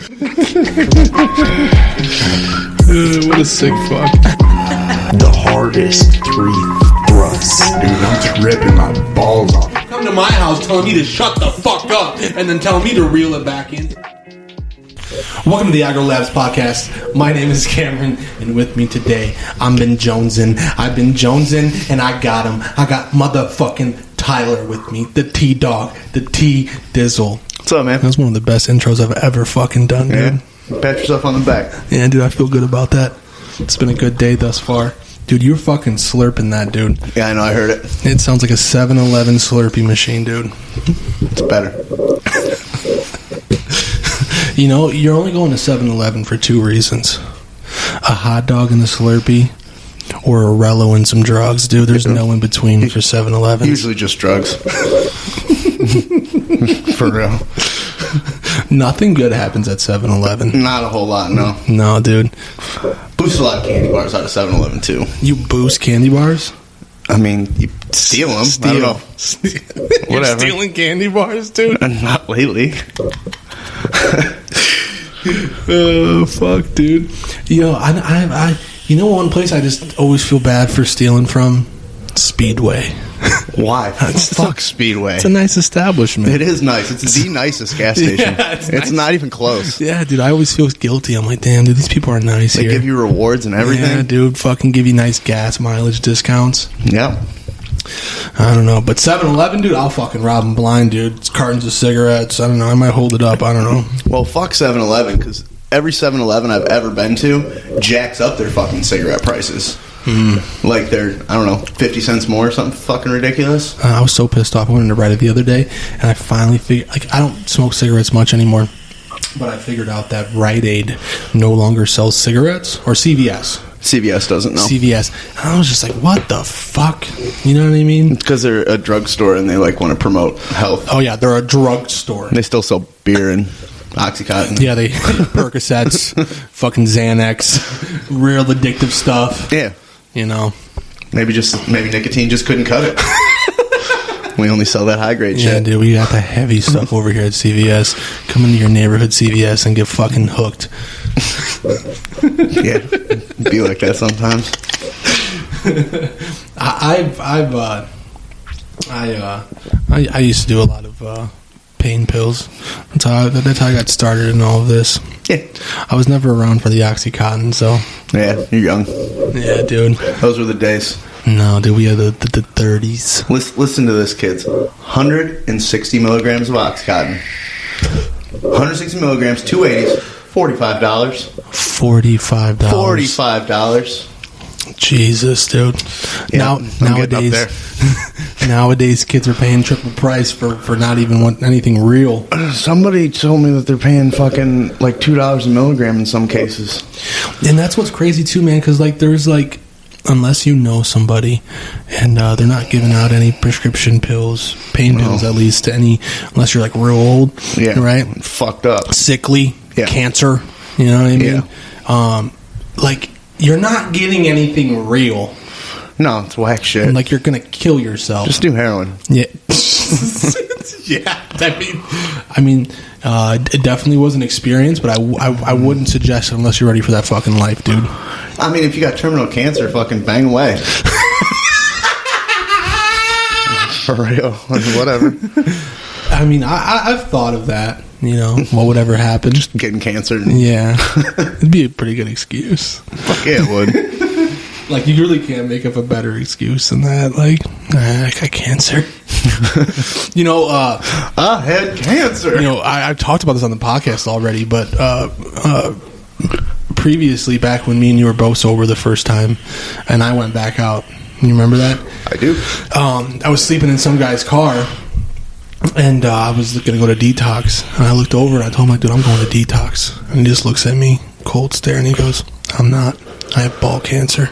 What a sick fuck. The hardest 3 thrusts. Dude, I'm tripping my balls off. Come to my house telling me to shut the fuck up and then telling me to reel it back in. Welcome to the Agro Labs podcast. My name is Cameron, and with me today, I've been jonesing, and I got him. I got motherfucking Tyler with me, the T-Dog, the T-Dizzle. What's up, man? That's one of the best intros I've ever fucking done, dude. Yeah. Pat yourself on the back. Yeah, dude, I feel good about that. It's been a good day thus far. Dude, you're fucking slurping that, dude. Yeah, I know, I heard it. It sounds like a 7-Eleven Slurpee machine, dude. It's better. You know, you're only going to 7-Eleven for 2 reasons. A hot dog and a Slurpee, or a Rello and some drugs, dude. There's no in between for 7-Eleven. Usually just drugs. For real. Nothing good happens at 7-Eleven. Not a whole lot, no. No, dude. Boost a lot of candy bars out of 7-Eleven, too. You boost candy bars? I mean, you steal them. I don't know. You're stealing candy bars, dude? Not lately. Oh, fuck, dude. Yo, I you know one place I just always feel bad for stealing from? Speedway. Why? Fuck Speedway. It's a nice establishment. It is nice. It's the nicest gas station. Yeah, it's nice. Not even close. Yeah, dude, I always feel guilty. I'm like, damn, dude, these people are nice here. They give you rewards and everything. Yeah, dude, fucking give you nice gas mileage discounts. Yeah. I don't know, but 7-Eleven, dude, I'll fucking rob them blind, dude. It's cartons of cigarettes. I don't know. I might hold it up. I don't know. Well, fuck 7-Eleven, because every 7-Eleven I've ever been to jacks up their fucking cigarette prices. Like they're, I don't know, 50 cents more or something fucking ridiculous. I was so pissed off. I went into Reddit the other day, and I finally figured, like, I don't smoke cigarettes much anymore, but I figured out that Rite Aid no longer sells cigarettes, or CVS. CVS doesn't know. CVS. And I was just like, what the fuck? You know what I mean? It's because they're a drugstore and they like want to promote health. Oh yeah, they're a drugstore. They still sell beer and Oxycontin. Yeah, they Percocets, fucking Xanax, real addictive stuff. Yeah. You know. Maybe nicotine just couldn't cut it. We only sell that high grade shit. Yeah, dude, we got the heavy stuff over here at CVS. Come into your neighborhood CVS and get fucking hooked. Yeah, be like that sometimes. I used to do a lot of pain pills. That's how I got started in all of this. Yeah, I was never around for the Oxycontin, so yeah, you're young. Yeah, dude, those were the days. No, dude, we had the 30s. Listen to this, kids. 160 milligrams of Oxycontin. 160 milligrams, 280s, $45. $45. Jesus, dude. Yeah, Nowadays, kids are paying triple price for not even anything real. Somebody told me that they're paying fucking like $2 a milligram in some cases. And that's what's crazy too, man, because like there's like, unless you know somebody and they're not giving out any prescription pills, pain pills at least, to any, unless you're like real old, right? Fucked up. Sickly, cancer, you know what I mean? Yeah. Like, you're not getting anything real. No, it's whack shit. And, like, you're going to kill yourself. Just do heroin. Yeah. Yeah. I mean, it definitely was an experience, but I wouldn't suggest it unless you're ready for that fucking life, dude. I mean, if you got terminal cancer, fucking bang away. For real. Whatever. I mean, I've thought of that. You know, what would ever happen? Just getting cancer. Yeah. It'd be a pretty good excuse. Fuck yeah, it would. Like, you really can't make up a better excuse than that. Like, I got cancer. You know, I had cancer. You know, I've talked about this on the podcast already, but previously, back when me and you were both sober the first time, and I went back out. You remember that? I do. I was sleeping in some guy's car, and I was going to go to detox, and I looked over and I told him, like, dude, I'm going to detox. And he just looks at me, cold stare, and he goes, I'm not. I have ball cancer.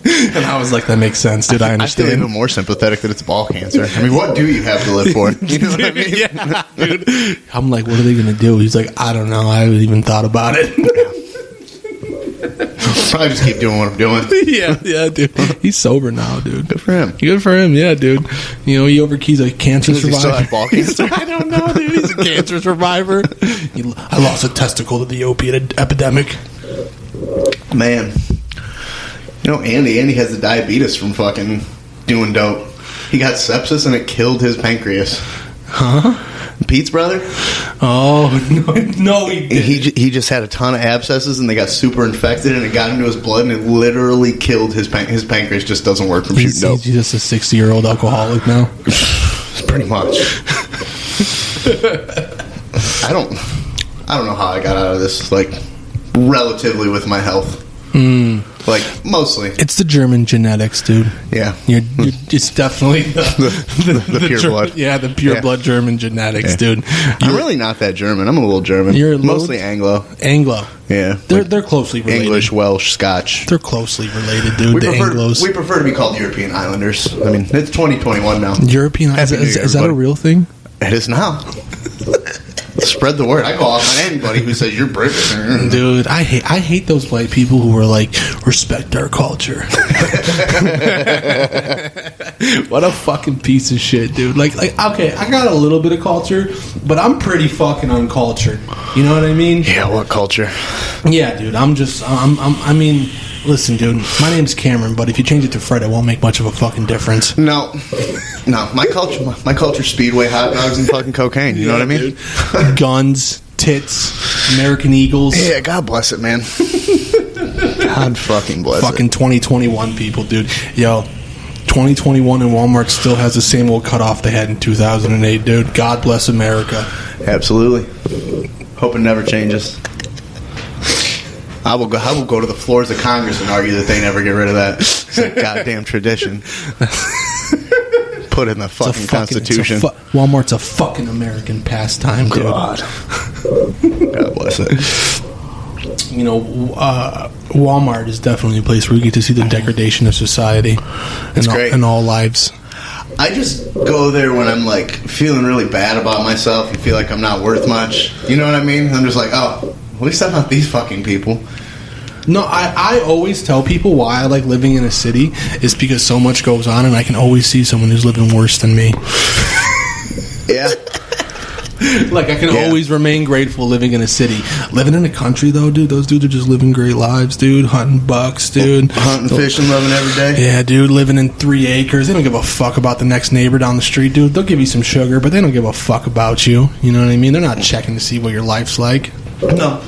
And I was like, that makes sense, dude. I understand. I feel even more sympathetic that it's ball cancer. I mean, what do you have to live for? You know what I mean? Yeah, dude. I'm like, what are they going to do? He's like, I don't know. I haven't even thought about it. I just keep doing what I'm doing. yeah, dude. He's sober now, dude. Good for him. Good for him, yeah, dude. You know, he's a cancer survivor. Does he still have ball cancer? I don't know, dude. He's a cancer survivor. I lost a testicle to the opiate epidemic. Man. You know, Andy has the diabetes from fucking doing dope. He got sepsis and it killed his pancreas. Huh? Pete's brother? Oh, no, he didn't. He just had a ton of abscesses and they got super infected and it got into his blood and it literally killed his pancreas. Just doesn't work from shooting dope. He's just a 60-year-old alcoholic now. Pretty much. I don't know how I got out of this, like, relatively with my health. Like, mostly. It's the German genetics, dude. Yeah. It's definitely the pure blood. Yeah, the pure blood German genetics, dude. I'm really not that German. I'm a little German. You're mostly Anglo. Yeah. They're closely related. English, Welsh, Scotch. They're closely related, dude. Anglos. We prefer to be called European Islanders. I mean, it's 2021 now. European Islanders? Is that a real thing? It is now. Spread the word. I go off on anybody who says you're British. Dude, I hate those white people who are like, respect our culture. What a fucking piece of shit, dude. Like, okay, I got a little bit of culture, but I'm pretty fucking uncultured. You know what I mean? Yeah, what culture? Yeah, dude. I mean, listen, dude. My name's Cameron, but if you change it to Fred, it won't make much of a fucking difference. No. My culture, Speedway, hot dogs, and fucking cocaine. You know what I mean? Guns, tits, American Eagles. Yeah, God bless it, man. God fucking bless it. Fucking 2021 people, dude. Yo, 2021 and Walmart still has the same old cutoff they had in 2008, dude. God bless America. Absolutely. Hope it never changes. I will go to the floors of Congress and argue that they never get rid of that. It's a goddamn tradition. Put in the fucking Constitution. Walmart's a fucking American pastime, dude. God. God bless it. You know, Walmart is definitely a place where you get to see the degradation of society and all lives. I just go there when I'm like feeling really bad about myself and feel like I'm not worth much. You know what I mean? I'm just like, oh, at least I'm not these fucking people. No, I always tell people why I like living in a city is because so much goes on and I can always see someone who's living worse than me. Yeah. Like, I can always remain grateful living in a city. Living in a country, though, dude, those dudes are just living great lives, dude. Hunting bucks, dude. Hunting, fishing, loving every day. Yeah, dude, living in 3 acres. They don't give a fuck about the next neighbor down the street, dude. They'll give you some sugar, but they don't give a fuck about you. You know what I mean? They're not checking to see what your life's like. No.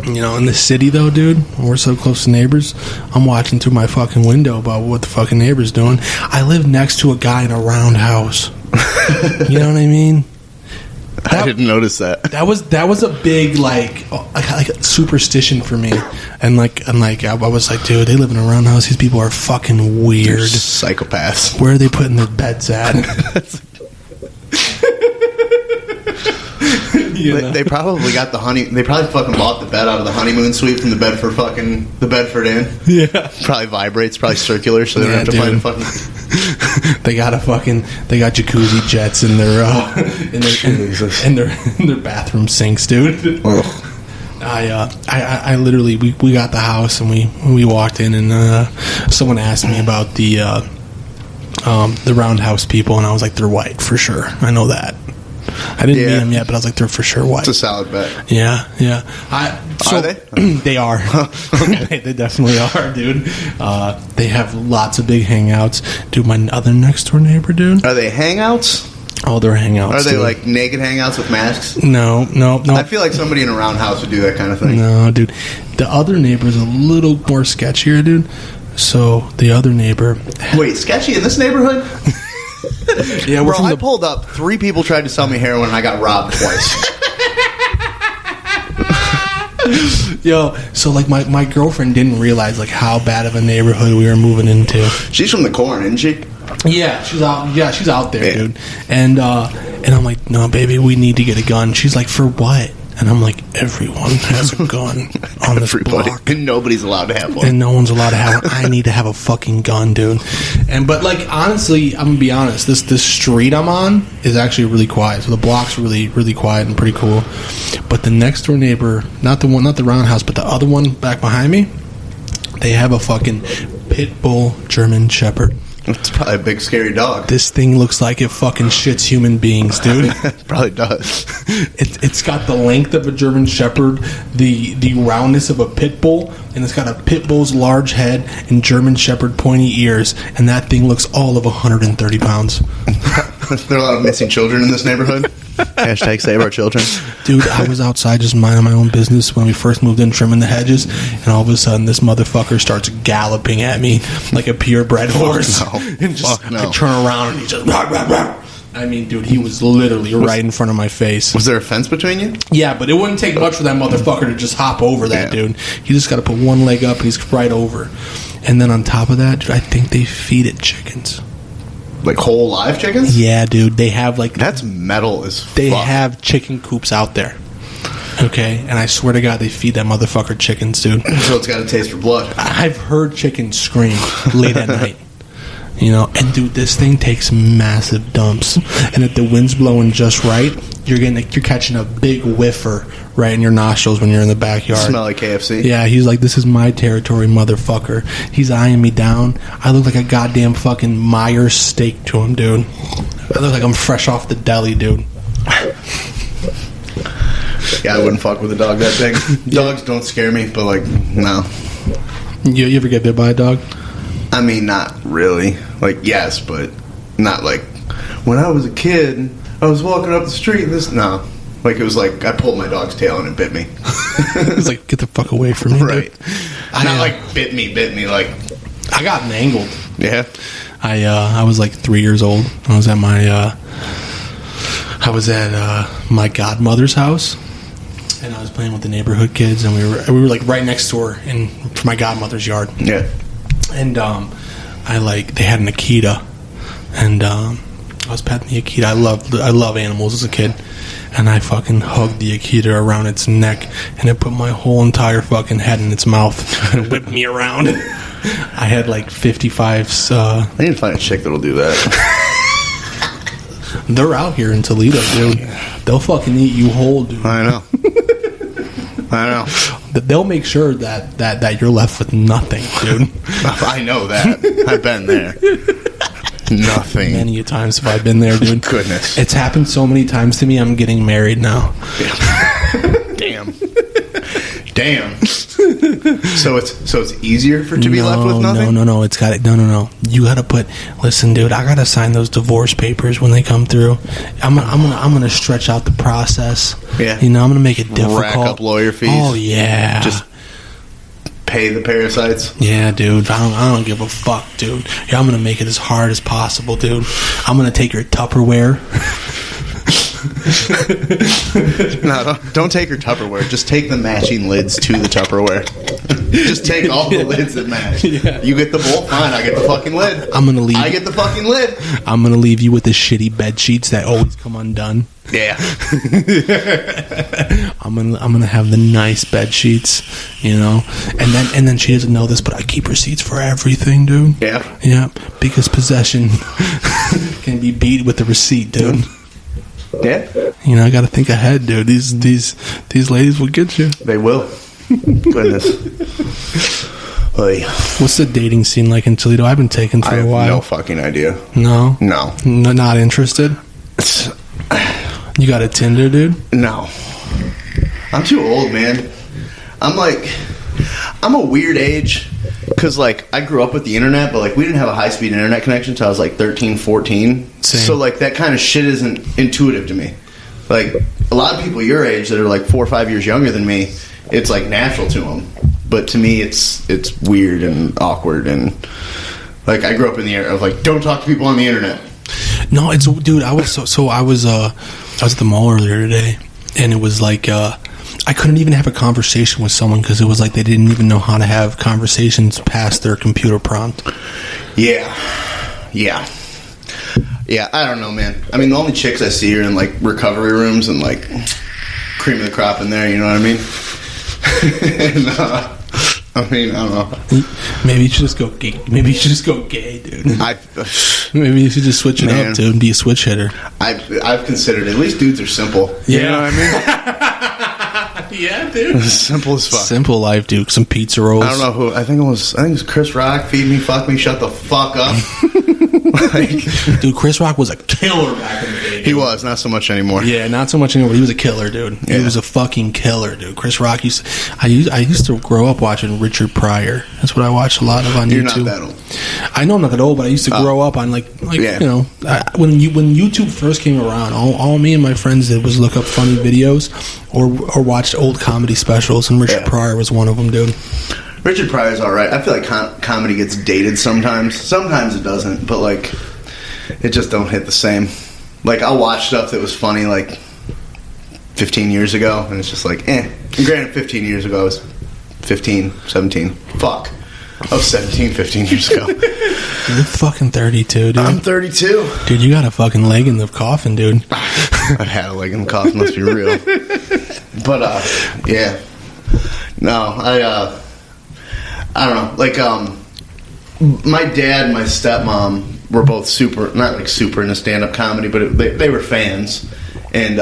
You know, in the city, though, dude, we're so close to neighbors. I'm watching through my fucking window about what the fucking neighbor's doing. I live next to a guy in a roundhouse. You know what I mean? I didn't notice that. That was a big like superstition for me, and I was like, dude, they live in a roundhouse. These people are fucking weird. They're psychopaths. Where are they putting their beds at? They probably got They probably fucking bought the bed out of the honeymoon suite from the Bedford Inn. Yeah, probably vibrates, probably circular, so they don't have to find a fucking. They got jacuzzi jets in their bathroom sinks, dude. I literally we got the house and we walked in and someone asked me about the roundhouse people and I was like, they're white for sure. I know that. I didn't meet them yet, but I was like, they're for sure white. It's a solid bet. Yeah. Are they? They are. They definitely are, dude. They have lots of big hangouts. Dude, my other next door neighbor, dude. Are they hangouts? Oh, they're hangouts. Are they dude. like naked hangouts with masks? No. I feel like somebody in a roundhouse would do that kind of thing. No, dude. The other neighbor's a little more sketchier, dude. So the other neighbor. Wait, sketchy in this neighborhood? Yeah, bro, I pulled up. 3 people tried to sell me heroin and I got robbed twice. Yo, so like my girlfriend didn't realize like how bad of a neighborhood we were moving into. She's from the corn, isn't she? Yeah, she's out there, dude. And I'm like, no, baby, we need to get a gun. She's like, for what? And I'm like, everyone has a gun on this block. And nobody's allowed to have one. And no one's allowed to have one. I need to have a fucking gun, dude. But like, honestly, I'm gonna be honest. This street I'm on is actually really quiet. So the block's really, really quiet and pretty cool. But the next door neighbor, not the roundhouse, but the other one back behind me, They have a fucking pit bull German Shepherd. It's probably a big, scary dog. This thing looks like it fucking shits human beings, dude. It probably does. It's got the length of a German Shepherd, the roundness of a pit bull, and it's got a pit bull's large head and German Shepherd pointy ears, and that thing looks all of 130 pounds. There are a lot of missing children in this neighborhood. Hashtag save our children. Dude, I was outside just minding my own business when we first moved in, trimming the hedges, and all of a sudden this motherfucker starts galloping at me like a purebred horse. No. And just, I turn around and he just... Rah, rah, rah. I mean, dude, he was literally right in front of my face. Was there a fence between you? Yeah, but it wouldn't take much for that motherfucker to just hop over that, dude. He just got to put one leg up and he's right over. And then on top of that, dude, I think they feed it chickens. Like whole live chickens? Yeah, dude. They have like... That's metal as fuck. They have chicken coops out there. Okay? And I swear to God, they feed that motherfucker chickens, dude. So it's got a taste for blood. I've heard chickens scream late at night. You know? And, dude, this thing takes massive dumps. And if the wind's blowing just right, you're catching a big whiffer right in your nostrils when you're in the backyard. Smell like KFC. Yeah, he's like, this is my territory, motherfucker. He's eyeing me down. I look like a goddamn fucking Myers steak to him, dude. I look like I'm fresh off the deli, dude. Yeah, I wouldn't fuck with a dog that big. Dogs don't scare me, but like, no. You ever get bit by a dog? I mean, not really. Like, yes, but not like when I was a kid. I was walking up the street and no. Like, it was like I pulled my dog's tail and it bit me. It was like, get the fuck away from me. Right. Not like bit me, like... I got mangled. Yeah? I was like 3 years old. I was at my godmother's house. And I was playing with the neighborhood kids. And we were like right next door to my godmother's yard. Yeah. And they had an Akita. And I was petting the Akita. I love animals as a kid. And I fucking hugged the Akita around its neck, and it put my whole entire fucking head in its mouth and whipped me around. I had like 55. I need to find a chick that'll do that. They're out here in Toledo, dude. They'll fucking eat you whole, dude. I know. They'll make sure that you're left with nothing, dude. I know that. I've been there. Nothing. Many times have I been there, dude. Goodness. It's happened so many times to me, I'm getting married now. Damn. So it's easier to be left with nothing? No. It's got it. No. You got to listen, dude, I got to sign those divorce papers when they come through. I'm gonna stretch out the process. Yeah. You know, I'm gonna make it difficult. Rack up lawyer fees. Oh, yeah. Just pay the parasites. Yeah, dude. I don't give a fuck, dude. Yeah, I'm gonna make it as hard as possible, dude. I'm gonna take your Tupperware. No, don't take your Tupperware. Just take the matching lids to the Tupperware. Just take all the lids that match. Yeah. You get the bowl, fine. I get the fucking lid. I get the fucking lid. I'm gonna leave you with the shitty bed sheets that always come undone. Yeah. I'm gonna have the nice bed sheets, you know. And then she doesn't know this, but I keep receipts for everything, dude. Yeah. Yeah. Because possession can be beat with the receipt, dude. Yeah. You know, I gotta think ahead, dude. These ladies will get you. They will. Goodness. Oy. What's the dating scene like in Toledo? I've been taken for a while. I have no fucking idea. No? No. Not interested? You got a Tinder, dude? No. I'm too old, man. I'm a weird age because, like, I grew up with the internet, but, like, we didn't have a high-speed internet connection until I was, like, 13, 14. Same. So, like, that kind of shit isn't intuitive to me. Like, a lot of people your age that are, like, 4 or 5 years younger than me, it's, like, natural to them. But to me, it's weird and awkward. And, like, I grew up in the era of, like, don't talk to people on the internet. No, it's... Dude, I was I was at the mall earlier today, and it was, like... I couldn't even have a conversation with someone because it was like they didn't even know how to have conversations past their computer prompt. Yeah, I don't know, man. I mean, the only chicks I see are in, like, recovery rooms and, like, cream of the crop in there, you know what I mean? And, I don't know. Maybe you should just go gay. Maybe you should just go gay, dude. Maybe you should just switch it up, dude, and be a switch hitter. I've considered it. At least dudes are simple. Yeah. You know what I mean? Yeah, dude. Simple as fuck. Simple life, dude. Some pizza rolls. I don't know who. I think it was Chris Rock. Feed me, fuck me, shut the fuck up. Dude, Chris Rock was a killer back in the day. Dude. He was, not so much anymore. Yeah, not so much anymore. He was a killer, dude. Yeah. He was a fucking killer, dude. Chris Rock I used to grow up watching Richard Pryor. That's what I watched a lot of on You're YouTube. not that old. I know I'm not that old, but I used to grow up on Yeah. you know, when YouTube first came around, all me and my friends did was look up funny videos or watch old comedy specials, and Richard Pryor was one of them, dude. Richard Pryor's alright. I feel like comedy gets dated sometimes. Sometimes it doesn't, but like it just don't hit the same. Like I'll watch stuff that was funny like 15 years ago, and it's just like, eh. And granted, 15 years ago I was 15, 17. Fuck. I was 17, 15 years ago. You're fucking 32, dude. I'm 32. Dude, you got a fucking leg in the coffin, dude. I've had a leg in the coffin, let's be real. But, yeah. No, I don't know. Like, my dad and my stepmom were both not like super into stand-up comedy, but they were fans. And,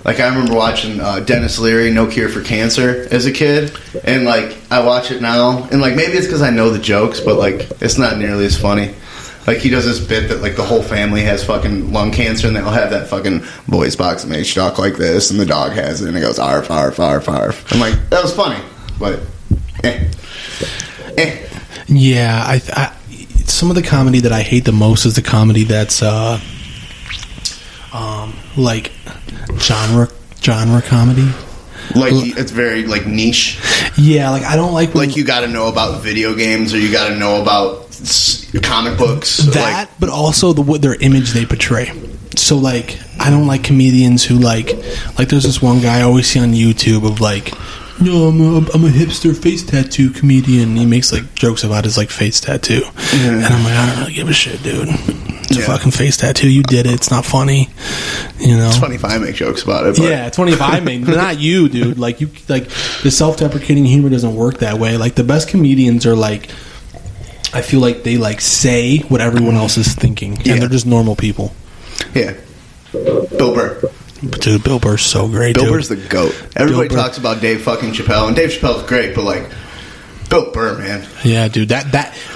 like, I remember watching Dennis Leary, No Cure for Cancer, as a kid. And, like, I watch it now. And, like, maybe it's because I know the jokes, but, like, it's not nearly as funny. Like, he does this bit that, like, the whole family has fucking lung cancer, and they'll have that fucking voice box that makes you talk like this, and the dog has it, and it goes, arf, arf, arf, arf. I'm like, that was funny. But, Yeah, I some of the comedy that I hate the most is the comedy that's like genre comedy. Like it's very like niche. Yeah, like I don't like like you got to know about video games or you got to know about comic books. That, but also their image they portray. So like I don't like comedians who like there's this one guy I always see on YouTube of like, no, I'm a hipster face tattoo comedian. And he makes like jokes about his like face tattoo, and I'm like, I don't really give a shit, dude. It's a fucking face tattoo. You did it. It's not funny, you know. It's funny if I make jokes about it. But. Yeah, it's funny if I make, not you, dude. Like you, like the self-deprecating humor doesn't work that way. Like the best comedians are like, I feel like they like say what everyone else is thinking, and they're just normal people. Yeah, Bill Burr. Dude, Bill Burr's so great. Bill Burr's the GOAT. Everybody talks about Dave fucking Chappelle, and Dave Chappelle's great, but like Bill Burr, man. Yeah, dude.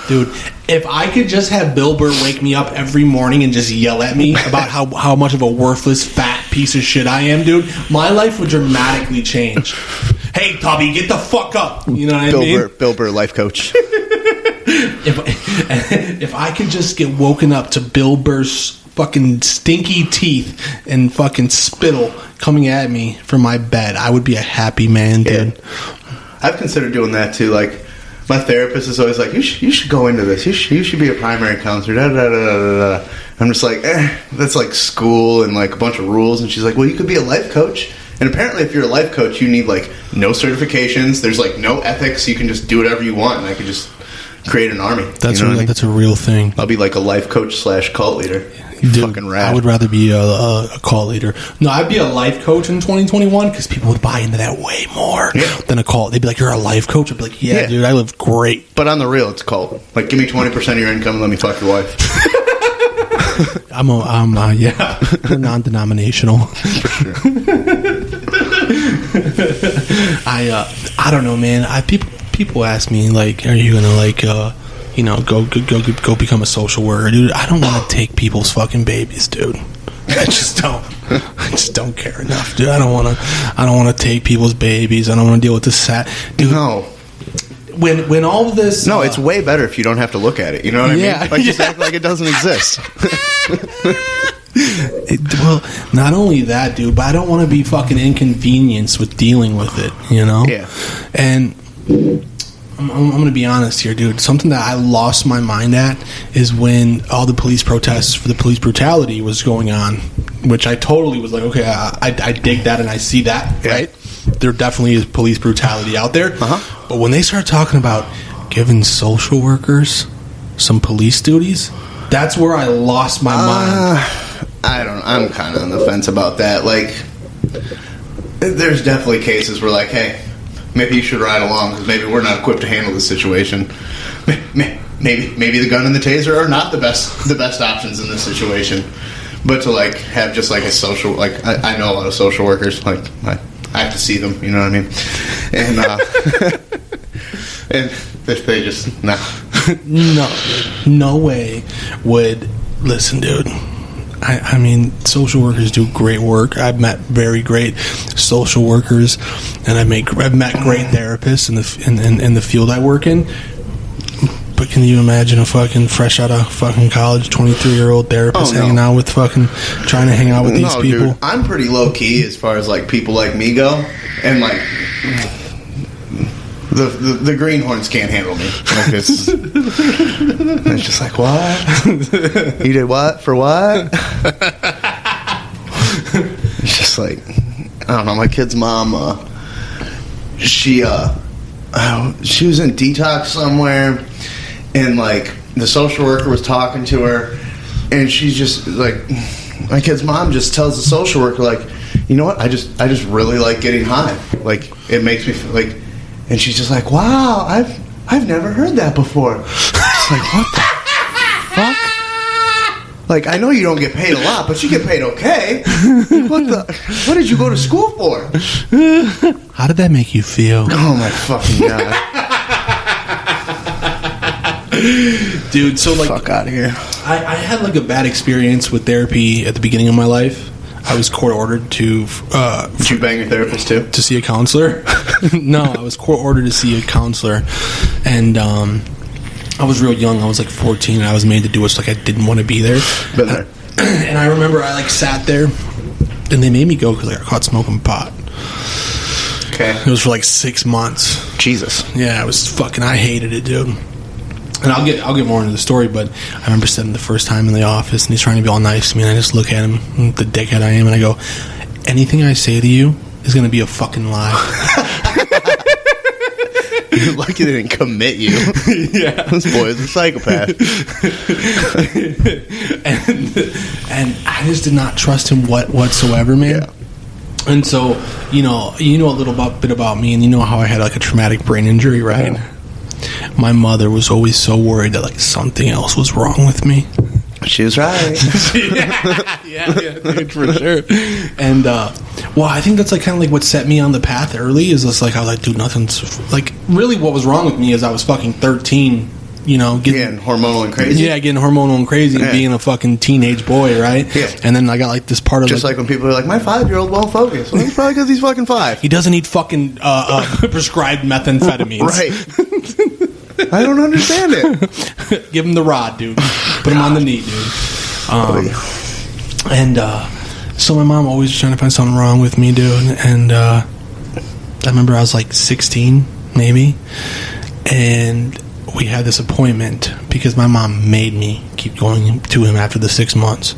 Dude. If I could just have Bill Burr wake me up every morning and just yell at me about how much of a worthless fat piece of shit I am, dude, my life would dramatically change. Hey, Tubby, get the fuck up. You know what I mean? Bill Burr, life coach. If I could just get woken up to Bill Burr's fucking stinky teeth and fucking spittle coming at me from my bed, I would be a happy man, dude. Yeah. I've considered doing that too. Like, my therapist is always like, you should go into this. You should be a primary counselor. Da, da, da, da, da. I'm just like, that's like school and like a bunch of rules. And she's like, well, you could be a life coach. And apparently if you're a life coach, you need like no certifications. There's like no ethics. You can just do whatever you want. And I could just create an army. That's that's a real thing. I'll be like a life coach / cult leader. Dude, fucking rad. I would rather be a cult leader. No, I'd be a life coach in 2021 because people would buy into that way more than a cult. They'd be like, "You're a life coach." I'd be like, "Yeah, dude, I live great." But on the real, it's a cult. Like, give me 20% of your income and let me fuck your wife. I'm we're non-denominational. For sure. I don't know, man. People ask me like, "Are you gonna like?" Go become a social worker, dude. I don't want to take people's fucking babies, dude. I just don't care enough, dude. I don't want to take people's babies. I don't want to deal with this sad, dude. No. When all of this, no, it's way better if you don't have to look at it. You know what I mean? Like just act like it doesn't exist. Well, not only that, dude, but I don't want to be fucking inconvenienced with dealing with it. You know? Yeah. And I'm going to be honest here, dude. Something that I lost my mind at is when all the police protests for the police brutality was going on, which I totally was like, okay, I dig that and I see that, right? There definitely is police brutality out there. Uh-huh. But when they start talking about giving social workers some police duties, that's where I lost my mind. I'm kind of on the fence about that. Like, there's definitely cases where, like, hey, maybe you should ride along because maybe we're not equipped to handle this situation. Maybe the gun and the taser are not the best options in this situation. But to like have just like a social, like I know a lot of social workers. Like I have to see them. You know what I mean? And and they just no way would listen, dude. I mean, social workers do great work. I've met very great social workers, and I've met great therapists in the field I work in. But can you imagine a fucking fresh out of fucking college, 23-year-old therapist hanging out with fucking trying to hang out with these people? Dude, I'm pretty low key as far as like people like me go, and like the greenhorns can't handle me. Like it's just like, what? You did what for what? It's just like, I don't know. My kid's mom, she was in detox somewhere. And, like, the social worker was talking to her, and she's just, like, my kid's mom just tells the social worker, like, you know what, I just really like getting high. Like, it makes me feel like, and she's just like, wow, I've never heard that before. It's like, what the fuck? Like, I know you don't get paid a lot, but you get paid okay. What did you go to school for? How did that make you feel? Oh, my fucking God. Dude, so like, fuck out of here. I had like a bad experience with therapy at the beginning of my life. I was court ordered to did you bang your therapist too? To see a counselor. No, I was court ordered to see a counselor, and I was real young. I was like 14, and I was made to do it. So like I didn't want to be there. Been there. And I remember I like sat there, and they made me go because I got caught smoking pot. Okay. It was for like 6 months. Jesus. Yeah, it was fucking. I hated it, dude. And I'll get more into the story, but I remember sitting the first time in the office, and he's trying to be all nice to me, and I just look at him, the dickhead I am, and I go, anything I say to you is going to be a fucking lie. You're lucky they didn't commit you. Yeah. This boy is a psychopath. and I just did not trust him whatsoever, man. Yeah. And so, you know a little bit about me, and you know how I had like a traumatic brain injury, right? Yeah. My mother was always so worried that like something else was wrong with me. She was right. yeah, dude, for sure. And well, I think that's like kind of like what set me on the path early. Is just like I was like, dude, nothing's like really what was wrong with me is I was fucking 13. You know, getting hormonal and crazy. Yeah, getting hormonal and crazy and being a fucking teenage boy, right? Yeah. And then I got like this part of just like when people are like, my 5-year-old won't focus. Well, it's probably because he's fucking 5. He doesn't need fucking prescribed methamphetamines. Right. I don't understand it. Give him the rod, dude. Put him on the knee, dude. And so my mom always was trying to find something wrong with me, dude. And I remember I was like 16, maybe. And we had this appointment because my mom made me keep going to him after the 6 months.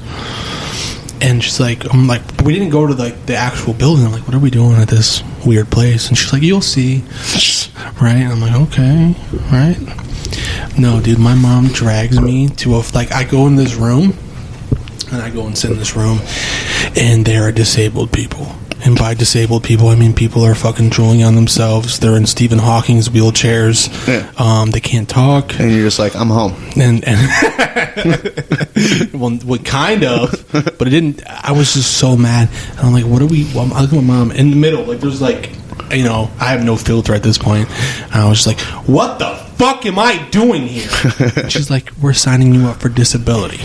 And she's like, I'm like, we didn't go to like the actual building. I'm like, what are we doing at this weird place? And she's like, you'll see. Right? And I'm like, okay, right? No, dude, my mom drags me to I go in this room, and I go and sit in this room, and there are disabled people. And by disabled people, I mean people are fucking drooling on themselves. They're in Stephen Hawking's wheelchairs. Yeah. They can't talk. And you're just like, I'm home. And well, kind of, but it didn't. I was just so mad. And I'm like, what are we? Well, I look at my mom in the middle. Like, there's like, you know, I have no filter at this point. And I was just like, what the fuck am I doing here? She's like, we're signing you up for disability.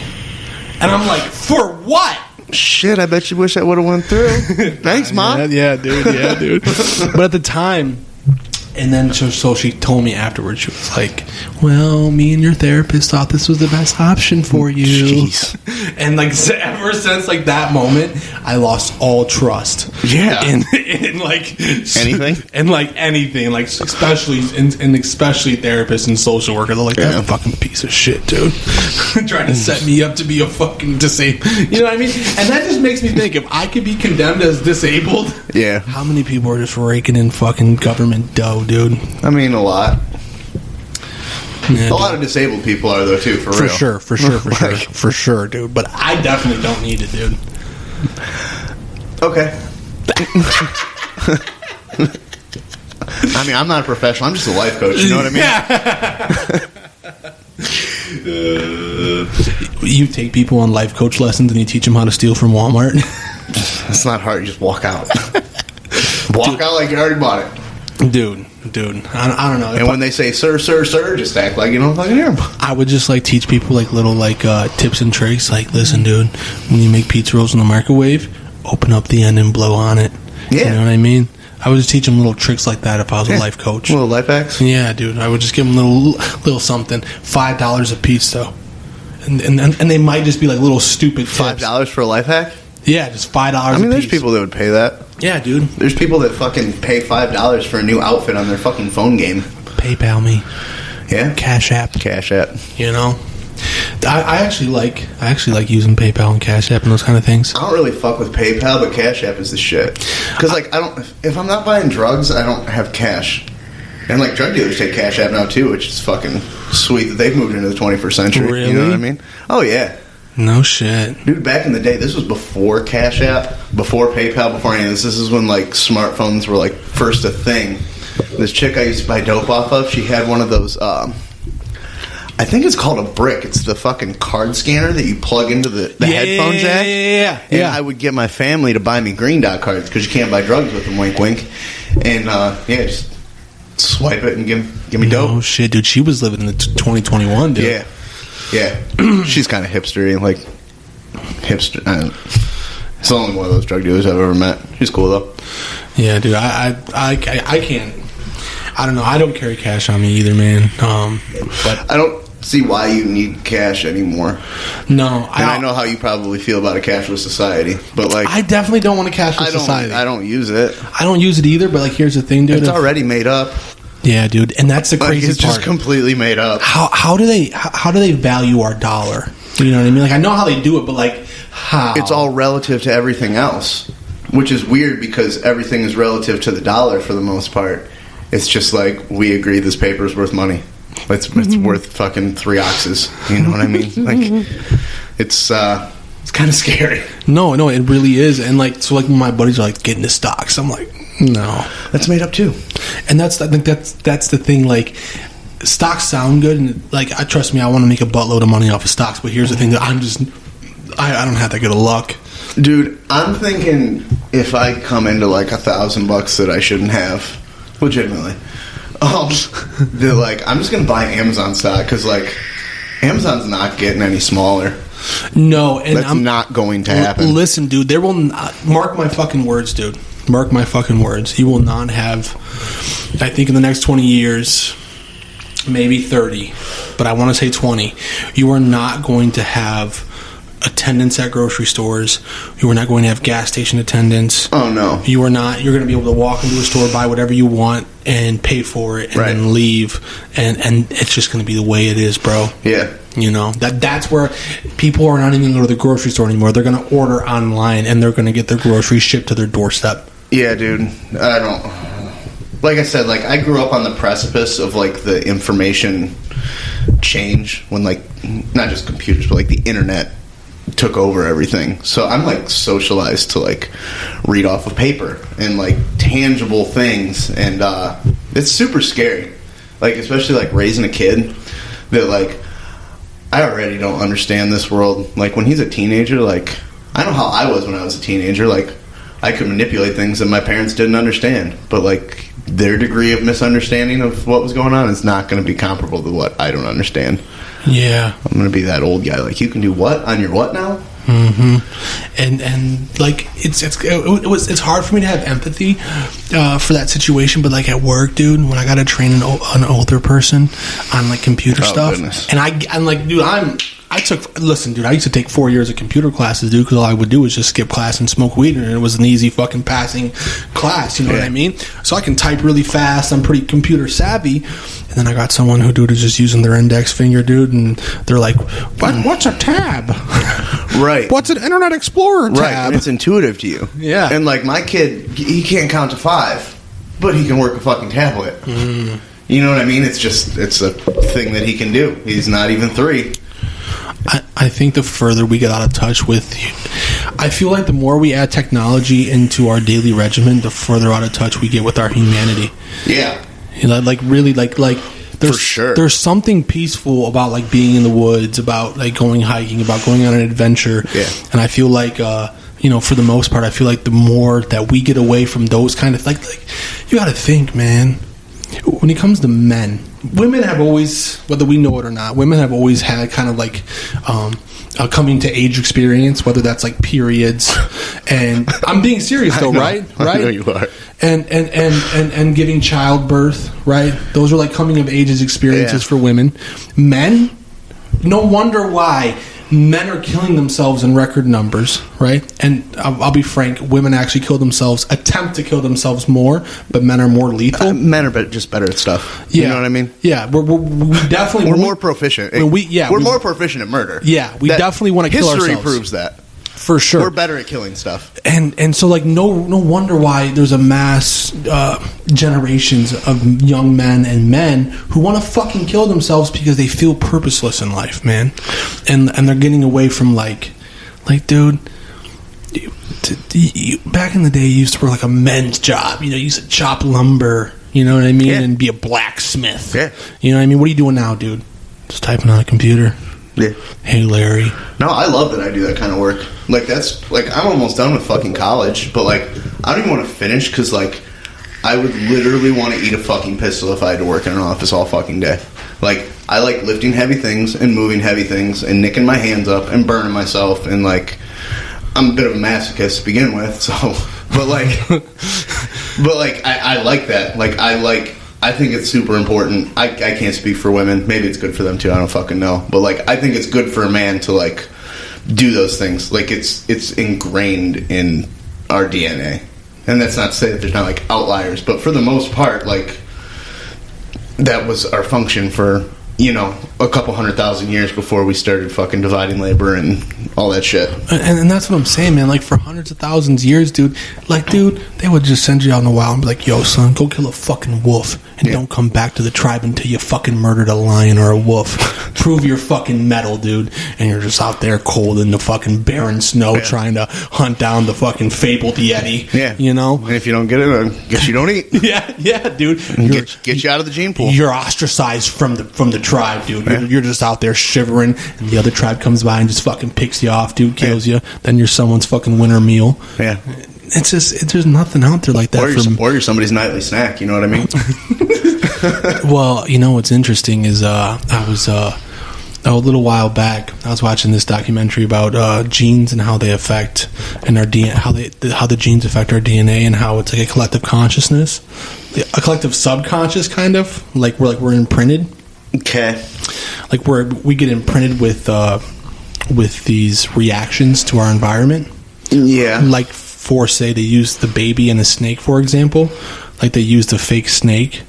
And I'm like, for what? Shit, I bet you wish that would have went through. Thanks, Mom. Yeah, dude. But at the time, and then so she told me afterwards, she was like, well, me and your therapist thought this was the best option for you. Jeez. And like ever since like that moment, I lost all trust. Yeah. In like anything? And like anything. Like especially therapists and social workers. They're like, that fucking piece of shit, dude. Trying to set me up to be a fucking disabled. You know what I mean? And that just makes me think, if I could be condemned as disabled, yeah, how many people are just raking in fucking government dough, dude? I mean, a lot. Yeah, a lot of disabled people are, though, too, for real. For sure, dude. But I definitely don't need it, dude. Okay. I mean, I'm not a professional. I'm just a life coach. You know what I mean? You take people on life coach lessons and you teach them how to steal from Walmart. It's not hard. You just walk out. Walk out like you already bought it. Dude, I don't know. And when they say, sir, just act like you don't fucking hear them. I would just, like, teach people, like, little, like, tips and tricks. Like, listen, dude, when you make pizza rolls in the microwave, open up the end and blow on it. Yeah. You know what I mean? I would just teach them little tricks like that if I was a life coach. Little life hacks? Yeah, dude. I would just give them little something. $5 a piece, though. And they might just be, like, little stupid tips. $5 for a life hack? Yeah, just $5 a piece. I mean, there's people that would pay that. Yeah, dude. There's people that fucking pay $5 for a new outfit on their fucking phone game. PayPal me. Yeah? Cash App. You know? I actually like using PayPal and Cash App and those kind of things. I don't really fuck with PayPal, but Cash App is the shit. Because, like, if I'm not buying drugs, I don't have cash. And, like, drug dealers take Cash App now, too, which is fucking sweet that they've moved into the 21st century. Really? You know what I mean? Oh, yeah. No shit. Dude, back in the day, this was before Cash App, before PayPal, before any of this. This is when, like, smartphones were, like, first a thing. This chick I used to buy dope off of, she had one of those, I think it's called a brick. It's the fucking card scanner that you plug into the headphone jack. Yeah. And I would get my family to buy me green dot cards because you can't buy drugs with them, wink, wink. And, just swipe it and give me dope. Oh, shit, dude. She was living in the 2021, dude. Yeah. She's kind of hipstery, like, hipster. It's the only one of those drug dealers I've ever met. She's cool, though. Yeah, dude. I can't. I don't know. I don't carry cash on me either, man. But I don't see why you need cash anymore. No. I know how you probably feel about a cashless society, but, like, I definitely don't want a cashless society. I don't use it. I don't use it either, but, like, here's the thing, dude. It's already made up. Yeah, dude, and that's the craziest part. It's just completely made up. How do they value our dollar? You know what I mean? Like, I know how they do it, but, like, how? It's all relative to everything else, which is weird because everything is relative to the dollar for the most part. It's just like, we agree this paper is worth money. It's worth fucking 3 oxes. You know what I mean? Like, it's kind of scary. No, it really is. And, like, so, like, when my buddies are like, get into stocks, I'm like, no, that's made up too. And I think that's the thing. Like, stocks sound good, and, like, trust me, I want to make a buttload of money off of stocks. But here's the thing: that I don't have that good of luck, dude. I'm thinking if I come into like $1,000 that I shouldn't have, legitimately, they're like, I'm just gonna buy Amazon stock because, like, Amazon's not getting any smaller. No, and that's not going to happen. Listen, dude, there will not, mark my fucking words, dude. Mark my fucking words. You will not have, I think in the next 20 years, maybe 30, but I want to say 20, you are not going to have attendants at grocery stores. You are not going to have gas station attendants. Oh, no. You are not. You're going to be able to walk into a store, buy whatever you want, and pay for it, and then leave. And it's just going to be the way it is, bro. Yeah. You know, that's where people are not even going to go to the grocery store anymore. They're going to order online, and they're going to get their groceries shipped to their doorstep. Yeah, dude. I don't... Like I said, like, I grew up on the precipice of, like, the information change when, like, not just computers, but, like, the internet took over everything. So I'm, like, socialized to, like, read off of paper and, like, tangible things. And it's super scary. Like, especially, like, raising a kid that, like, I already don't understand this world. Like, when he's a teenager, like, I know how I was when I was a teenager. Like, I could manipulate things that my parents didn't understand. But, like, their degree of misunderstanding of what was going on is not going to be comparable to what I don't understand. Yeah. I'm going to be that old guy. Like, you can do what on your what now? Mm-hmm. And like, it's hard for me to have empathy for that situation, but, like, at work, dude, when I got to train an older person on, like, computer stuff, goodness. and I'm like, dude, I used to take 4 years of computer classes, dude, because all I would do was just skip class and smoke weed, and it was an easy fucking passing class, you know what I mean? So I can type really fast, I'm pretty computer savvy, and then I got someone who, dude, is just using their index finger, dude, and they're like, what's a tab? Right. What's an Internet Explorer tab? Right, and it's intuitive to you. Yeah. And, like, my kid, he can't count to 5, but he can work a fucking tablet. Mm. You know what I mean? It's a thing that he can do. He's not even 3. I think the further we get out of touch with, I feel like the more we add technology into our daily regimen, the further out of touch we get with our humanity. Yeah. You know, like, really, like there's, for sure. There's something peaceful about, like, being in the woods, about, like, going hiking, about going on an adventure. Yeah. And I feel like for the most part, I feel like the more that we get away from those kind of like you got to think, man. When it comes to men, women have always, whether we know it or not, women have always had kind of like a coming to age experience, whether that's like periods, and I'm being serious though, right? I know you are. And giving childbirth, right? Those are like coming of ages experiences for women. Men, no wonder why men are killing themselves in record numbers, right? And I'll be frank, women actually attempt to kill themselves more, but men are more lethal. Men are just better at stuff. Yeah. You know what I mean? Yeah, we definitely... We're more proficient. We're more proficient at murder. Yeah, we definitely want to kill ourselves. History proves that. For sure. We're better at killing stuff. And so, like, no wonder why there's a mass generations of young men and men who want to fucking kill themselves because they feel purposeless in life, man. And they're getting away from, like, dude, back in the day, you used to work like a men's job. You used to chop lumber, you know what I mean? Yeah. And be a blacksmith. Yeah. You know what I mean? What are you doing now, dude? Just typing on a computer. Yeah. Hey, Larry. No, I love that I do that kind of work. Like, that's, like, I'm almost done with fucking college, but, like, I don't even want to finish because, like, I would literally want to eat a fucking pistol if I had to work in an office all fucking day. Like, I like lifting heavy things and moving heavy things and nicking my hands up and burning myself, and, like, I'm a bit of a masochist to begin with, so, but, like, I like that. Like, I think it's super important. I can't speak for women. Maybe it's good for them too. I don't fucking know. But, like, I think it's good for a man to, like, do those things. Like, it's ingrained in our DNA. And that's not to say that there's not, like, outliers. But for the most part, like, that was our function for, a couple 100,000 years before we started fucking dividing labor and all that shit. And that's what I'm saying, man. Like, for hundreds of thousands of years, dude, they would just send you out in the wild and be like, yo, son, go kill a fucking wolf and don't come back to the tribe until you fucking murdered a lion or a wolf. Prove your fucking mettle, dude. And you're just out there cold in the fucking barren snow trying to hunt down the fucking fabled Yeti. Yeah. And if you don't get it, I guess you don't eat. yeah, dude. Get you out of the gene pool. You're ostracized from the tribe, dude. You're just out there shivering, and the other tribe comes by and just fucking picks you off, dude, kills you. Then you're someone's fucking winter meal. Yeah. It's just, there's nothing out there like that. Or you're somebody's nightly snack, you know what I mean? Well, what's interesting is I was a little while back, I was watching this documentary about genes and how they affect and our DNA, how the genes affect our DNA, and how it's like a collective consciousness, a collective subconscious, kind of like we're imprinted. Okay. Like we get imprinted with these reactions to our environment. Yeah. Like, say they use the baby and a snake, for example. Like, they used a fake snake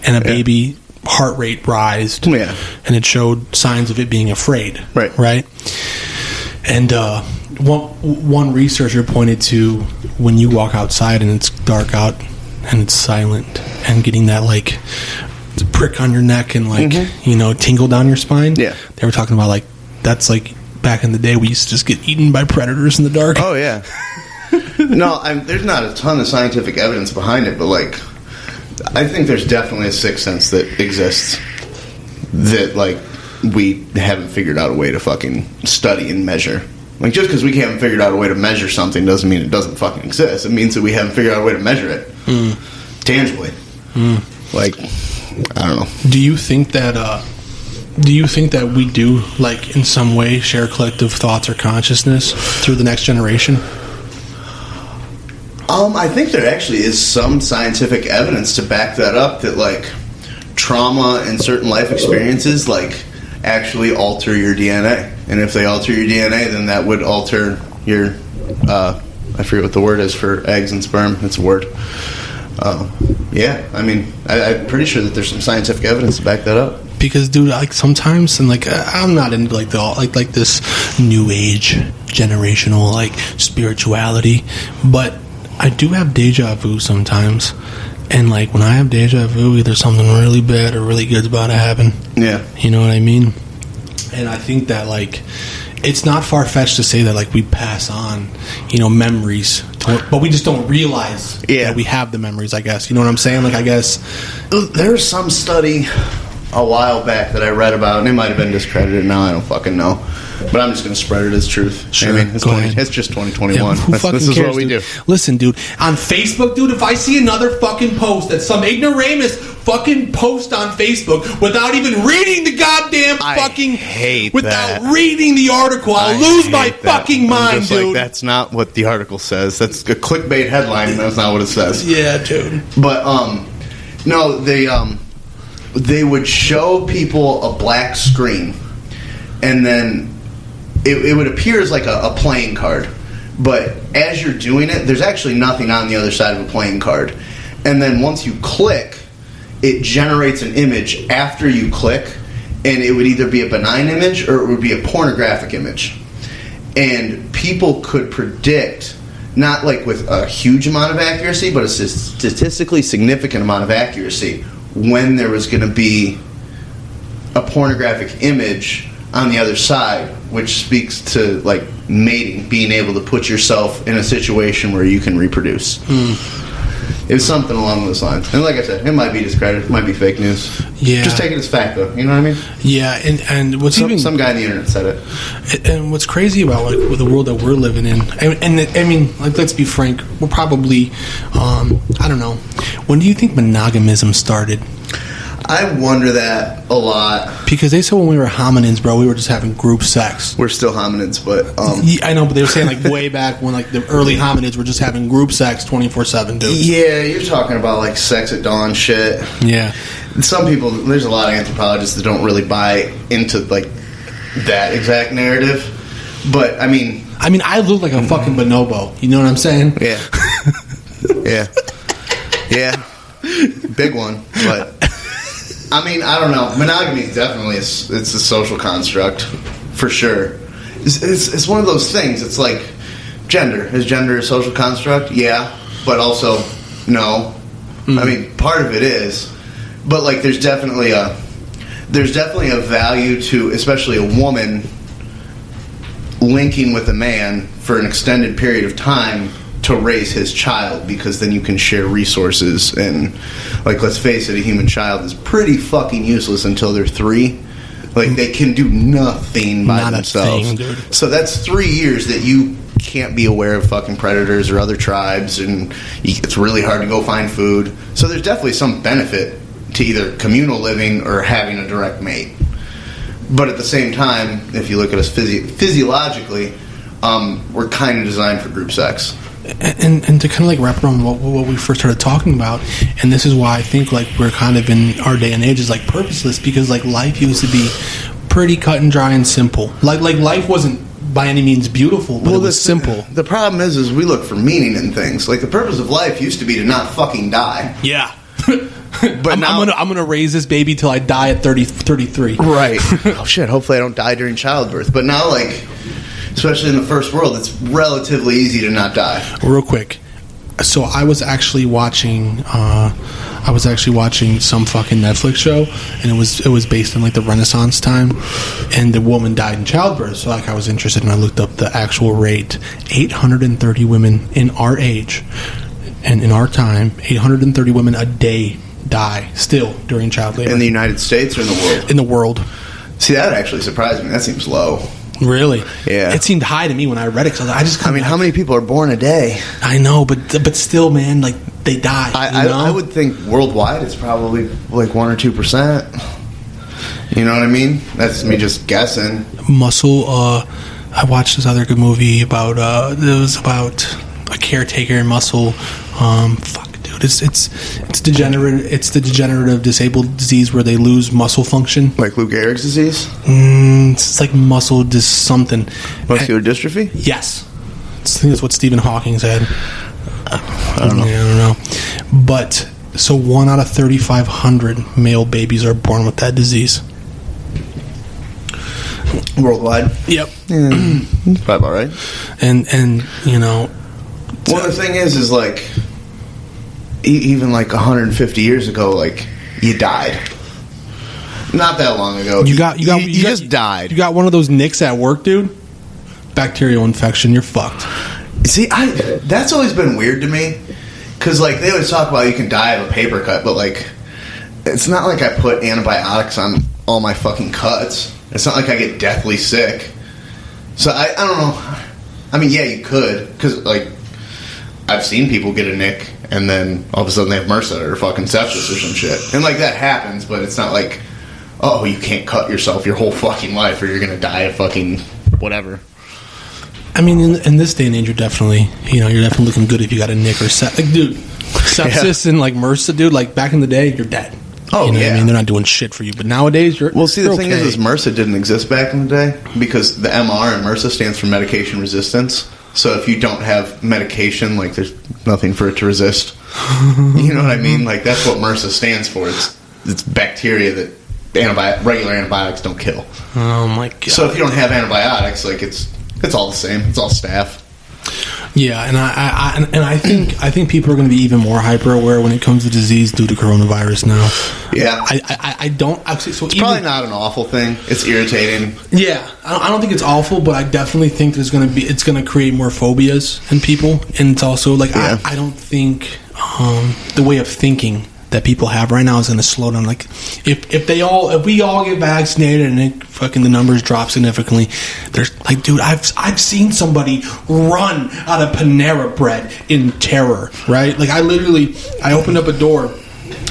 and a baby heart rate rised. Yeah. And it showed signs of it being afraid. Right. And one researcher pointed to when you walk outside and it's dark out and it's silent, and getting that, like, prick on your neck and, like, tingle down your spine. Yeah. They were talking about, like, that's like back in the day we used to just get eaten by predators in the dark. Oh, yeah. No, there's not a ton of scientific evidence behind it, but, like, I think there's definitely a sixth sense that exists that, like, we haven't figured out a way to fucking study and measure. Like, just because we haven't figured out a way to measure something doesn't mean it doesn't fucking exist. It means that we haven't figured out a way to measure it tangibly. Like, I don't know. Do you think that we do, like, in some way share collective thoughts or consciousness through the next generation? I think there actually is some scientific evidence to back that up, that, like, trauma and certain life experiences, like, actually alter your DNA. And if they alter your DNA, then that would alter your, I forget what the word is for eggs and sperm. It's a word. Yeah, I mean, I'm pretty sure that there's some scientific evidence to back that up. Because, dude, like, sometimes, and, like, I'm not into, like, like this new age generational, like, spirituality, but I do have deja vu sometimes. And, like, when I have deja vu, either something really bad or really good's about to happen. Yeah. You know what I mean? And I think that, like, it's not far-fetched to say that, like, we pass on, memories, but we just don't realize that we have the memories, I guess. You know what I'm saying? Like, I guess there's some study a while back that I read about, and it might have been discredited now, I don't fucking know. But I'm just going to spread it as truth. Sure, I mean, it's, go ahead. It's just 2021. Yeah, who fucking this is cares, what we dude? do. Listen, dude, on Facebook, dude, if I see another fucking post that some ignoramus fucking post on Facebook without even reading the goddamn without reading the article, I'll lose my fucking mind, dude. Like, that's not what the article says. That's a clickbait headline, and that's not what it says. Yeah, dude. But no, they would show people a black screen, and then it would appear as like a playing card. But as you're doing it, there's actually nothing on the other side of a playing card. And then once you click, it generates an image after you click, and it would either be a benign image or it would be a pornographic image. And people could predict, not like with a huge amount of accuracy, but a statistically significant amount of accuracy, when there was going to be a pornographic image on the other side, which speaks to like mating, being able to put yourself in a situation where you can reproduce. It was something along those lines. And like I said, it might be discredited, it might be fake news. Yeah. Just take it as fact, though. You know what I mean? Yeah, and what's some guy on the internet said it. And what's crazy about like with the world that we're living in, and I mean, like, let's be frank, we're probably, I don't know, when do you think monogamism started? I wonder that a lot. Because they said when we were hominins, bro, we were just having group sex. We're still hominids, but yeah, I know, but they were saying like way back when like the early hominids were just having group sex 24/7, dude. Yeah, you're talking about like sex at dawn shit. Yeah. Some people, there's a lot of anthropologists that don't really buy into like that exact narrative. But I mean, I look like a fucking bonobo. You know what I'm saying? Yeah. Yeah. Big one, but. I mean, I don't know. Monogamy is definitely it's a social construct, for sure. It's one of those things. It's like gender. Is gender a social construct? Yeah, but also no. Mm-hmm. I mean, part of it is, but like there's definitely a value to, especially a woman linking with a man for an extended period of time to raise his child, because then you can share resources. And like, let's face it, a human child is pretty fucking useless until they're 3. Like, they can do nothing by themselves. A thing, dude. So that's 3 years that you can't be aware of fucking predators or other tribes, and it's really hard to go find food. So there's definitely some benefit to either communal living or having a direct mate. But at the same time, if you look at us physiologically, we're kind of designed for group sex. And to kind of like wrap around what we first started talking about, and this is why I think like we're kind of in our day and age is like purposeless, because like life used to be pretty cut and dry and simple. Like life wasn't by any means beautiful, but it was simple. The problem is we look for meaning in things. Like the purpose of life used to be to not fucking die. Yeah. But now I'm gonna raise this baby till I die at 33. Right. Oh shit, hopefully I don't die during childbirth. But now, like, especially in the first world, it's relatively easy to not die. Real quick, so I was actually watching some fucking Netflix show, and it was based on like the Renaissance time, and the woman died in childbirth. So like I was interested, and I looked up the actual rate. 830 women in our age and in our time, 830 women a day die still during child labor. In the United States or in the world? In the world. See, that actually surprised me. That seems low. Really? Yeah. It seemed high to me when I read it. I mean, how many people are born a day? I know, but still, man, like they die. I would think worldwide it's probably like 1 or 2%. You know what I mean? That's me just guessing. Muscle. I watched this other good movie about. It was about a caretaker in Muscle. Dude, it's degenerative. It's the degenerative disabled disease where they lose muscle function. Like Lou Gehrig's disease? It's like muscle something. Muscular dystrophy? Yes. I think that's what Stephen Hawking said. I don't know. Yeah, I don't know. But so 1 out of 3,500 male babies are born with that disease. Worldwide? Yep. Yeah, that's probably about right. And you know, well, the thing is like, even like 150 years ago, like, you died. Not that long ago. You just died. You got one of those nicks at work, dude. Bacterial infection. You're fucked. See, that's always been weird to me, because like they always talk about you can die of a paper cut, but like it's not like I put antibiotics on all my fucking cuts. It's not like I get deathly sick. So I don't know. I mean, yeah, you could, because like I've seen people get a nick and then all of a sudden they have MRSA or fucking sepsis or some shit, and like that happens, but it's not like, oh, you can't cut yourself your whole fucking life or you're gonna die of fucking whatever. I mean, in this day and age, you're definitely looking good if you got a nick or like, dude, sepsis and like MRSA, dude. Like back in the day, you're dead. Oh, you know yeah. what I mean, they're not doing shit for you. But nowadays, you're well. See, the you're thing is MRSA didn't exist back in the day because the MR in MRSA stands for medication resistance. So if you don't have medication, like there's nothing for it to resist. You know what I mean? Like that's what MRSA stands for. It's bacteria that regular antibiotics don't kill. Oh my god! So if you don't have antibiotics, like it's all the same. It's all staph. Yeah, and I think people are going to be even more hyper aware when it comes to disease due to coronavirus now. Yeah, I don't actually. So it's probably not an awful thing. It's irritating. Yeah, I don't think it's awful, but I definitely think it's going to create more phobias in people, and it's also like I don't think the way of thinking that people have right now is going to slow down. Like if we all get vaccinated and the numbers drop significantly, there's like, dude, I've seen somebody run out of Panera bread in terror, right? Like I opened up a door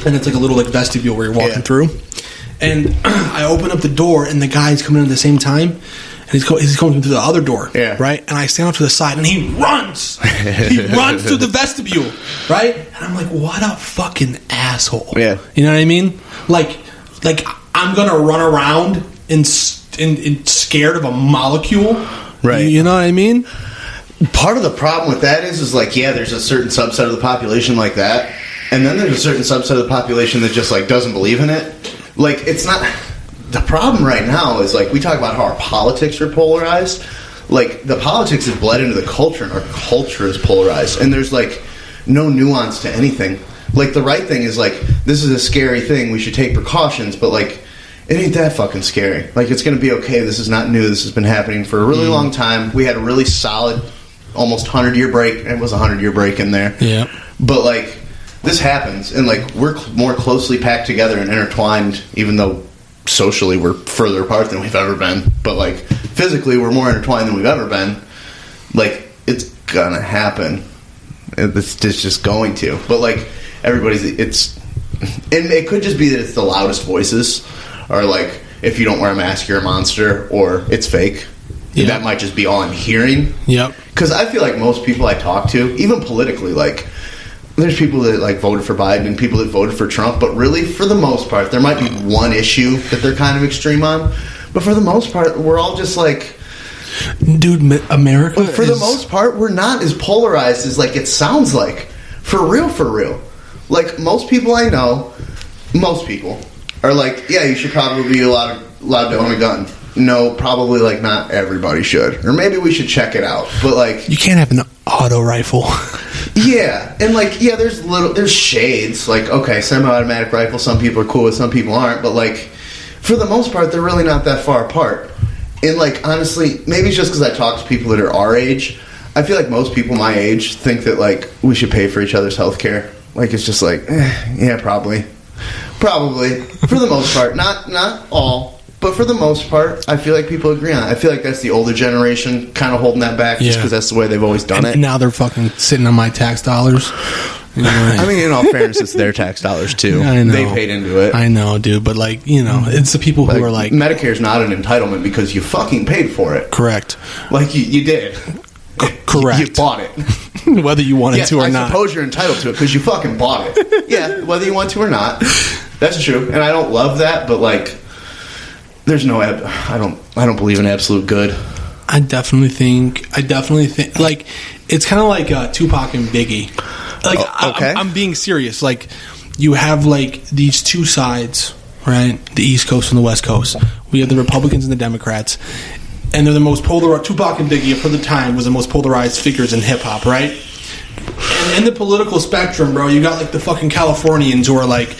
and it's like a little like vestibule where you're walking through, and I open up the door and the guy's coming in at the same time. And he's coming through the other door, right? And I stand off to the side, and he runs. He runs through the vestibule, right? And I'm like, what a fucking asshole. Yeah. You know what I mean? Like I'm going to run around and scared of a molecule. Right. You know what I mean? Part of the problem with that is like, yeah, there's a certain subset of the population like that. And then there's a certain subset of the population that just, like, doesn't believe in it. Like, it's not... The problem right now is, like, we talk about how our politics are polarized. Like, the politics have bled into the culture, and our culture is polarized. And there's, like, no nuance to anything. Like, the right thing is, like, this is a scary thing. We should take precautions. But, like, it ain't that fucking scary. Like, it's going to be okay. This is not new. This has been happening for a really long time. We had a really solid, almost 100-year break. It was a 100-year break in there. Yeah. But, like, this happens. And, like, we're more closely packed together and intertwined, even though... socially we're further apart than we've ever been, but like physically we're more intertwined than we've ever been. Like, it's gonna happen. It's just going to. But like and it could just be that it's the loudest voices, or like if you don't wear a mask you're a monster, or it's fake. Yeah. That might just be all I'm hearing. Yep. Because I feel like most people I talk to, even politically, like there's people that like voted for Biden and people that voted for Trump, but really, for the most part, there might be one issue that they're kind of extreme on. But for the most part, we're all just like, dude, America. For the most part, we're not as polarized as like it sounds like. For real. Like most people I know, most people are like, yeah, you should probably be allowed to own a gun. No, probably like not everybody should, or maybe we should check it out. But like, you can't have an auto rifle. Yeah, and like, yeah, there's shades. Like, okay, semi-automatic rifle, some people are cool with, some people aren't. But like, for the most part, they're really not that far apart. And like, honestly, maybe it's just because I talk to people that are our age. I feel like most people my age think that like we should pay for each other's health care. Like, it's just like, yeah, probably for the most part, not all. But for the most part, I feel like people agree on it. I feel like that's the older generation kind of holding that back just because that's the way they've always done it. And now they're fucking sitting on my tax dollars. You know, I mean, in all fairness, it's their tax dollars, too. I know. They paid into it. I know, dude. But, like, you know, it's the people who are like... Medicare's not an entitlement because you fucking paid for it. Correct. Like, you did. Correct. You bought it. Whether you wanted to or not. I suppose you're entitled to it because you fucking bought it. Yeah, whether you want to or not. That's true. And I don't love that, but, like... There's no... I don't believe in absolute good. I definitely think... Like, it's kind of like Tupac and Biggie. Like, okay. I'm being serious. Like, you have, like, these two sides, right? The East Coast and the West Coast. We have the Republicans and the Democrats. And they're the most polarized... Tupac and Biggie, for the time, was the most polarized figures in hip-hop, right? And in the political spectrum, bro, you got, like, the fucking Californians who are like...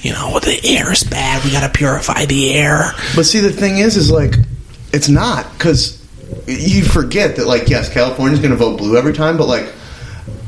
You know, well, the air is bad. We got to purify the air. But see, the thing is like, it's not. Because you forget that, like, yes, California's going to vote blue every time. But, like,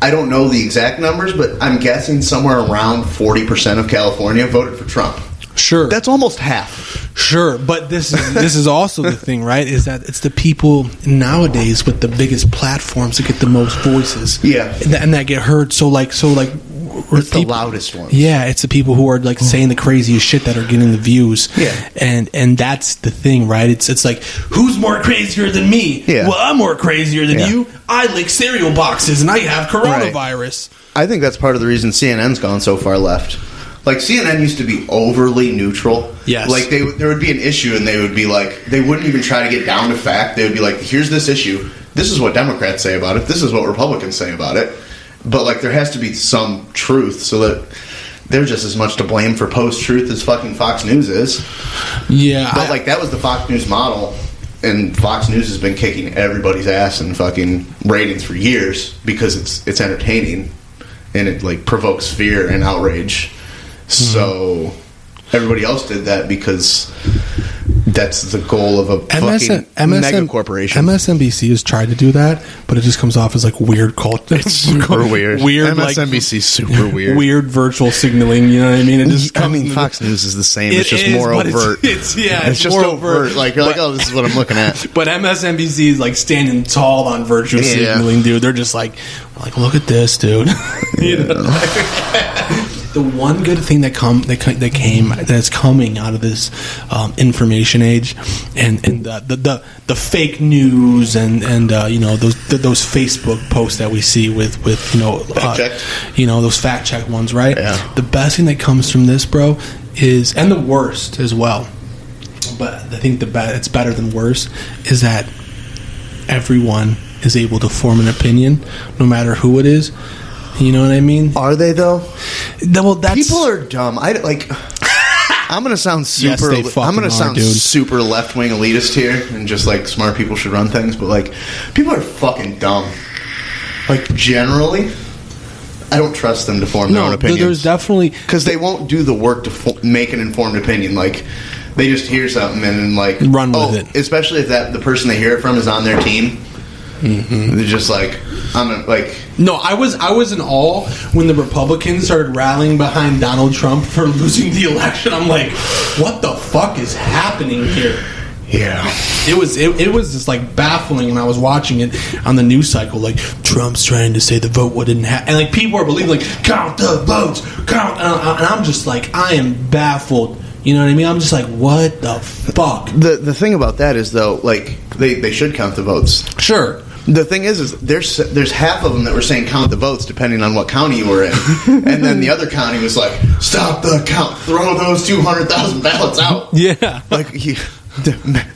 I don't know the exact numbers, but I'm guessing somewhere around 40% of California voted for Trump. Sure. That's almost half. Sure, but this is also the thing, right? Is that it's the people nowadays with the biggest platforms that get the most voices, and that get heard. So like, it's the loudest ones. Yeah, it's the people who are like saying the craziest shit that are getting the views. Yeah, and that's the thing, right? It's like, who's more crazier than me? Yeah. Well, I'm more crazier than you. I lick cereal boxes and I have coronavirus. Right. I think that's part of the reason CNN's gone so far left. Like, CNN used to be overly neutral. Yes. Like, there would be an issue, and they would be like, they wouldn't even try to get down to fact. They would be like, here's this issue. This is what Democrats say about it. This is what Republicans say about it. But, like, there has to be some truth, so that they're just as much to blame for post-truth as fucking Fox News is. Yeah. But, like, that was the Fox News model, and Fox News has been kicking everybody's ass in fucking ratings for years because it's entertaining, and it, like, provokes fear and outrage. So everybody else did that because that's the goal of a fucking mega corporation. MSNBC has tried to do that, but it just comes off as like weird cult. It's super weird. MSNBC is super weird. Weird virtual signaling. You know what I mean? It just Fox News is the same. It's just more overt. It's just more overt. Like you're like, oh, this is what I'm looking at. But MSNBC is like standing tall on virtual signaling, dude. They're just like look at this, dude. You know? The one good thing that's coming out of this information age, and the fake news and you know those Facebook posts that we see with those fact check ones, right? Yeah. The best thing that comes from this, bro, is, and the worst as well, but I think it's better than worse, is that everyone is able to form an opinion, no matter who it is. You know what I mean? Are they though? Well, people are dumb. I'm gonna sound super. Yes, I'm gonna sound super left wing elitist here, and just like smart people should run things. But like, people are fucking dumb. Like generally, I don't trust them to form their own opinions. There's definitely because they won't do the work to make an informed opinion. Like they just hear something and then like run with it. Especially if the person they hear it from is on their team. Mm-hmm. They're just like, No, I was in awe when the Republicans started rallying behind Donald Trump for losing the election. I'm like, what the fuck is happening here? Yeah, it was just like baffling when I was watching it on the news cycle. Like, Trump's trying to say the vote wouldn't happen, and like people are believing, like, count the votes, count, and I'm just like, I am baffled. You know what I mean? I'm just like, what the fuck? The thing about that is, though, like they should count the votes. Sure. The thing is there's half of them that were saying count the votes depending on what county you were in, and then the other county was like, stop the count, throw those 200,000 ballots out. Yeah, like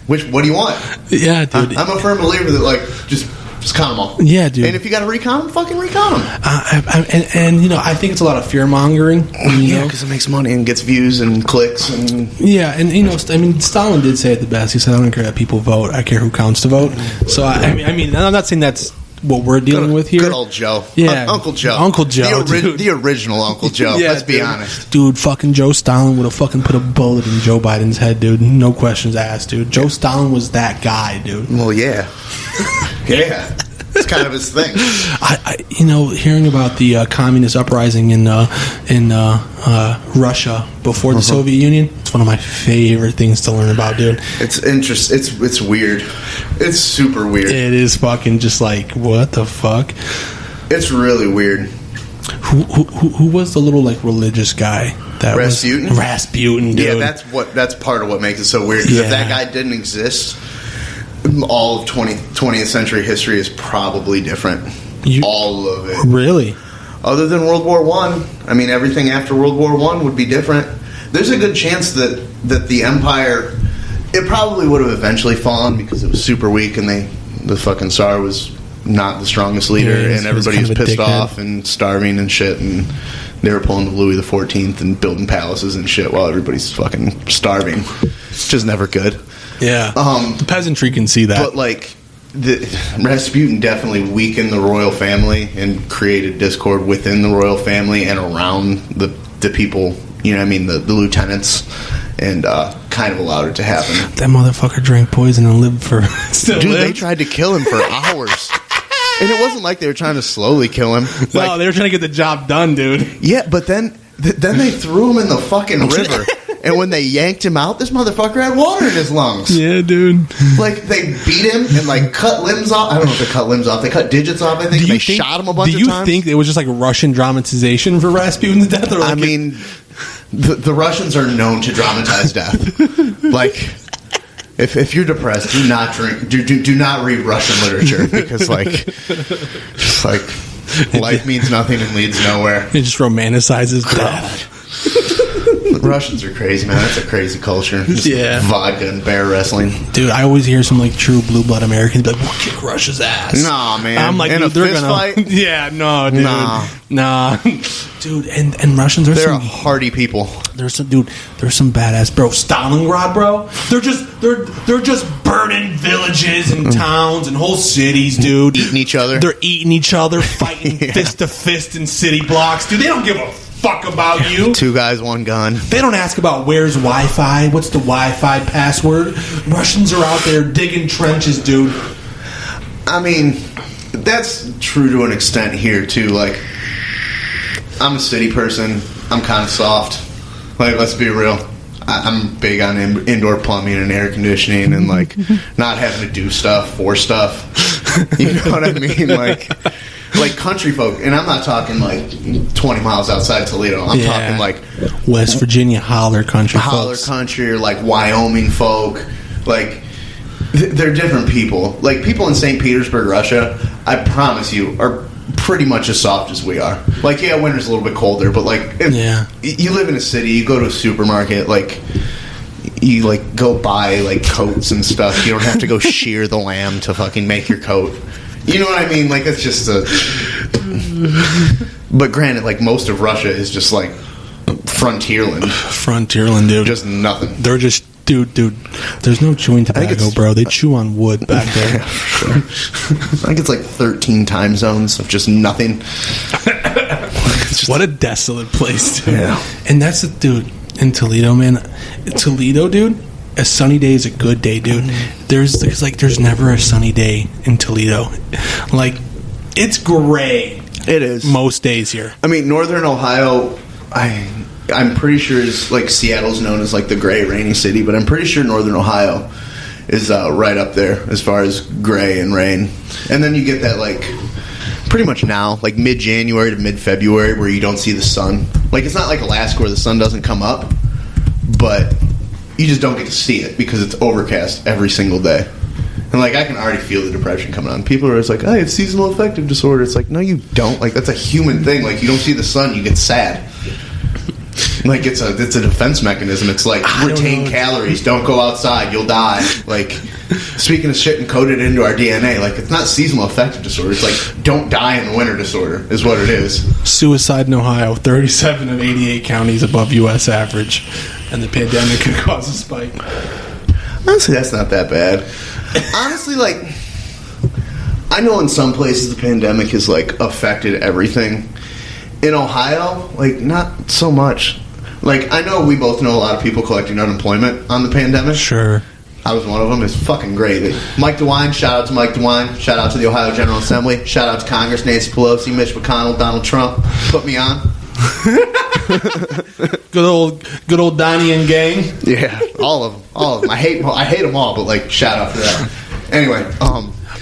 what do you want? Yeah, dude. I'm a firm believer that like just count them all. Yeah, dude. And if you got to recount them, fucking recount them. And you know, I think it's a lot of fear mongering. Yeah, because it makes money and gets views and clicks and and you know, I mean, Stalin did say it the best. He said, "I don't care that people vote. I care who counts to vote." So I mean, I'm not saying that's what we're dealing with here. Good old Joe. Yeah. Uncle Joe. Uncle Joe. The original Uncle Joe. Yeah, let's be honest. Dude, fucking Joe Stalin would have fucking put a bullet in Joe Biden's head, dude. No questions asked, dude. Joe Stalin was that guy, dude. Well, yeah. Yeah. It's kind of his thing. I you know, hearing about the communist uprising in Russia before the Soviet Union, it's one of my favorite things to learn about, dude. It's interesting. It's weird. It's super weird. It is fucking just like, what the fuck? It's really weird. Who was the little like religious guy? That Rasputin? Rasputin, dude. Yeah, that's part of what makes it so weird. Because if that guy didn't exist, all of 20th century history is probably different. All of it. Really? Other than World War I. I mean, everything after World War I would be different. There's a good chance that the empire, it probably would have eventually fallen because it was super weak and the fucking Tsar was not the strongest leader, and everybody was pissed off and starving and shit, and they were pulling the Louis XIV and building palaces and shit while everybody's fucking starving, which is never good. Yeah, the peasantry can see that. But like, Rasputin definitely weakened the royal family and created discord within the royal family and around the people. You know what I mean? The lieutenants, and kind of allowed it to happen. That motherfucker drank poison and lived for. They tried to kill him for hours. And it wasn't like they were trying to slowly kill him. No, they were trying to get the job done, dude. Yeah, but then they threw him in the fucking river. And when they yanked him out, this motherfucker had water in his lungs. Yeah, dude. Like, they beat him and, like, cut limbs off. I don't know if they cut limbs off. They cut digits off, I think. They shot him a bunch of times. Do you think it was just, like, Russian dramatization for Rasputin's death? Or like I mean, the Russians are known to dramatize death. Like, if you're depressed, do not drink. Do not read Russian literature because, like, just like life means nothing and leads nowhere. It just romanticizes death. Russians are crazy, man. That's a crazy culture. Just vodka and bear wrestling. Dude, I always hear some, like, true blue blood Americans be like, we'll kick Russia's ass. Nah, man. I'm like, in dude, a fist fight? Yeah, no, dude. Nah. Dude, and Russians are They're hardy people. There's some badass, bro. Stalingrad, bro. They're just burning villages and towns and whole cities, dude. Eating each other. They're eating each other, fighting fist to fist in city blocks. Dude, they don't give a fuck about you. 2 guys, 1 gun. They don't ask about where's Wi-Fi, what's the Wi-Fi password. Russians are out there digging trenches, dude. I mean, that's true to an extent here too. Like, I'm a city person. I'm kind of soft. Like, let's be real. I'm big on indoor plumbing and air conditioning and, like, not having to do stuff for stuff. You know what I mean? Like country folk, and I'm not talking like 20 miles outside Toledo. I'm talking like West Virginia holler country, country, or like Wyoming folk. Like, they're different people. Like, people in St. Petersburg, Russia, I promise you, are pretty much as soft as we are. Like, yeah, winter's a little bit colder, but like, you live in a city, you go to a supermarket, like, you like go buy like coats and stuff. You don't have to go shear the lamb to fucking make your coat. You know what I mean? Like, it's just a... But granted, like, most of Russia is just, like, frontierland. Frontierland, dude. Just nothing. They're just... Dude, there's no chewing tobacco, bro. They chew on wood back there. Yeah, sure. I think it's, like, 13 time zones of just nothing. What a desolate place, dude. Yeah. And that's the... Dude, in Toledo, man. Toledo, dude... A sunny day is a good day, dude. There's never a sunny day in Toledo. Like, it's gray. It is most days here. I mean, Northern Ohio, I'm pretty sure is like Seattle's known as like the gray, rainy city, but I'm pretty sure Northern Ohio is right up there as far as gray and rain. And then you get that like pretty much now, like mid-January to mid-February, where you don't see the sun. Like, it's not like Alaska where the sun doesn't come up, but you just don't get to see it because it's overcast every single day. And, like, I can already feel the depression coming on. People are just like, hey, it's seasonal affective disorder. It's like, no, you don't. Like, that's a human thing. Like, you don't see the sun, you get sad. Like, it's a defense mechanism. It's like, retain calories. Don't go outside. You'll die. Like, speaking of shit encoded into our DNA, like, it's not seasonal affective disorder. It's like, don't die in the winter disorder is what it is. Suicide in Ohio, 37 of 88 counties above U.S. average. And the pandemic could cause a spike. Honestly, that's not that bad. Honestly, like, I know in some places the pandemic has, like, affected everything. In Ohio, like, not so much. Like, I know we both know a lot of people collecting unemployment on the pandemic. Sure. I was one of them. It's fucking great. Mike DeWine, shout out to Mike DeWine. Shout out to the Ohio General Assembly. Shout out to Congress, Nancy Pelosi, Mitch McConnell, Donald Trump. Put me on. Good old Donnie and gang. Yeah, all of them. I hate them all, but like, shout out for that. Anyway,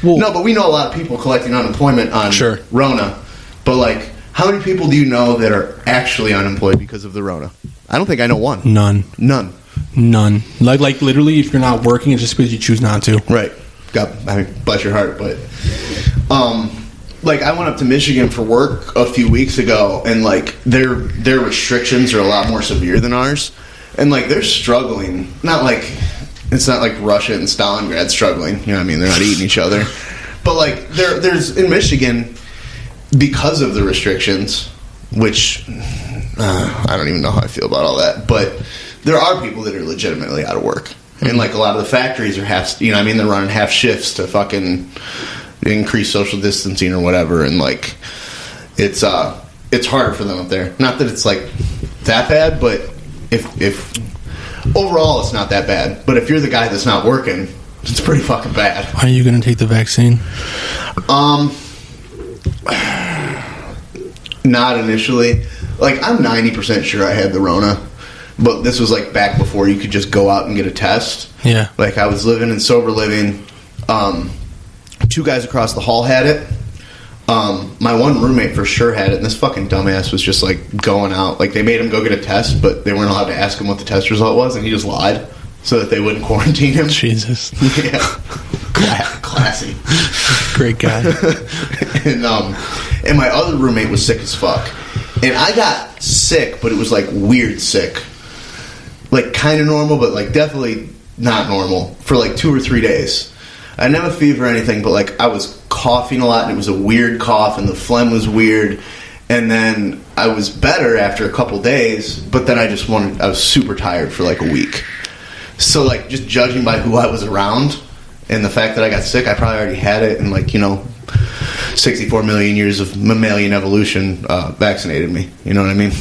no, but we know a lot of people collecting unemployment on Rona. But like, how many people do you know that are actually unemployed because of the Rona? I don't think I know one. None. Like literally, if you're not working, it's just because you choose not to. Right. Bless your heart, but like, I went up to Michigan for work a few weeks ago, and like their restrictions are a lot more severe than ours, and like they're struggling. It's not like Russia and Stalingrad struggling. You know what I mean? They're not eating each other, but like there's in Michigan, because of the restrictions, which I don't even know how I feel about all that, but there are people that are legitimately out of work, and like a lot of the factories are they're running half shifts to fucking increase social distancing or whatever, and like it's harder for them up there. Not that it's like that bad, but if overall it's not that bad. But if you're the guy that's not working, it's pretty fucking bad. Are you going to take the vaccine? Not initially. Like, I'm 90% sure I had the Rona. but this was like back before you could just go out and get a test. Yeah. Like I was living in sober living. 2 guys across the hall had it. My one roommate for sure had it, and this fucking dumbass was just like going out. Like they made him go get a test, but they weren't allowed to ask him what the test result was, and he just lied so that they wouldn't quarantine him. Jesus. Yeah. Classy. Great guy. And my other roommate was sick as fuck. And I got sick, but it was like weird sick. Like kind of normal, but like definitely not normal for like 2 or 3 days. I didn't have a fever or anything, but like I was coughing a lot, and it was a weird cough, and the phlegm was weird. And then I was better after a couple days, but then I was super tired for like a week. So like just judging by who I was around and the fact that I got sick, I probably already had it, and like, 64 million years of mammalian evolution vaccinated me. You know what I mean?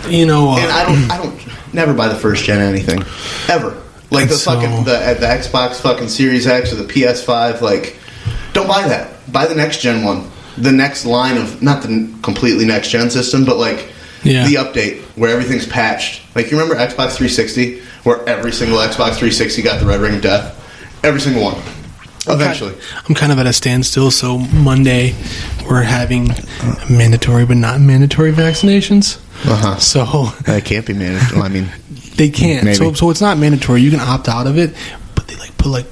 And I don't never buy the first gen anything ever. Like the Xbox fucking Series X or the PS5, like don't buy that. Buy the next gen one, the next line of, not the completely next gen system, but like the update where everything's patched. Like you remember Xbox 360, where every single Xbox 360 got the red ring of death, every single one. Eventually. I'm kind of at a standstill, so Monday we're having mandatory but not mandatory vaccinations. So that can't be mandatory. I mean, they can't. Maybe. So it's not mandatory. You can opt out of it, but they like put like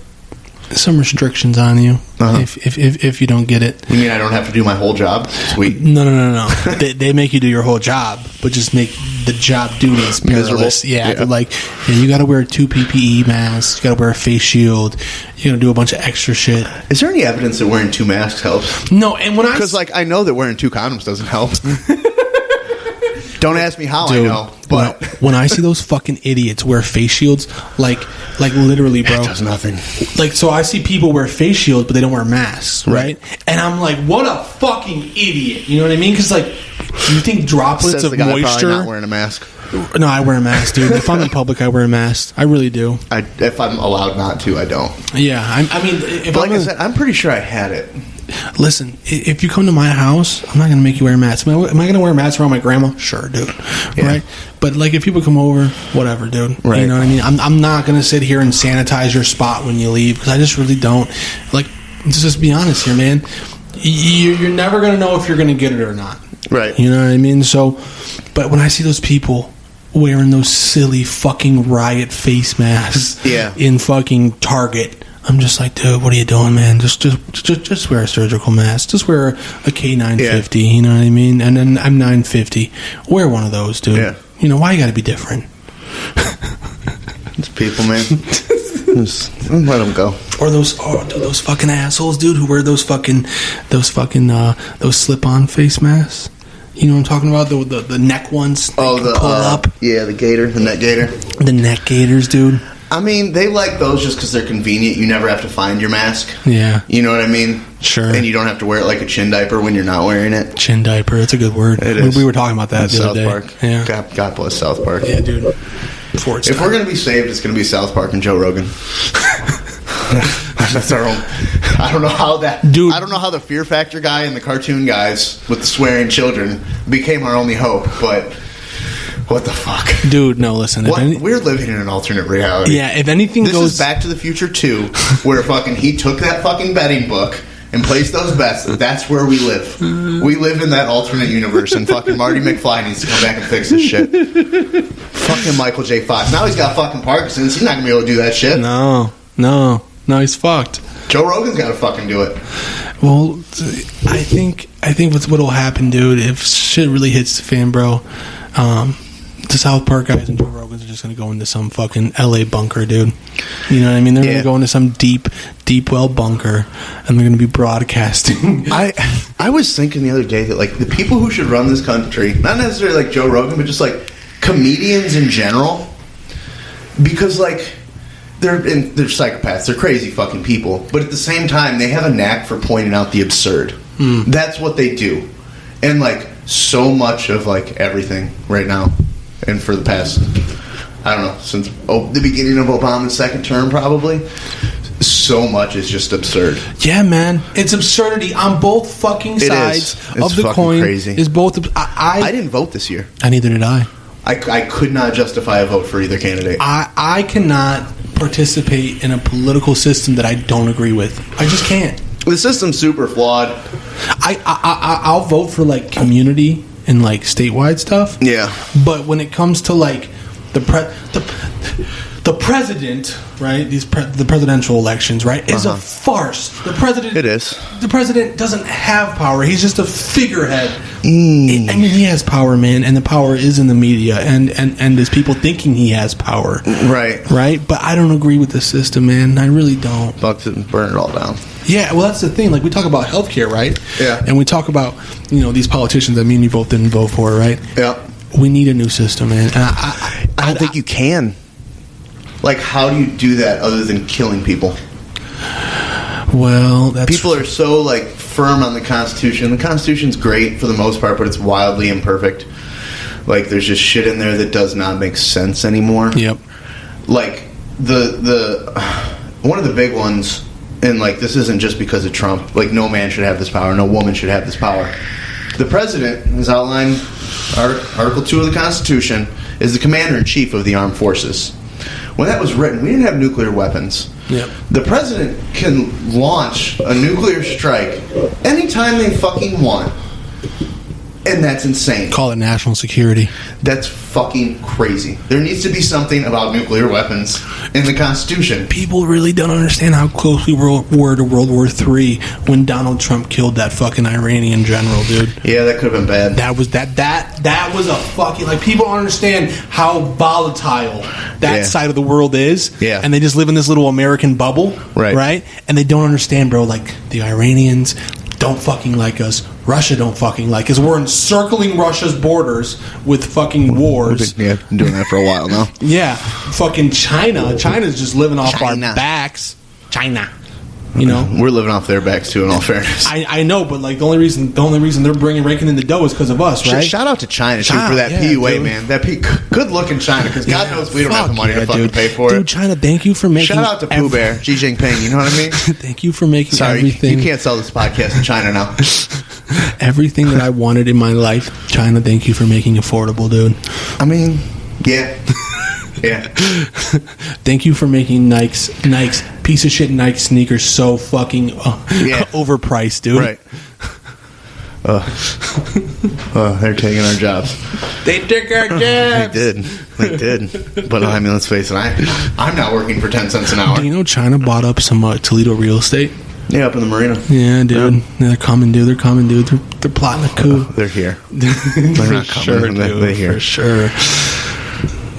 some restrictions on you if you don't get it. You mean I don't have to do my whole job? Sweet. No. they make you do your whole job, but just make the job duties perilous. Yeah, they're like, you got to wear 2 PPE masks. You got to wear a face shield. You got to do a bunch of extra shit. Is there any evidence that wearing 2 masks helps? No, and because like I know that wearing 2 condoms doesn't help. Don't ask me how. Dude, I know, but when I see those fucking idiots wear face shields, like literally, bro, it does nothing. Like, so I see people wear face shields, but they don't wear masks, right? And I'm like, what a fucking idiot. You know what I mean? Because like, you think droplets of moisture? Not wearing a mask. No, I wear a mask, dude. If I'm in public, I wear a mask. I really do. If I'm allowed not to, I don't. Yeah, I mean, if but like I said, I'm pretty sure I had it. Listen, if you come to my house, I'm not going to make you wear a mask. Am I going to wear a mask around my grandma? Sure, dude. Yeah. Right? But, like, if people come over, whatever, dude. Right. You know what I mean? I'm not going to sit here and sanitize your spot when you leave, because I just really don't. Like, just be honest here, man. You're never going to know if you're going to get it or not. Right. You know what I mean? So, but when I see those people wearing those silly fucking riot face masks in fucking Target, I'm just like, dude, what are you doing, man? Just wear a surgical mask. Just wear a K950, you know what I mean? And then I'm 950. Wear one of those, dude. Yeah. You know, why you got to be different? It's people, man. Just let them go. Or those fucking assholes, dude, who wear those slip-on face masks. You know what I'm talking about? The neck ones. Oh, the pull up. Yeah, the gator, the neck gator. The neck gators, dude. I mean, they like those just because they're convenient. You never have to find your mask. Yeah. You know what I mean? Sure. And you don't have to wear it like a chin diaper when you're not wearing it. Chin diaper. It's a good word. It is. We were talking about that the South other day. Park. Yeah. God bless South Park. Yeah, dude. If we're going to be saved, it's going to be South Park and Joe Rogan. That's our own. I don't know how the Fear Factor guy and the cartoon guys with the swearing children became our only hope, but what the fuck? Dude, no, listen. We're living in an alternate reality. Yeah, if anything this is Back to the Future 2, where fucking he took that fucking betting book and placed those bets. That's where we live. We live in that alternate universe, and fucking Marty McFly needs to come back and fix this shit. Fucking Michael J. Fox. Now he's got fucking Parkinson's. He's not going to be able to do that shit. No, he's fucked. Joe Rogan's got to fucking do it. Well, I think what'll happen, dude, if shit really hits the fan, bro, the South Park guys and Joe Rogan's are just going to go into some fucking LA bunker, dude. You know what I mean? They're going to go into some deep well bunker, and they're going to be broadcasting. I was thinking the other day that, like, the people who should run this country, not necessarily like Joe Rogan, but just, like, comedians in general, because, like, they're psychopaths. They're crazy fucking people. But at the same time, they have a knack for pointing out the absurd. That's what they do. And, like, so much of, like, everything right now, and for the past, I don't know, since the beginning of Obama's second term, probably, so much is just absurd. Yeah, man. It's absurdity on both fucking sides of the coin. Crazy. Is both. I didn't vote this year. Neither did I. I could not justify a vote for either candidate. I cannot participate in a political system that I don't agree with. I just can't. The system's super flawed. I'll vote for like community and like statewide stuff. Yeah. But when it comes to like the president, right? The presidential elections, right, is a farce. The president. It is. The president doesn't have power. He's just a figurehead. I mean, he has power, man, and the power is in the media, and there's people thinking he has power. Right. But I don't agree with the system, man. I really don't. Bucks it and burn it all down. Yeah, well, that's the thing. Like, we talk about healthcare, right? Yeah. And we talk about, these politicians that me and you both didn't vote for, right? Yeah. We need a new system, man. And I don't think you can. Like, how do you do that other than killing people? Well, people are so like firm on the Constitution. The Constitution's great for the most part, but it's wildly imperfect. Like, there's just shit in there that does not make sense anymore. Yep. Like the one of the big ones, and like this isn't just because of Trump. Like, no man should have this power. No woman should have this power. The president has outlined Article 2 of the Constitution is the commander-in-chief of the armed forces. When that was written, we didn't have nuclear weapons. Yep. The president can launch a nuclear strike anytime they fucking want. And that's insane. Call it national security. That's fucking crazy. There needs to be something about nuclear weapons in the Constitution. People really don't understand how close we were to World War III when Donald Trump killed that fucking Iranian general, dude. Yeah, that could have been bad. That was a fucking, like, people don't understand how volatile that side of the world is. Yeah. And they just live in this little American bubble. Right. And they don't understand, bro, like, the Iranians don't fucking like us. Russia don't fucking like us. We're encircling Russia's borders with fucking wars. Been doing that for a while now. Yeah. Fucking China. China's just living off our backs. China. We're living off their backs too, in all fairness. I know, but like the only reason they're raking in the dough is because of us, right? Shout out to China too for that PUA, dude. Man. That good looking China, because God knows we don't have the money to fucking pay for it. Dude, China, thank you for making. Shout out to Pooh Bear, Xi Jinping. You know what I mean? Thank you for making everything. You can't sell this podcast in China now. Everything that I wanted in my life, China. Thank you for making affordable, dude. I mean, yeah. Yeah. Thank you for making Nike's piece of shit Nike sneakers so fucking overpriced, dude. Right. They're taking our jobs. They took our jobs. They did. But I mean, let's face it. I'm not working for 10 cents an hour. Do you know China bought up some Toledo real estate? Yeah, up in the marina. Yeah, dude. Yeah. They're coming, dude. They're plotting a coup. They're here. They're not coming. Sure, dude, they're here. For sure.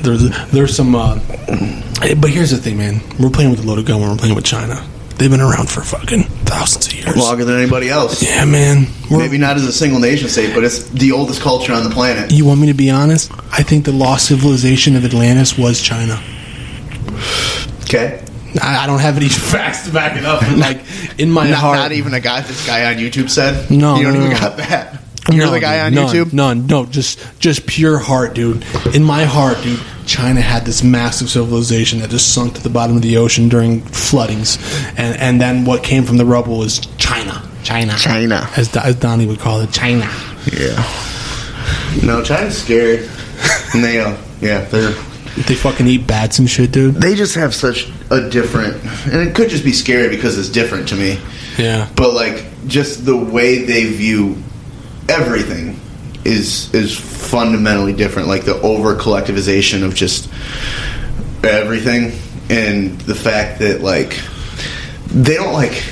There's some but here's the thing, man. We're playing with a loaded gun when we're playing with China. They've been around for fucking thousands of years. Longer than anybody else. Yeah, man. Maybe not as a single nation state, but it's the oldest culture on the planet. You want me to be honest? I think the lost civilization of Atlantis was China. Okay. I don't have any facts to back it up, but like in my heart. Not even this guy on YouTube said? No. You don't even got that. You're the guy on YouTube? No, just pure heart, dude. In my heart, dude, China had this massive civilization that just sunk to the bottom of the ocean during floodings. And then what came from the rubble was China. As Donnie would call it, China. Yeah. No, China's scary. And they fucking eat bats and shit, dude. They just have such a different... And it could just be scary because it's different to me. Yeah. But, like, just the way they view everything is fundamentally different. Like, the over-collectivization of just everything. And the fact that, like... They don't, like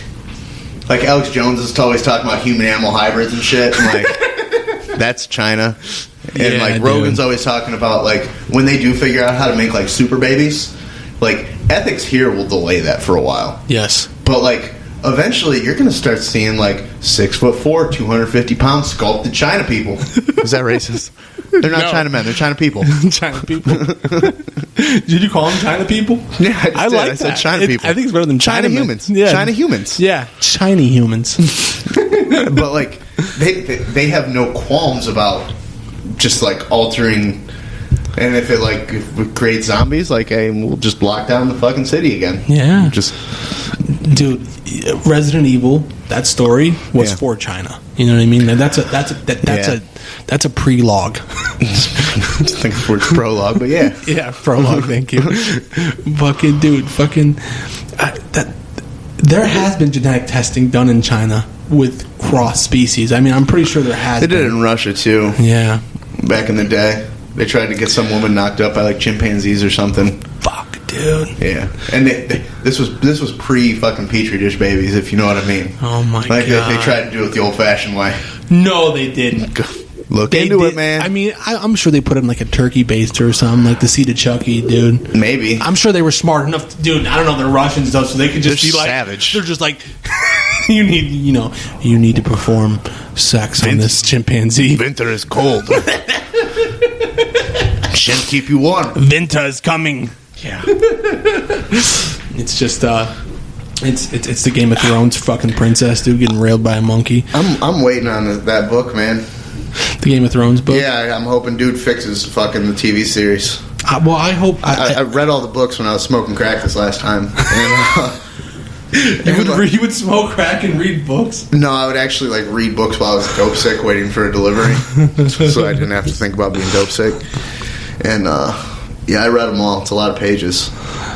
Alex Jones is always talking about human-animal hybrids and shit. And, like, that's China. And Rogan's always talking about, like, when they do figure out how to make, like, super babies, like, ethics here will delay that for a while. Yes. But, like, eventually you're going to start seeing, like, 6'4", 250-pound sculpted China people. Is that racist? They're not China men. They're China people. China people. Did you call them China people? Yeah, I like that. I said China people. I think it's better than China humans. Yeah. China humans. Yeah, China humans. But, like, they have no qualms about just, like, altering... And if it creates zombies, like, hey, we'll just block down the fucking city again. Yeah. Dude, Resident Evil, that story was for China. You know what I mean? And that's a pre-log. Just think for its prologue, but yeah. Yeah, prologue, thank you. Fucking dude, there has been genetic testing done in China with cross species. I mean, I'm pretty sure there has They been. did it in Russia, too. Yeah. Back in the day. They tried to get some woman knocked up by, like, chimpanzees or something. Fuck, dude. Yeah. And this was pre-fucking Petri dish babies, if you know what I mean. Oh, my God. They tried to do it the old-fashioned way. No, they didn't. Look into it, man. I mean, I'm sure they put in like a turkey baster or something, like the seed of Chucky, dude. Maybe. I'm sure they were smart enough, dude. I don't know, they're Russians though, so they could just They're be like savage. They're just like, you need to perform sex on this chimpanzee. Winter is cold. Shan't keep you warm. Winter is coming. Yeah. It's just it's the Game of Thrones fucking princess, dude, getting railed by a monkey. I'm waiting on that book, man. The Game of Thrones book? Yeah, I'm hoping dude fixes fucking the TV series. Well, I hope... I read all the books when I was smoking crack this last time. And, you would smoke crack and read books? No, I would actually like read books while I was dope sick waiting for a delivery. So I didn't have to think about being dope sick. And yeah, I read them all. It's a lot of pages.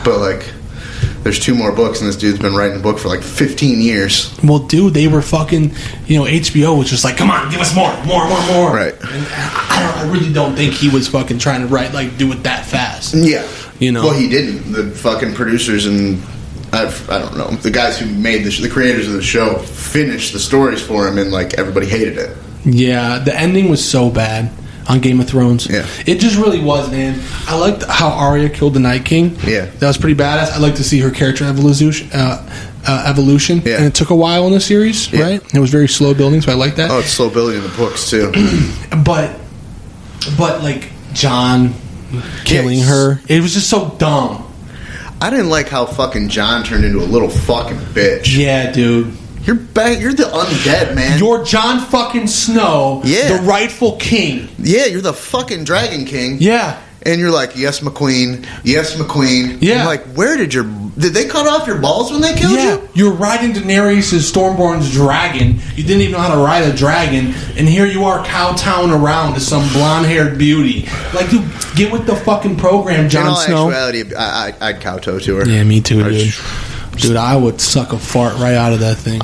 But like... There's 2 more books, and this dude's been writing a book for like 15 years. Well, dude, they were fucking, HBO was just like, come on, give us more. Right. And I really don't think he was fucking trying to write, like, do it that fast. Yeah. Well, he didn't. The fucking producers and, I don't know, the guys who made the creators of the show finished the stories for him, and, like, everybody hated it. Yeah, the ending was so bad on Game of Thrones. Yeah. It just really was, man. I liked how Arya killed the Night King. Yeah. That was pretty badass. I like to see her character evolution. Yeah. And it took a while in the series, right? It was very slow building, so I like that. Oh, it's slow building in the books, too. But like, Jon killing her, it was just so dumb. I didn't like how fucking Jon turned into a little fucking bitch. Yeah, dude. You're the undead, man. You're Jon fucking Snow, Yeah. the rightful king. Yeah, you're the fucking Dragon King. Yeah. And you're like, yes, McQueen. Yes, McQueen. Yeah. I'm like, did they cut off your balls when they killed you? You're riding Daenerys' Stormborn's dragon. You didn't even know how to ride a dragon, and here you are kowtowing around to some blonde-haired beauty. Like, dude, get with the fucking program, Jon Snow. In all actuality, I'd kowtow to her. Yeah, me too, dude. Dude, I would suck a fart right out of that thing.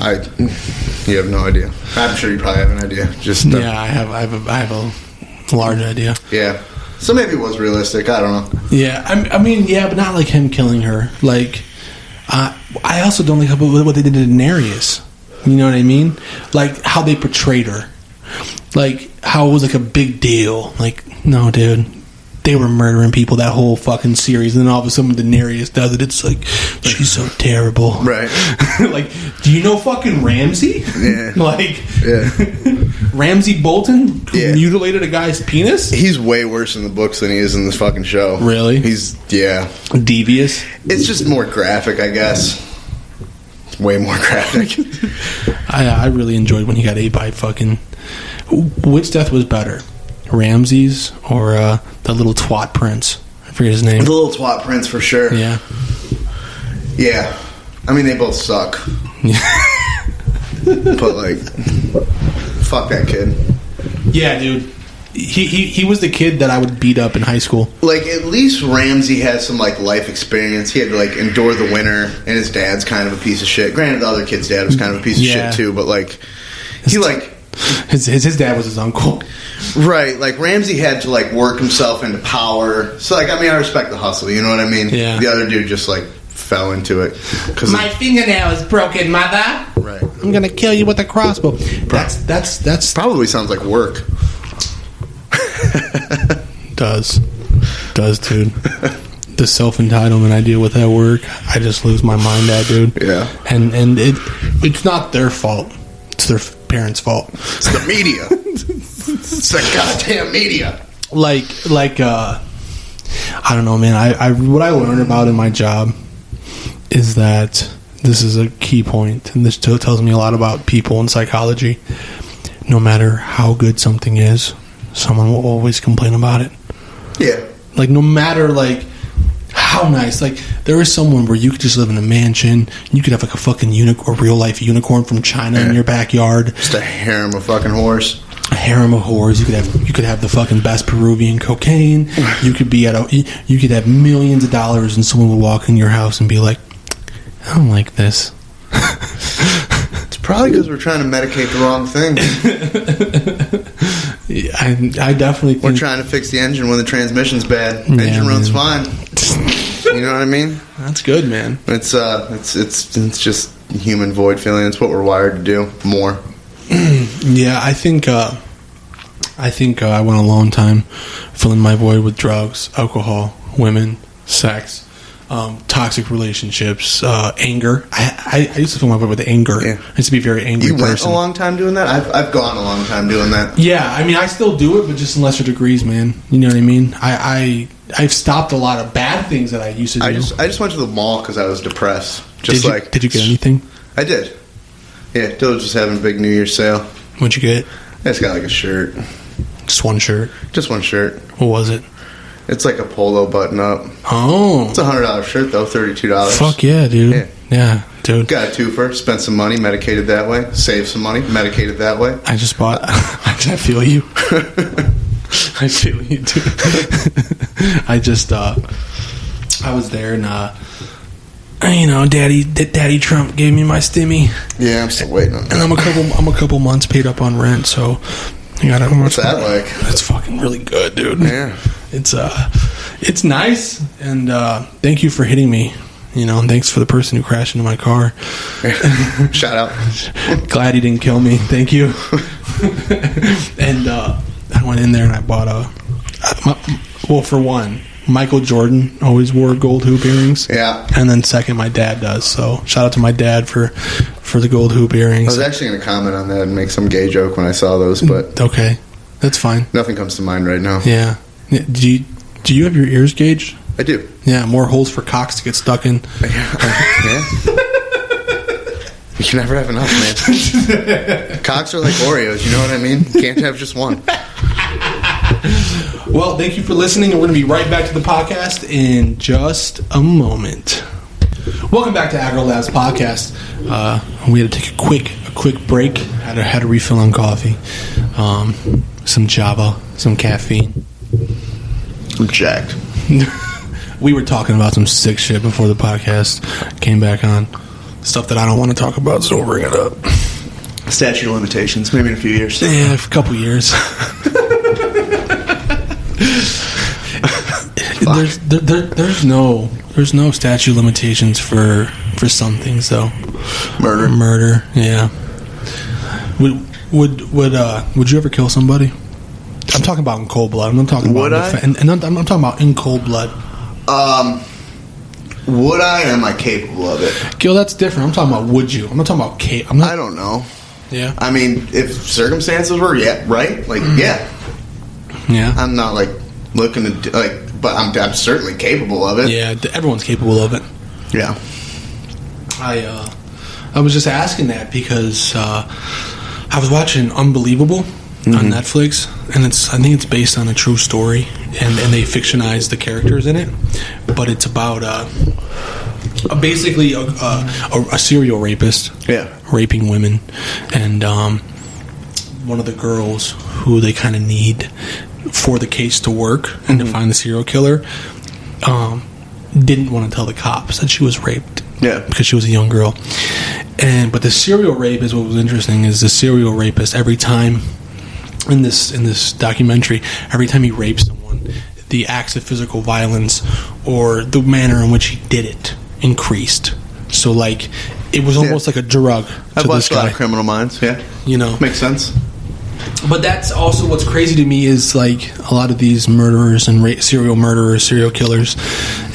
You have no idea. I'm sure you probably have an idea. Yeah, I have a large idea. Yeah. So maybe it was realistic. I don't know. Yeah, I mean, yeah, but not like him killing her. Like, I also don't like what they did to Daenerys. You know what I mean? Like, how they portrayed her. Like, how it was like a big deal. Like, no, dude. They were murdering people that whole fucking series, and then all of a sudden Daenerys does it. It's like, she's so terrible. Right. Like, do you know fucking Ramsay? Yeah. Like, yeah. Ramsay Bolton, who mutilated a guy's penis? He's way worse in the books than he is in this fucking show. Really? Yeah. Devious? It's just more graphic, I guess. Way more graphic. I really enjoyed when he got ate by fucking... Which death was better? Ramsay's or the little twat prince? I forget his name. The little twat prince, for sure. Yeah. Yeah. I mean, they both suck. But, like, fuck that kid. Yeah, dude. He was the kid that I would beat up in high school. Like, at least Ramsay has some, like, life experience. He had to, like, endure the winter, and his dad's kind of a piece of shit. Granted, the other kid's dad was kind of a piece of shit, too, but, like, he, like... His dad was his uncle. Right, like, Ramsay had to, like, work himself into power. So, like, I mean, I respect the hustle, you know what I mean? Yeah. The other dude just, like, fell into it. My fingernail is broken, mother. Right. I'm gonna kill you with a crossbow. That's probably sounds like work. Does, dude. The self-entitlement I deal with at work, I just lose my mind at, dude. Yeah. And it's not their fault. It's their parents' fault. It's the media. It's the goddamn media. Like I don't know, man. I what I learned about in my job is that this is a key point, and this tells me a lot about people and psychology. No matter how good something is, someone will always complain about it. Yeah. Like, no matter, like, how nice. Like, there is someone where you could just live in a mansion, you could have, like, a fucking real-life unicorn from China in your backyard. Just a harem of fucking horse. a harem of whores. You could have the fucking best Peruvian cocaine. You could be you could have millions of dollars, and someone would walk in your house and be like, I don't like this. It's probably because we're trying to medicate the wrong thing. I definitely think we're trying to fix the engine when the transmission's bad. Engine runs fine. You know what I mean? That's good, man. It's just human void feeling. It's what we're wired to do. More. Yeah, I think I went a long time filling my void with drugs, alcohol, women, sex, toxic relationships, anger. I used to fill my void with anger. Yeah. I used to be a very angry person. You went a long time doing that? I've gone a long time doing that. Yeah, I mean, I still do it, but just in lesser degrees, man. You know what I mean? I've stopped a lot of bad things that I used to do. I just went to the mall because I was depressed. Did you get anything? I did. Yeah, Dill was just having a big New Year's sale. What'd you get? I just got like a shirt. Just one shirt? Just one shirt. What was it? It's like a polo button-up. Oh. It's a $100 shirt, though, $32. Fuck yeah, dude. Yeah, dude. Got a twofer, spent some money, medicated that way. Saved some money, medicated that way. I just bought... I feel you. I feel you, dude. I just... I was there and... Daddy Trump gave me my stimmy. Yeah, I'm still waiting on that. And I'm a couple months paid up on rent, so I got What's that like? It's fucking really good, dude. Yeah. It's nice, and thank you for hitting me. And thanks for the person who crashed into my car. Shout out. Glad he didn't kill me. Thank you. And I went in there and I bought for one, Michael Jordan always wore gold hoop earrings. Yeah. And then second, my dad does. So shout out to my dad for the gold hoop earrings. I was actually going to comment on that and make some gay joke when I saw those, but... Okay. That's fine. Nothing comes to mind right now. Yeah. Do you have your ears gauged? I do. Yeah, more holes for cocks to get stuck in. Yeah. You can never have enough, man. Cocks are like Oreos, you know what I mean? You can't have just one. Well, thank you for listening, and we're going to be right back to the podcast in just a moment. Welcome back to Agro Labs Podcast. We had to take a quick break. Had a refill on coffee, some Java, some caffeine. I'm jacked. We were talking about some sick shit before the podcast came back on. Stuff that I don't want to talk about, so we'll bring it up. Statute of limitations, maybe in a few years. Yeah, a couple years. There's no statute of limitations for some things though. Murder. Yeah. Would you ever kill somebody? I'm talking about in cold blood. I'm not talking would about I? And I'm talking about in cold blood. Would I? Am I capable of it? Gil, that's different. I'm talking about would you? I'm not talking about I don't know. Yeah. I mean, if circumstances were right, like yeah. I'm not like looking to but I'm certainly capable of it. Yeah, everyone's capable of it. Yeah. I was just asking that because I was watching Unbelievable on Netflix, and I think it's based on a true story, and they fictionize the characters in it, but it's about basically a serial rapist, raping women, and one of the girls who they kind of need for the case to work and to find the serial killer didn't want to tell the cops that she was raped because she was a young girl. But the serial rape is what was interesting. Is the serial rapist every time in this documentary, every time he raped someone, the acts of physical violence or the manner in which he did it increased. So like it was almost like a drug to I've watched this guy. A lot of Criminal Minds. Yeah, makes sense. But that's also what's crazy to me is like a lot of these murderers and serial murderers, serial killers,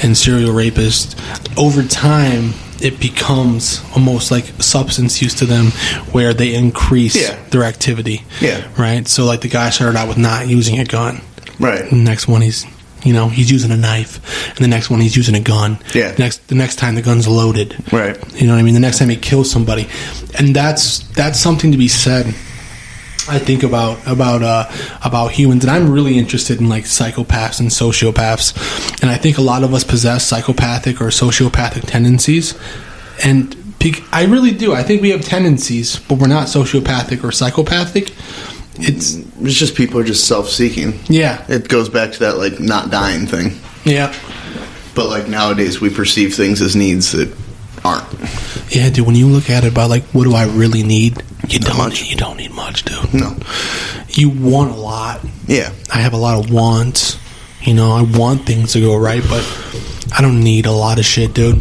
and serial rapists. Over time, it becomes almost like substance use to them, where they increase their activity. Yeah. Right. So like the guy started out with not using a gun. Right. And the next one he's using a knife, and the next one he's using a gun. Yeah. The next time the gun's loaded. Right. You know what I mean? The next time he kills somebody, and that's something to be said. I think about humans, and I'm really interested in like psychopaths and sociopaths, and I think a lot of us possess psychopathic or sociopathic tendencies, and I really do. I think we have tendencies, but we're not sociopathic or psychopathic. It's just people are just self-seeking. Yeah. It goes back to that, like, not dying thing. Yeah. But, like, nowadays we perceive things as needs that aren't. Yeah, dude, when you look at it by, like, what do I really need? You Not don't much. You don't need much, dude. No. You want a lot. Yeah. I have a lot of wants. You know, I want things to go right, but I don't need a lot of shit, dude.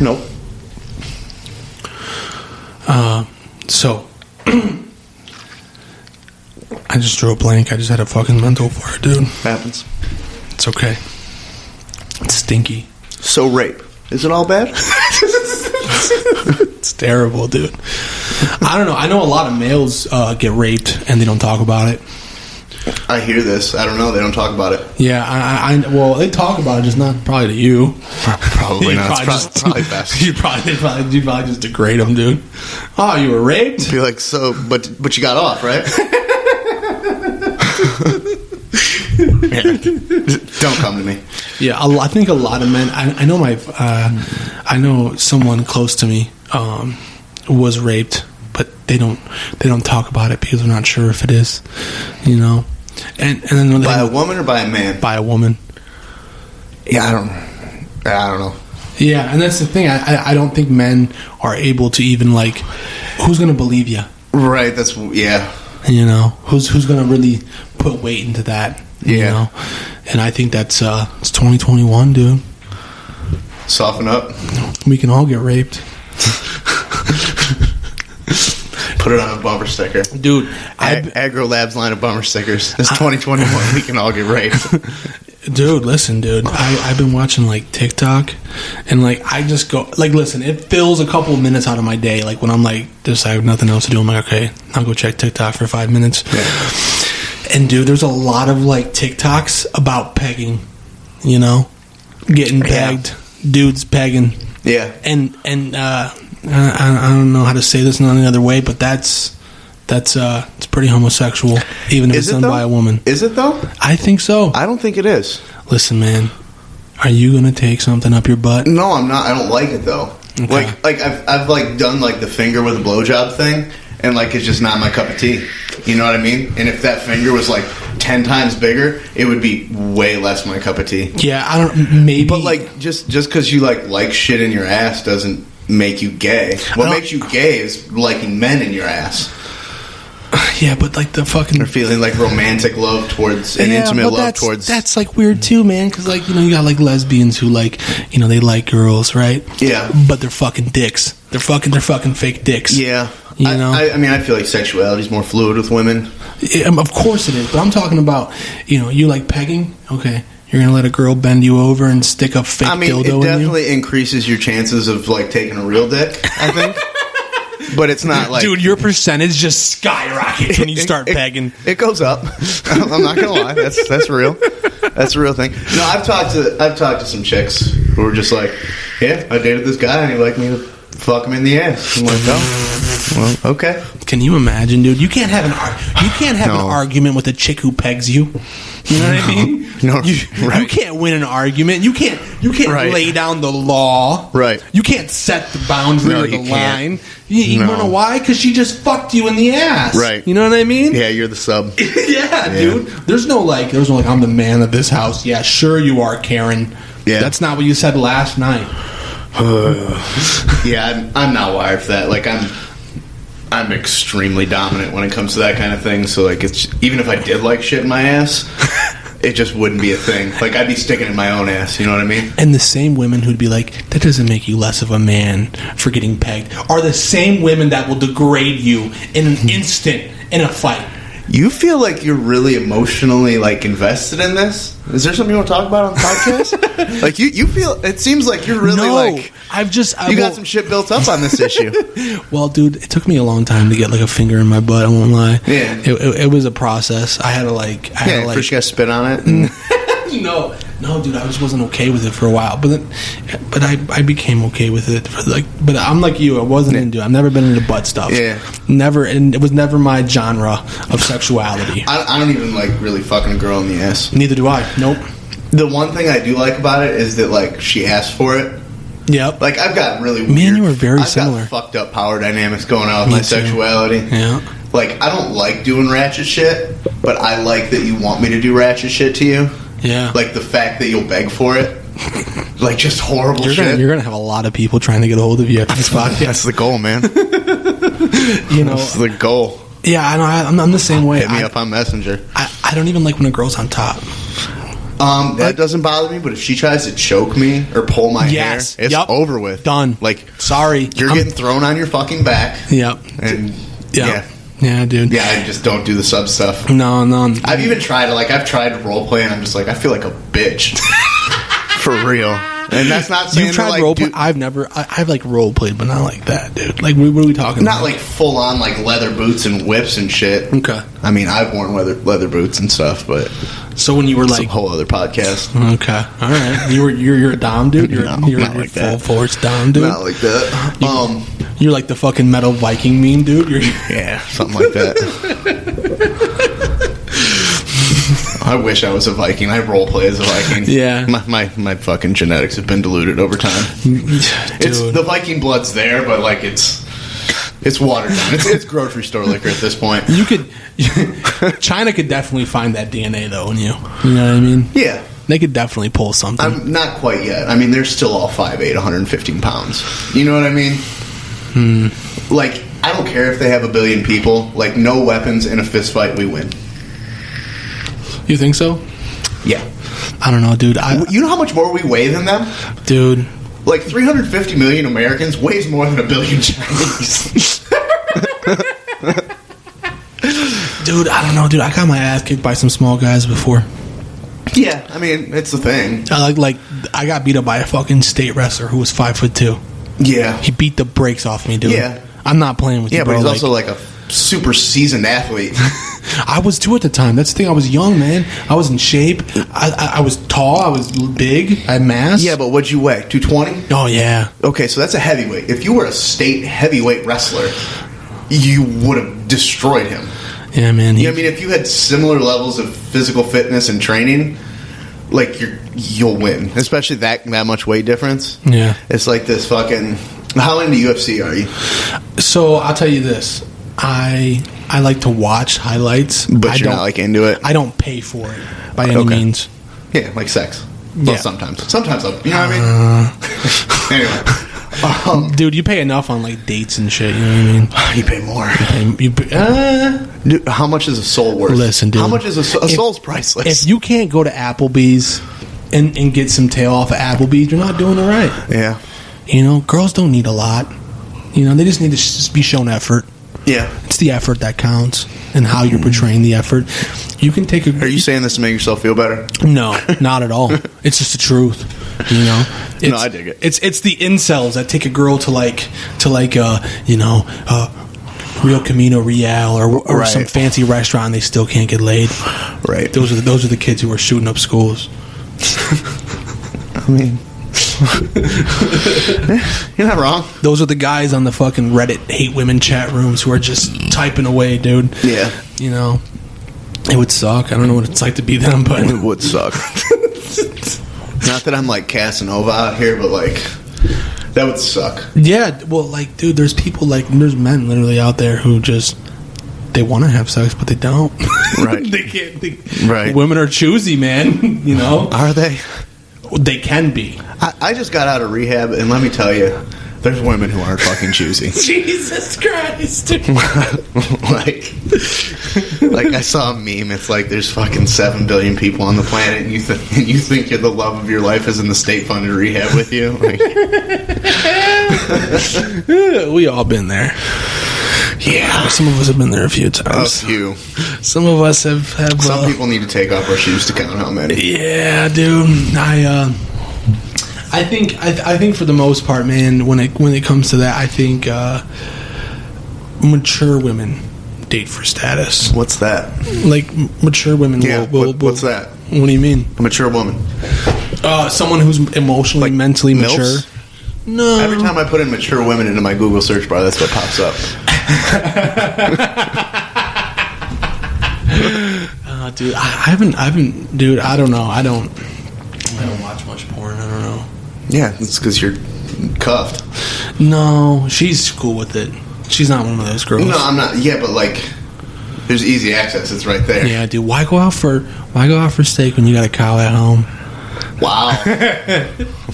Nope. So, I just drew a blank. I just had a fucking mental fart, dude. Happens. It's okay. It's stinky. So rape. Is it all bad? It's terrible, dude. I don't know. I know a lot of males get raped and they don't talk about it. I hear this. I don't know. They don't talk about it. Yeah, well, they talk about it, just not probably to you. Probably not. It's probably best. You'd probably just degrade them, dude. Oh, you were raped? Be like, so, but you got off, right? Yeah. Don't come to me. Yeah, I think a lot of men. I know I know someone close to me was raped, but they don't talk about it because they're not sure if it is, you know. And then by a woman or by a man? By a woman. Yeah, I don't know. Yeah, and that's the thing. I don't think men are able to even, like, who's gonna believe you? Right. That's yeah. You know, who's gonna really put weight into that? Yeah. You know? And I think that's it's 2021, dude. Soften up. We can all get raped. Put it on a bumper sticker. Dude, Agro Labs line of bumper stickers. It's 2021. We can all get raped. Dude, listen, dude. I've been watching, like, TikTok, and, like, I just go, like, listen, it fills a couple of minutes out of my day. Like, when I'm, like, just I have nothing else to do, I'm like, okay, I'll go check TikTok for 5 minutes. Yeah. And, dude, there's a lot of, like, TikToks about pegging, you know? Getting pegged. Yeah. Dudes pegging. Yeah. And I don't know how to say this in any other way, but it's pretty homosexual, even if it's done by a woman. Is it though? I think so. I don't think it is. Listen, man, are you gonna take something up your butt? No, I'm not. I don't like it though. Okay. Like I've like done like the finger with a blowjob thing, and like it's just not my cup of tea. You know what I mean? And if that finger was like 10 times bigger, it would be way less my cup of tea. Yeah, I don't. Maybe, but like just because you like shit in your ass doesn't make you gay. What makes you gay is liking men in your ass. Yeah, but like the fucking... Or feeling like romantic love towards... and intimate love towards... That's like weird too, man, because like, you know, you got like lesbians who like, you know, they like girls, right? Yeah. But they're fucking dicks. They're fucking fake dicks. Yeah. You know? I mean, I feel like sexuality is more fluid with women. Of course it is, but I'm talking about, you know, you like pegging? Okay. You're going to let a girl bend you over and stick a fake dildo in you? It definitely increases your chances of, like, taking a real dick, I think. But it's not like... Dude, your percentage just skyrockets when you start pegging. It goes up. I'm not going to lie. That's real. That's a real thing. No, I've talked to some chicks who were just like, yeah, I dated this guy and he liked me to fuck him in the ass. I'm like, oh, well, okay. Can you imagine, dude? You can't have an argument with a chick who pegs you. You know what I mean? No, you can't win an argument. You can't lay down the law. Right. You can't set the boundary or the line. You No. wanna know why? Because she just fucked you in the ass. Right. You know what I mean? Yeah, you're the sub. yeah, dude. There's no like I'm the man of this house. Yeah, sure you are, Karen. Yeah. That's not what you said last night. Yeah, I'm not wired for that. Like I'm extremely dominant when it comes to that kind of thing. So like, it's even if I did like shit in my ass, it just wouldn't be a thing. Like I'd be sticking in my own ass. You know what I mean? And the same women who'd be like, that doesn't make you less of a man for getting pegged, are the same women that will degrade you in an instant in a fight. You feel like you're really emotionally like invested in this? Is there something you want to talk about on the podcast? Like you feel? It seems like you're really like. You got some shit built up on this issue. Well, dude, it took me a long time to get like a finger in my butt. I won't lie. Yeah, it was a process. I had to like. First you got to spit on it. And No, dude, I just wasn't okay with it for a while. But I became okay with it. But I'm like you. I wasn't into it. I've never been into butt stuff. Yeah. Never, and it was never my genre of sexuality. I don't even like really fucking a girl in the ass. Neither do I. Nope. The one thing I do like about it is that like she asked for it. Yep. Like I've got really weird. Man, you were very similar. I've got fucked up power dynamics going on with my sexuality. Yeah. Like, I don't like doing ratchet shit, but I like that you want me to do ratchet shit to you. Yeah. Like, the fact that you'll beg for it. Like, just horrible shit. You're going to have a lot of people trying to get a hold of you after this podcast. That's the goal, man. That's the goal. Yeah, I know. I'm the same way. Hit me up on Messenger. I don't even like when a girl's on top. That doesn't bother me, but if she tries to choke me or pull my hair, it's over with. Done. Like, sorry. You're getting thrown on your fucking back. Yep. And, Yeah, dude. Yeah, I just don't do the sub stuff. No. I've even tried, I've tried role play, and I'm just like, I feel like a bitch. For real. And that's not saying you've tried role play. I've like role played, but not like that, dude. Like, what are we talking about? Not like full on like leather boots and whips and shit. Okay. I mean, I've worn leather boots and stuff, but so when you were like a whole other podcast. Okay, all right. You're a dom dude. You're not like full that. force dom dude. Not like that. You're like the fucking metal Viking meme, dude. Yeah, something like that. I wish I was a Viking. I roleplay as a Viking. Yeah. My fucking genetics have been diluted over time. It's the Viking blood's there, but like it's watered down. It's grocery store liquor at this point. China could definitely find that DNA though in you. You know what I mean? Yeah. They could definitely pull something. I'm not quite yet. I mean, they're still all 5'8", 115 pounds. You know what I mean? Like, I don't care if they have a billion people. Like, no weapons in a fist fight, we win. You think so? Yeah. I don't know, dude. You know how much more we weigh than them? Dude. Like, 350 million Americans weighs more than a billion Chinese. Dude, I don't know, dude. I got my ass kicked by some small guys before. Yeah, I mean, it's the thing. I got beat up by a fucking state wrestler who was 5'2". Yeah. He beat the brakes off me, dude. Yeah. I'm not playing with you, bro. Yeah, but he's also like a super seasoned athlete. I was too at the time. That's the thing. I was young, man. I was in shape. I was tall. I was big. I had mass. Yeah, but what'd you weigh? 220? Oh, yeah. Okay, so that's a heavyweight. If you were a state heavyweight wrestler, you would have destroyed him. Yeah, man. I mean, if you had similar levels of physical fitness and training, like, you'll win. Especially that much weight difference. Yeah. It's like this fucking... How into UFC are you? So, I'll tell you this. I like to watch highlights. But you're not, like, into it? I don't pay for it by any means. Yeah, like sex. Yeah. Well, sometimes. Sometimes I'll... You know what I mean? Anyway. Dude, you pay enough on, like, dates and shit. You know what I mean? You pay more. Dude, how much is a soul worth? Listen, dude. How much is a soul's priceless? If you can't go to Applebee's and get some tail off of Applebee's, you're not doing it right. Yeah. You know, girls don't need a lot. You know, they just need to just be shown effort. Yeah. It's the effort that counts and how you're portraying the effort. You can take a... Are you saying this to make yourself feel better? No, not at all. It's just the truth. You know? No, I dig it. It's the incels that take a girl to Real Camino Real or some fancy restaurant and they still can't get laid. Right. Those are the kids who are shooting up schools. I mean... You're not wrong. Those are the guys on the fucking Reddit hate women chat rooms who are just typing away, dude. Yeah. You know, it would suck. I don't know what it's like to be them, but it would suck. Not that I'm like Casanova out here, but like that would suck. Yeah, well, like, dude, there's men literally out there who just they want to have sex, but they don't. Right. They can't. Right. Women are choosy, man. You know, are they? They can be. I just got out of rehab, and let me tell you, there's women who aren't fucking choosy. Jesus Christ. like I saw a meme. It's like there's fucking 7 billion people on the planet, and you think you're the love of your life is in the state-funded rehab with you. Like, we all been there. Yeah, some of us have been there a few times. A few. Some of us have. Some people need to take off our shoes to count how many. Yeah, dude. I think for the most part, man, when it comes to that, I think mature women date for status. What's that? Like mature women. Yeah. What's that? What do you mean? A mature woman. Someone who's emotionally, mentally MILFs? mature. No. Every time I put in mature women into my Google search bar, that's what pops up. Dude, I haven't. Dude, I don't know. I don't watch much porn. I don't know. Yeah, it's because you're cuffed. No, she's cool with it. She's not one of those girls. No, I'm not. Yeah, but like, There's easy access. It's right there. Yeah, dude. Why go out for steak when you got a cow at home? Wow.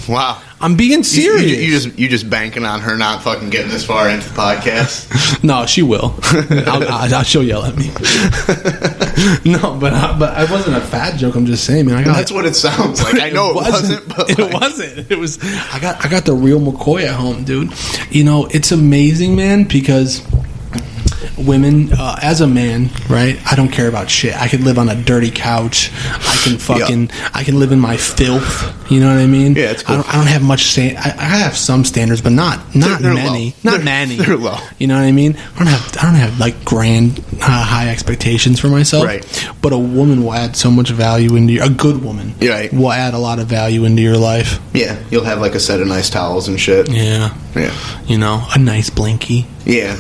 Wow. I'm being serious. You just banking on her not fucking getting this far into the podcast? No, she will. She'll yell at me. No, but I wasn't a fat joke. I'm just saying, man. That's what it sounds like. I know it wasn't. But it wasn't. It was. I got the real McCoy at home, dude. You know, it's amazing, man, because women, as a man, right? I don't care about shit. I could live on a dirty couch. I can live in my filth. You know what I mean? Yeah, it's cool. I don't have much. I have some standards, but not they're many. Low. Not many. They're low. You know what I mean? I don't have like grand high expectations for myself. Right. But a woman will add so much value into a good woman. Right. Will add a lot of value into your life. Yeah, you'll have like a set of nice towels and shit. Yeah. Yeah. You know, a nice blankie. Yeah.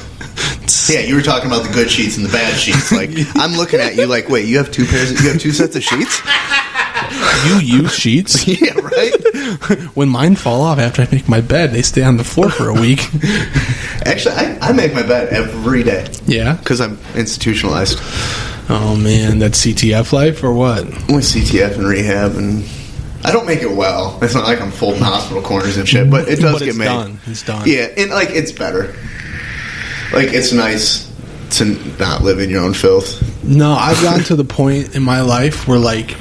Yeah, you were talking about the good sheets and the bad sheets. Like, I'm looking at you like, wait, you have two sets of sheets? You use sheets? Yeah, right? When mine fall off after I make my bed, they stay on the floor for a week. Actually, I make my bed every day. Yeah? Because I'm institutionalized. Oh, man, that's CTF life or what? I'm with CTF and rehab, and I don't make it well. It's not like I'm folding hospital corners and shit, but it does get made. It's done. Yeah, and like, it's better. Like, it's nice to not live in your own filth. No, I've gotten to the point in my life where, like,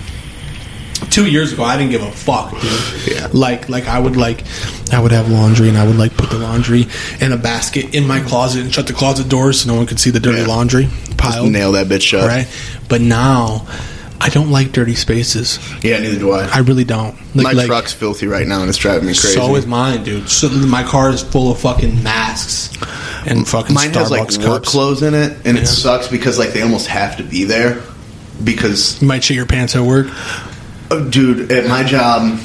2 years ago, I didn't give a fuck, dude. Yeah. Like I would have laundry, and I would, like, put the laundry in a basket in my closet and shut the closet doors so no one could see the dirty laundry piled. Just nail that bitch shut. Right? But now, I don't like dirty spaces. Yeah, neither do I. I really don't. My truck's filthy right now, and it's driving me crazy. So is mine, dude. So my car is full of fucking masks and fucking mine has, like, Starbucks work cups. clothes in it, and it sucks because, like, they almost have to be there because... You might shit your pants at work. Oh, dude, at my job,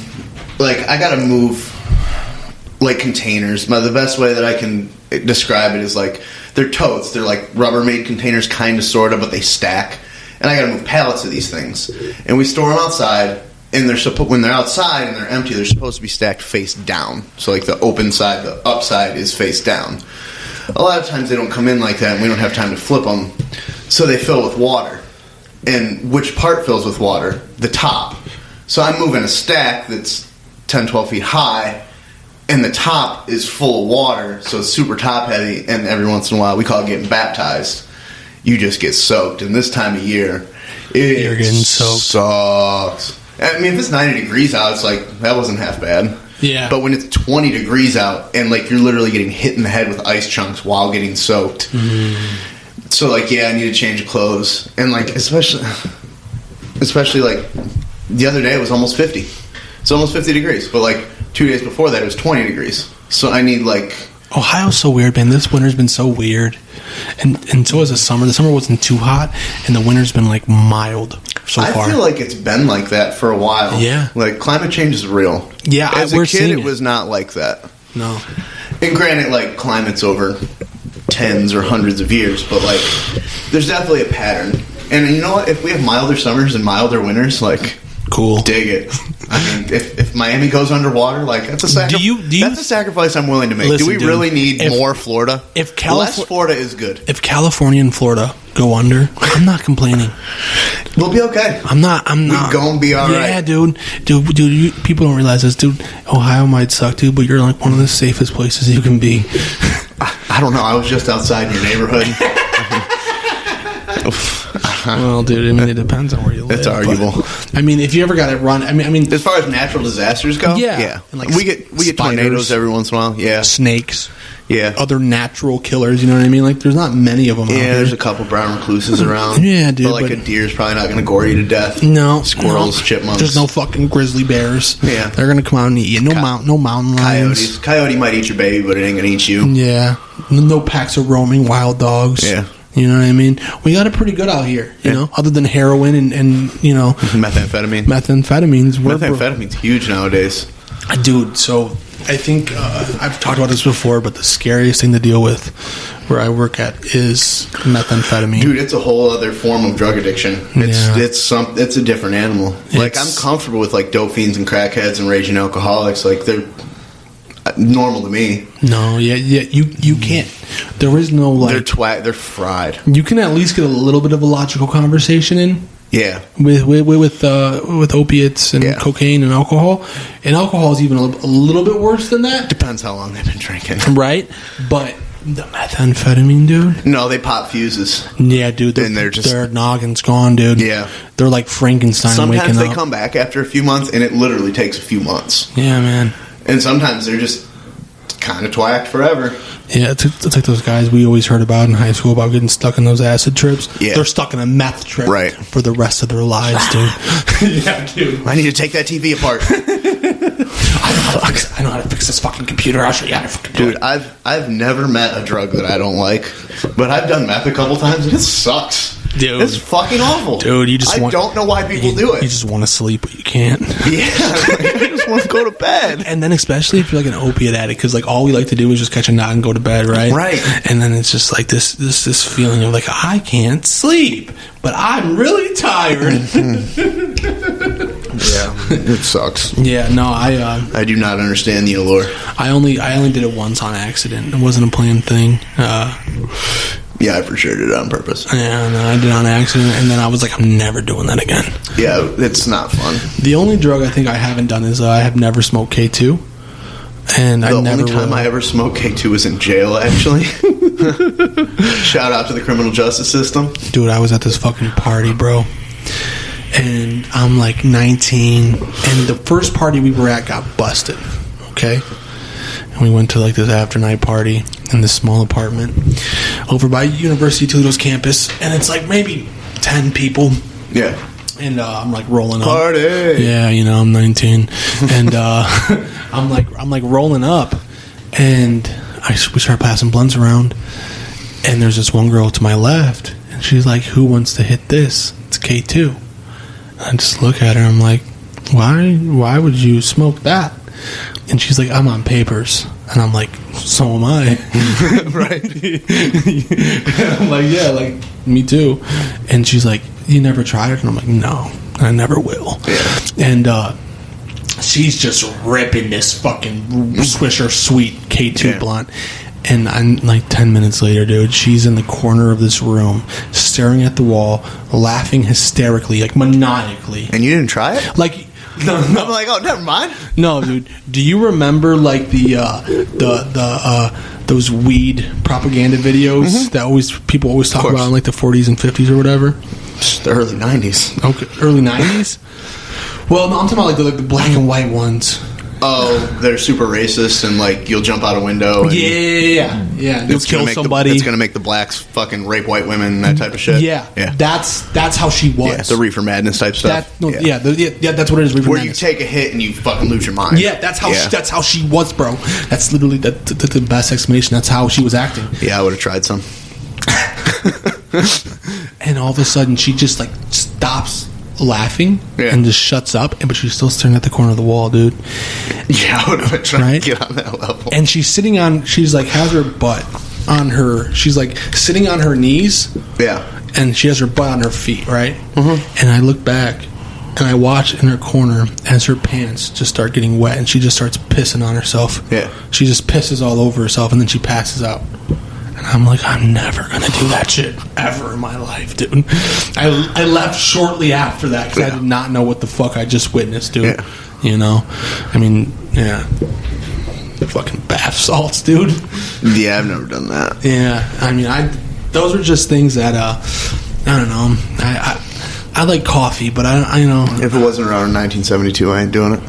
like, I gotta move, like, containers. The best way that I can describe it is, like, they're totes. They're, like, Rubbermaid containers, kind of, sort of, but they stack. And I gotta move pallets of these things. And we store them outside, and when they're outside and they're empty, they're supposed to be stacked face down. So, like, the open side, the up side is face down. A lot of times they don't come in like that, and we don't have time to flip them. So they fill with water. And which part fills with water? The top. So I'm moving a stack that's 10, 12 feet high, and the top is full of water, so it's super top heavy, and every once in a while, we call it getting baptized. You just get soaked, and this time of year, You're getting soaked. Sucks. I mean, if it's 90 degrees out, it's like, that wasn't half bad. Yeah. But when it's 20 degrees out, and, like, you're literally getting hit in the head with ice chunks while getting soaked. So, like, yeah, I need to change clothes. And, like, especially, like, the other day it was almost 50. It's almost 50 degrees. But, like, 2 days before that it was 20 degrees. So I need, like... Ohio's so weird, man. This winter's been so weird. And so has the summer. The summer wasn't too hot, and the winter's been, like, mild so far. I feel like it's been like that for a while. Yeah. Like, climate change is real. Yeah, As we're a kid, seeing it was not like that. No. And granted, like, climate's over tens or hundreds of years, but, like, there's definitely a pattern. And you know what? If we have milder summers and milder winters, like... Cool. Dig it. I mean, if Miami goes underwater, like, that's a sacrifice. That's a sacrifice I'm willing to make. Listen, do we really need more Florida? Less Florida is good. If California and Florida go under, I'm not complaining. We'll be okay. I'm not. We're gonna be all right. Yeah, dude. People don't realize this, dude. Ohio might suck, dude, but you're like one of the safest places you can be. I don't know. I was just outside your neighborhood. Well, dude, I mean, it depends on where you live. It's arguable. But, I mean, if you ever got it run, I mean, as far as natural disasters go, yeah. And, like, we get tornadoes every once in a while. Yeah, snakes. Yeah, other natural killers. You know what I mean? Like, there's not many of them. Yeah, out there. There's a couple brown recluses around. Yeah, dude. But, like, a deer's probably not going to gore you to death. No, squirrels, chipmunks. There's no fucking grizzly bears. Yeah, they're going to come out and eat you. No mountain lions. Coyote might eat your baby, but it ain't going to eat you. Yeah, no packs of roaming wild dogs. Yeah. You know what I mean? We got it pretty good out here, you know, other than heroin and you know... Methamphetamines. Methamphetamine's huge nowadays. Dude, so I think I've talked about this before, but the scariest thing to deal with where I work at is methamphetamine. Dude, it's a whole other form of drug addiction. It's a different animal. Like, I'm comfortable with, like, dope fiends and crackheads and raging alcoholics. Like, normal to me. No, you can't. There is no like. They're fried. You can at least get a little bit of a logical conversation in. Yeah, with opiates and cocaine and alcohol. And alcohol is even a little bit worse than that. Depends how long they've been drinking, right? But the methamphetamine, dude. No, they pop fuses. Yeah, dude. Their noggin's gone, dude. Yeah, they're like Frankenstein. Sometimes waking they come back after a few months, and it literally takes a few months. Yeah, man. And sometimes they're just kind of twacked forever. Yeah, it's like those guys we always heard about in high school about getting stuck in those acid trips. Yeah. They're stuck in a meth trip for the rest of their lives, dude. Yeah, dude. I need to take that TV apart. I know how to fix this fucking computer. I'll show you how to fucking do it. Dude, I've never met a drug that I don't like, but I've done meth a couple times and it sucks. Dude, it's fucking awful. Dude, I don't know why people do it. You just want to sleep, but you can't. Yeah, I just want to go to bed. And then especially if you're like an opiate addict, because like all we like to do is just catch a knot and go to bed, right? Right. And then it's just like this feeling of like I can't sleep, but I'm really tired. Yeah, it sucks. Yeah, no, I do not understand the allure. I only did it once on accident. It wasn't a planned thing. Yeah, I for sure did it on purpose. Yeah, no, I did it on accident, and then I was like, I'm never doing that again. Yeah, it's not fun. The only drug I think I haven't done is I have never smoked K2. And the only time I ever smoked K2 was in jail, actually. Shout out to the criminal justice system. Dude, I was at this fucking party, bro. And I'm like 19. And the first party we were at got busted. Okay? And we went to like this after night party in this small apartment over by University of Toledo's campus. And it's like maybe 10 people. Yeah. And I'm like rolling up. Party! Yeah, you know, I'm 19. And I'm like rolling up. And we start passing blunts around. And there's this one girl to my left. And she's like, who wants to hit this? It's K2. And I just look at her. I'm like, why would you smoke that? And she's like, I'm on papers. And I'm like, so am I. Right. I'm like, yeah, like, me too. And she's like, you never tried it? And I'm like, no, I never will. Yeah. And she's just ripping this fucking Swisher Sweet K2 blunt. And I'm like 10 minutes later, dude, she's in the corner of this room, staring at the wall, laughing hysterically, like maniacally. And you didn't try it? Like, no. I'm like, oh, never mind. No, dude. Do you remember like the those weed propaganda videos that people always talk about in like the 40s and 50s or whatever? The early 90s. Okay, early 90s. Well, no, I'm talking about like the black and white ones. Oh, they're super racist and like you'll jump out a window. And yeah. They'll kill somebody. It's gonna make the blacks fucking rape white women and that type of shit. Yeah. That's how she was. Yeah, the reefer madness type stuff. That's what it is. Reefer Where madness. you take a hit and you fucking lose your mind. Yeah, that's how she was, bro. That's literally that's the best explanation. That's how she was acting. Yeah, I would have tried some. And all of a sudden, she just like stops laughing and just shuts up, but she's still staring at the corner of the wall, dude. Yeah, I would have been trying to get on that level. And she's like has her butt on her, she's like sitting on her knees. Yeah. And she has her butt on her feet, right? Mm-hmm. And I look back and I watch in her corner as her pants just start getting wet and she just starts pissing on herself. Yeah. She just pisses all over herself and then she passes out. And I'm like, I'm never going to do that shit ever in my life, dude. I left shortly after that because I did not know what the fuck I just witnessed, dude. Yeah. You know? I mean, yeah. Fucking bath salts, dude. Yeah, I've never done that. Yeah. I mean, those are just things that, I don't know. I like coffee, but I know. If it wasn't around 1972, I ain't doing it.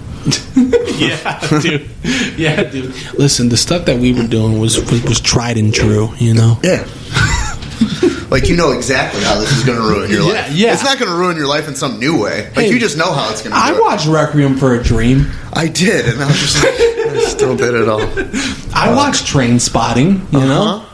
Yeah, dude. Listen, the stuff that we were doing was tried and true, you know? Yeah. Like, you know exactly how this is going to ruin your life. Yeah. It's not going to ruin your life in some new way. Like, you just know how it's going to do I watched Requiem for a Dream. I did, and I was just like, I still did it all. I watched Train Spotting, you know?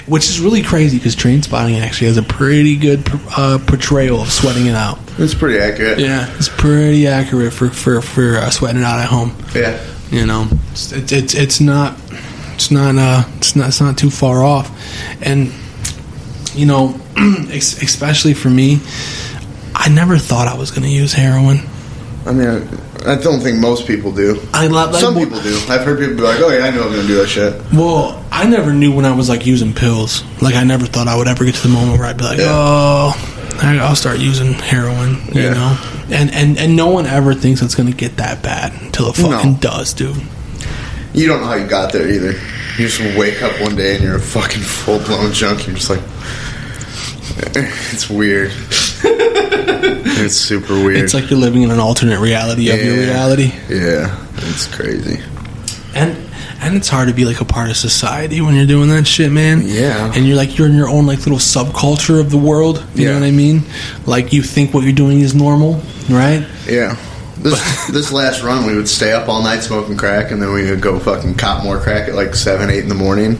Which is really crazy because Train Spotting actually has a pretty good portrayal of sweating it out. It's pretty accurate. Yeah, it's pretty accurate for sweating it out at home. Yeah, you know, it's not too far off, and you know, especially for me, I never thought I was going to use heroin. I mean, I don't think most people do. Some people do. I've heard people be like, "Oh yeah, I know I'm gonna do that shit." Well, I never knew when I was like using pills. Like I never thought I would ever get to the moment where I'd be like, I'll start using heroin. You know, and no one ever thinks it's gonna get that bad until it fucking does, dude. You don't know how you got there either. You just wake up one day and you're a fucking full blown junkie. You're just like, it's weird. It's super weird. It's like you're living in an alternate reality of your reality. Yeah, it's crazy. And it's hard to be like a part of society when you're doing that shit, man. Yeah. And you're in your own like little subculture of the world. You know what I mean? Like you think what you're doing is normal, right? Yeah. This last run, we would stay up all night smoking crack, and then we would go fucking cop more crack at like 7, 8 in the morning.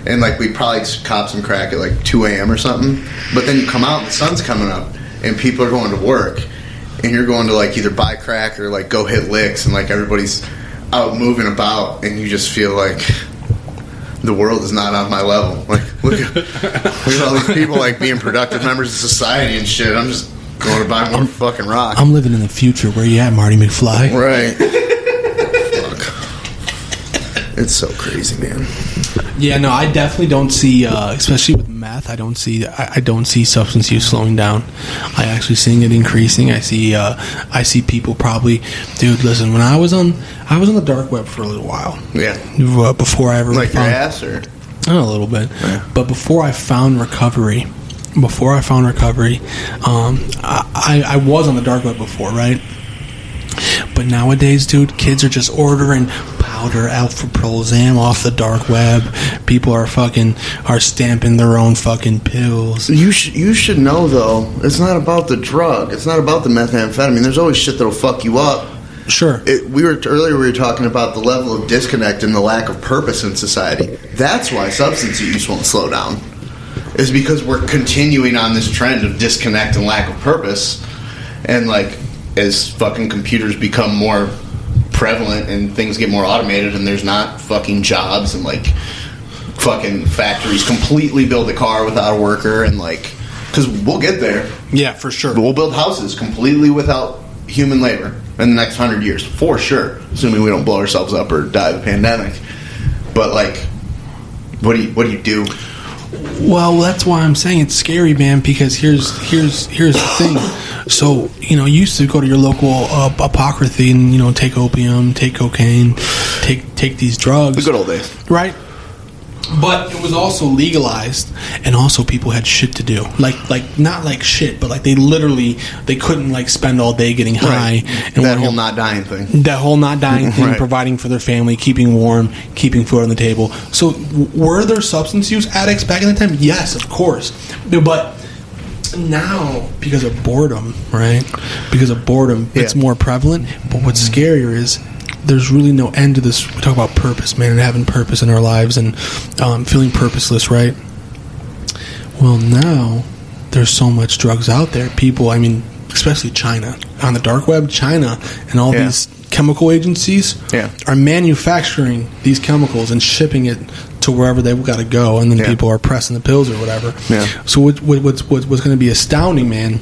And like we'd probably cop some crack at like 2 a.m. or something. But then you come out and the sun's coming up, and people are going to work, and you're going to like either buy crack or like go hit licks, and like everybody's out moving about, and you just feel like the world is not on my level. Like look at all these people like being productive members of society and shit. I'm just going to buy more fucking rock. I'm living in the future. Where you at, Marty McFly? Right. Fuck. It's so crazy, man. Yeah, no, I definitely don't see, especially with meth. I don't see substance use slowing down. I actually seeing it increasing. I see people probably, dude. Listen, when I was on the dark web for a little while. Yeah. Before I ever like found, your ass or a little bit, but before I found recovery. I was on the dark web before, right? But nowadays, dude, kids are just ordering powder alpha-prolzam off the dark web. People are stamping their own fucking pills. You should know, though, it's not about the drug. It's not about the methamphetamine. There's always shit that'll fuck you up. Sure. We were talking about the level of disconnect and the lack of purpose in society. That's why substance use won't slow down. Is because we're continuing on this trend of disconnect and lack of purpose. And, like, as fucking computers become more prevalent and things get more automated and there's not fucking jobs and, like, fucking factories completely build a car without a worker and, like... Because we'll get there. Yeah, for sure. We'll build houses completely without human labor in the next 100 years. For sure. Assuming we don't blow ourselves up or die of a pandemic. But, like, what do you do? Well, that's why I'm saying it's scary, man, because here's the thing. So, you used to go to your local apothecary and, take opium, take cocaine, take these drugs. The good old days. Right? But it was also legalized, and also people had shit to do. Like not like shit, but like they couldn't like spend all day getting high. And that whole not dying thing. That whole not dying thing, right. Providing for their family, keeping warm, keeping food on the table. So were there substance use addicts back in the time? Yes, of course. But now, because of boredom, right? It's more prevalent. But what's scarier is there's really no end to this. We talk about purpose, man, and having purpose in our lives and feeling purposeless, right? Well, now there's so much drugs out there. People, especially China, on the dark web, China and all these chemical agencies are manufacturing these chemicals and shipping it to wherever they've got to go, and then people are pressing the pills or whatever. Yeah. So what's going to be astounding, man,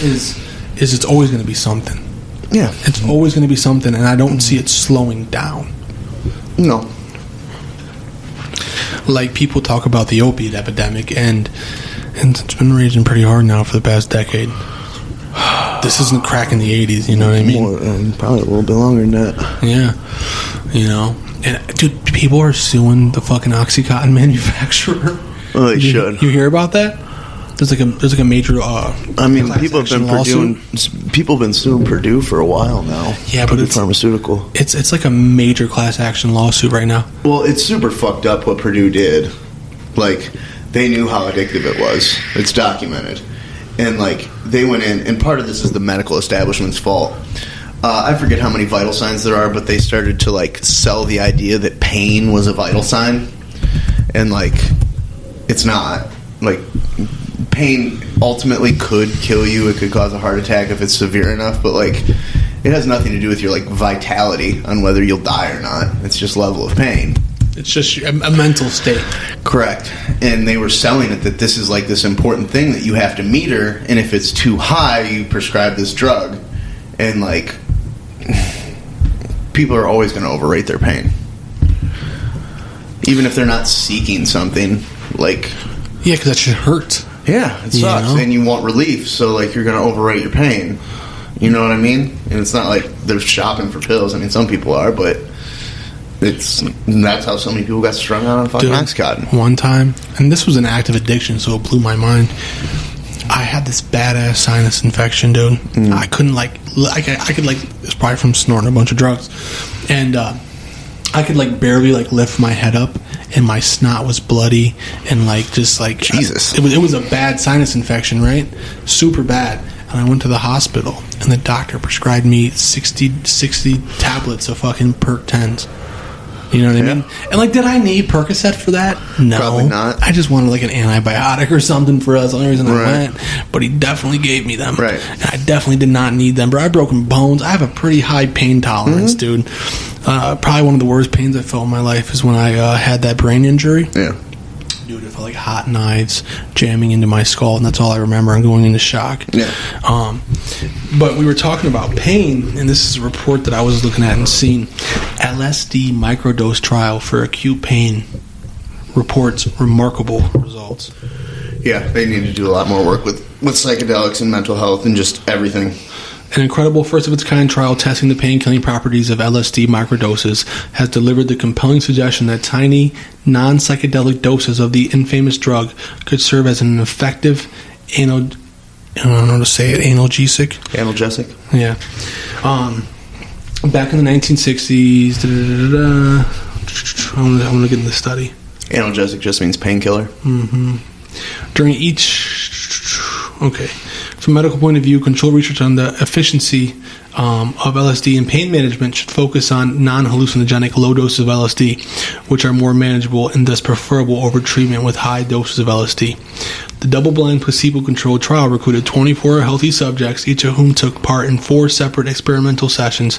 is it's always going to be something. Yeah. It's always going to be something, and I don't see it slowing down. No. Like, people talk about the opiate epidemic, and it's been raging pretty hard now for the past decade. This isn't crack in the 80s, you know what I mean? More, probably a little bit longer than that. Yeah. And, dude, people are suing the fucking Oxycontin manufacturer. Well, they should. You hear about that? There's like a major. People have been suing Purdue for a while now. Yeah, Purdue but it's pharmaceutical. It's like a major class action lawsuit right now. Well, it's super fucked up what Purdue did. Like, they knew how addictive it was. It's documented, and like they went in, and part of this is the medical establishment's fault. I forget how many vital signs there are, but they started to like sell the idea that pain was a vital sign, and like it's not. Like, pain ultimately could kill you. It could cause a heart attack if it's severe enough, but like it has nothing to do with your like vitality on whether you'll die or not. It's just level of pain. It's just a mental state. Correct. And they were selling it that this is like this important thing that you have to meter, and if it's too high, you prescribe this drug. And like people are always going to overrate their pain. Even if they're not seeking something, like... Yeah, because that shit hurts. Yeah, it sucks. And you want relief, so, like, you're going to overrate your pain. You know what I mean? And it's not like they're shopping for pills. I mean, some people are, but that's how so many people got strung out on fucking Oxycontin. One time, and this was an active addiction, so it blew my mind. I had this badass sinus infection, dude. I couldn't, I could, it's probably from snorting a bunch of drugs. And, I could, barely, lift my head up, and my snot was bloody, and, Jesus. It was a bad sinus infection, right? Super bad. And I went to the hospital, and the doctor prescribed me 60 tablets of fucking Perc 10s. You know what I mean? And, did I need Percocet for that? No. Probably not. I just wanted, an antibiotic or something for us. The only reason I went. But he definitely gave me them. Right. And I definitely did not need them. Bro, I had broken bones. I have a pretty high pain tolerance, dude. Probably one of the worst pains I felt in my life is when I had that brain injury. Yeah. Dude, it felt like hot knives jamming into my skull, and that's all I remember. I'm going into shock. Yeah. But we were talking about pain, and this is a report that I was looking at and seeing. LSD microdose trial for acute pain reports remarkable results. Yeah, they need to do a lot more work with psychedelics and mental health and just everything. An incredible first-of-its-kind trial testing the pain-killing properties of LSD microdoses has delivered the compelling suggestion that tiny, non-psychedelic doses of the infamous drug could serve as an effective analgesic. Analgesic? Yeah. Back in the 1960s, I'm going to get in the study. Analgesic just means painkiller. Mm-hmm. During from a medical point of view, controlled research on the efficiency of LSD in pain management should focus on non-hallucinogenic low doses of LSD, which are more manageable and thus preferable over treatment with high doses of LSD. The double-blind placebo-controlled trial recruited 24 healthy subjects, each of whom took part in 4 separate experimental sessions,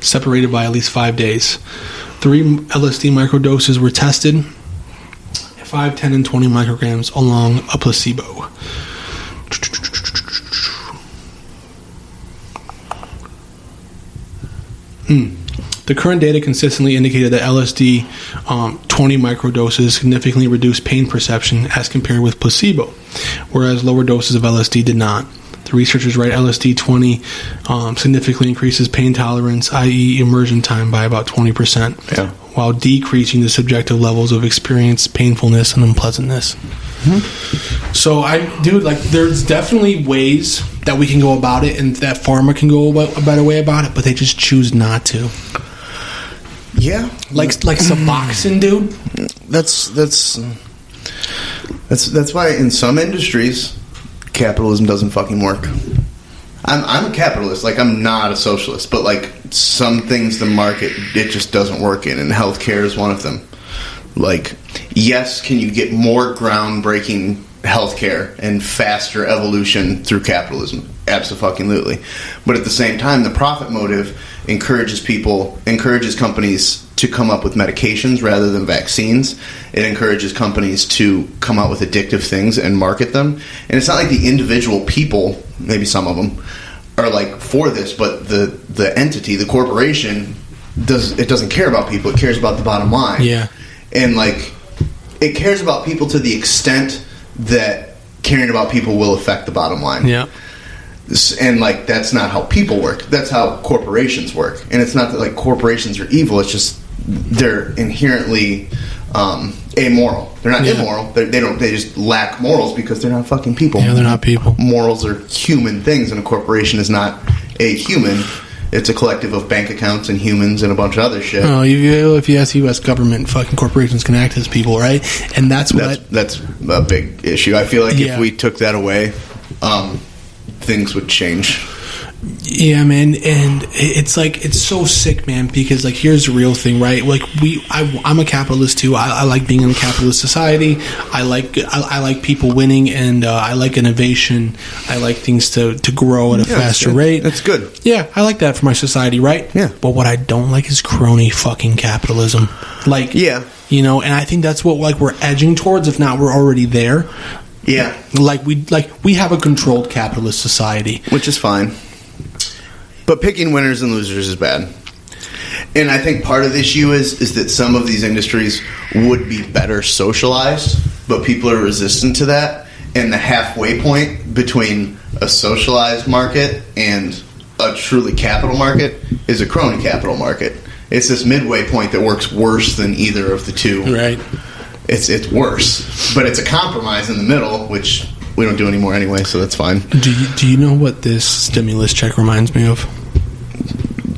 separated by at least 5 days. 3 LSD microdoses were tested, 5, 10, and 20 micrograms along a placebo. The current data consistently indicated that LSD 20 microdoses significantly reduced pain perception as compared with placebo, whereas lower doses of LSD did not. The researchers write LSD 20 significantly increases pain tolerance, i.e. immersion time, by about 20%, while decreasing the subjective levels of experience, painfulness, and unpleasantness. Mm-hmm. So, there's definitely ways that we can go about it, and that pharma can go a better way about it, but they just choose not to. Yeah, like Suboxone, dude. That's why in some industries, capitalism doesn't fucking work. I'm a capitalist. I'm not a socialist, but some things the market it just doesn't work in, and healthcare is one of them. Yes, can you get more groundbreaking healthcare and faster evolution through capitalism? Absolutely. But at the same time, the profit motive encourages companies to come up with medications rather than vaccines. It encourages companies to come out with addictive things and market them. And it's not like the individual people, maybe some of them, are for this, but the entity, the corporation, doesn't care about people. It cares about the bottom line. Yeah. And it cares about people to the extent that caring about people will affect the bottom line. Yeah. And that's not how people work. That's how corporations work. And it's not that corporations are evil. It's just they're inherently amoral. They're not immoral. They just lack morals because they're not fucking people. Yeah, they're not people. Morals are human things, and a corporation is not a human. It's a collective of bank accounts and humans and a bunch of other shit. Oh, if you ask the U.S. government, fucking corporations can act as people, right? And that's a big issue. I feel if we took that away, things would change. Yeah, man, and it's so sick, man, because here's the real thing, right? I'm a capitalist too. I like being in a capitalist society. I like people winning, and I like innovation. I like things to grow at a faster rate. That's good. Yeah, I like that for my society, right? Yeah. But what I don't like is crony fucking capitalism. And I think that's what we're edging towards. If not, we're already there. Yeah. We have a controlled capitalist society, which is fine. But picking winners and losers is bad. And I think part of the issue is that some of these industries would be better socialized, but people are resistant to that. And the halfway point between a socialized market and a truly capital market is a crony capital market. It's this midway point that works worse than either of the two. Right. It's worse, but it's a compromise in the middle, which we don't do anymore anyway, so that's fine. Do you know what this stimulus check reminds me of?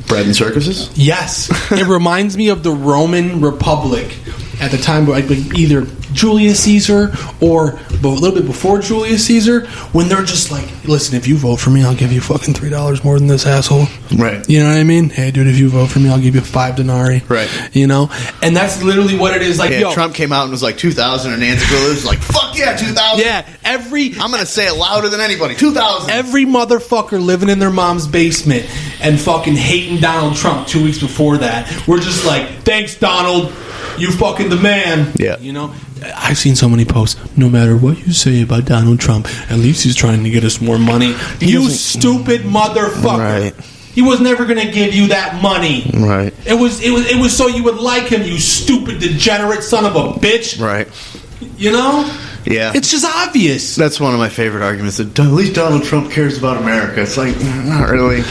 Bread and circuses? Yes. It reminds me of the Roman Republic at the time, like either Julius Caesar or a little bit before Julius Caesar, when they're just like, listen, if you vote for me, I'll give you fucking $3 more than this asshole. Right. You know what I mean? Hey, dude, if you vote for me, I'll give you 5 denarii. Right. You know? And that's literally what it is. Like, yeah, Trump came out and was like 2,000, and Nancy Pelosi was like, fuck yeah, 2,000. Yeah, I'm going to say it louder than anybody. 2,000. Every motherfucker living in their mom's basement and fucking hating Donald Trump 2 weeks before that, we're just like, thanks, Donald. You fucking the man. Yeah. You know? I've seen so many posts. No matter what you say about Donald Trump, at least he's trying to get us more money. You stupid motherfucker. Right. He was never going to give you that money. Right. It was so you would like him, you stupid degenerate son of a bitch. Right. You know? Yeah. It's just obvious. That's one of my favorite arguments. That at least Donald Trump cares about America. It's like, not really.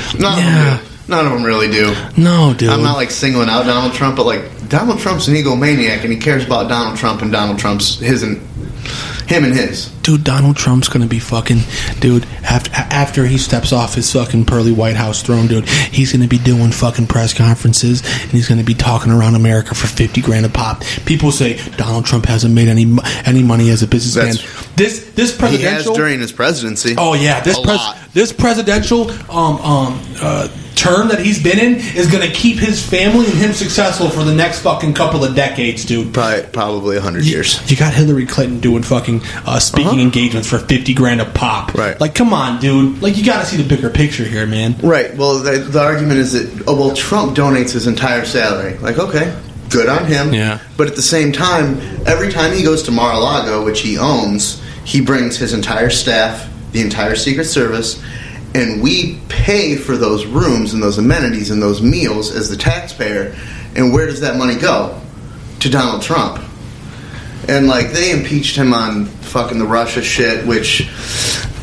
None of them really do. No, dude. I'm not like singling out Donald Trump, but like Donald Trump's an egomaniac, and he cares about Donald Trump and Donald Trump's him and his. Dude, Donald Trump's gonna be fucking, dude. After he steps off his fucking pearly White House throne, dude, he's gonna be doing fucking press conferences, and he's gonna be talking around America for $50,000 a pop. People say Donald Trump hasn't made any money as a businessman. This presidential, he has during his presidency. Oh yeah, this presidential term that he's been in is going to keep his family and him successful for the next fucking couple of decades, dude. Probably 100 years. You got Hillary Clinton doing fucking speaking engagements for $50,000 a pop. Right. Like, come on, dude. Like, you got to see the bigger picture here, man. Right. Well, the argument is that, Trump donates his entire salary. Like, okay, good on him. Yeah. But at the same time, every time he goes to Mar-a-Lago, which he owns, he brings his entire staff, the entire Secret Service, and we pay for those rooms and those amenities and those meals as the taxpayer. And where does that money go? To Donald Trump. And, like, they impeached him on fucking the Russia shit, which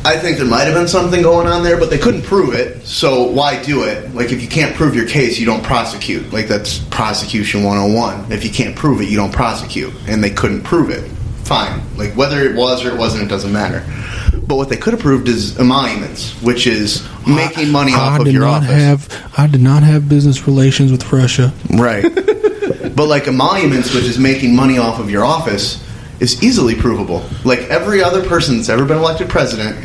I think there might have been something going on there, but they couldn't prove it, so why do it? Like, if you can't prove your case, you don't prosecute. Like, that's prosecution 101. If you can't prove it, you don't prosecute. And they couldn't prove it. Fine. Like, whether it was or it wasn't, it doesn't matter. But what they could have proved is emoluments, which is making money off of your office. I did not have business relations with Russia. Right. But like emoluments, which is making money off of your office, is easily provable. Like every other person that's ever been elected president,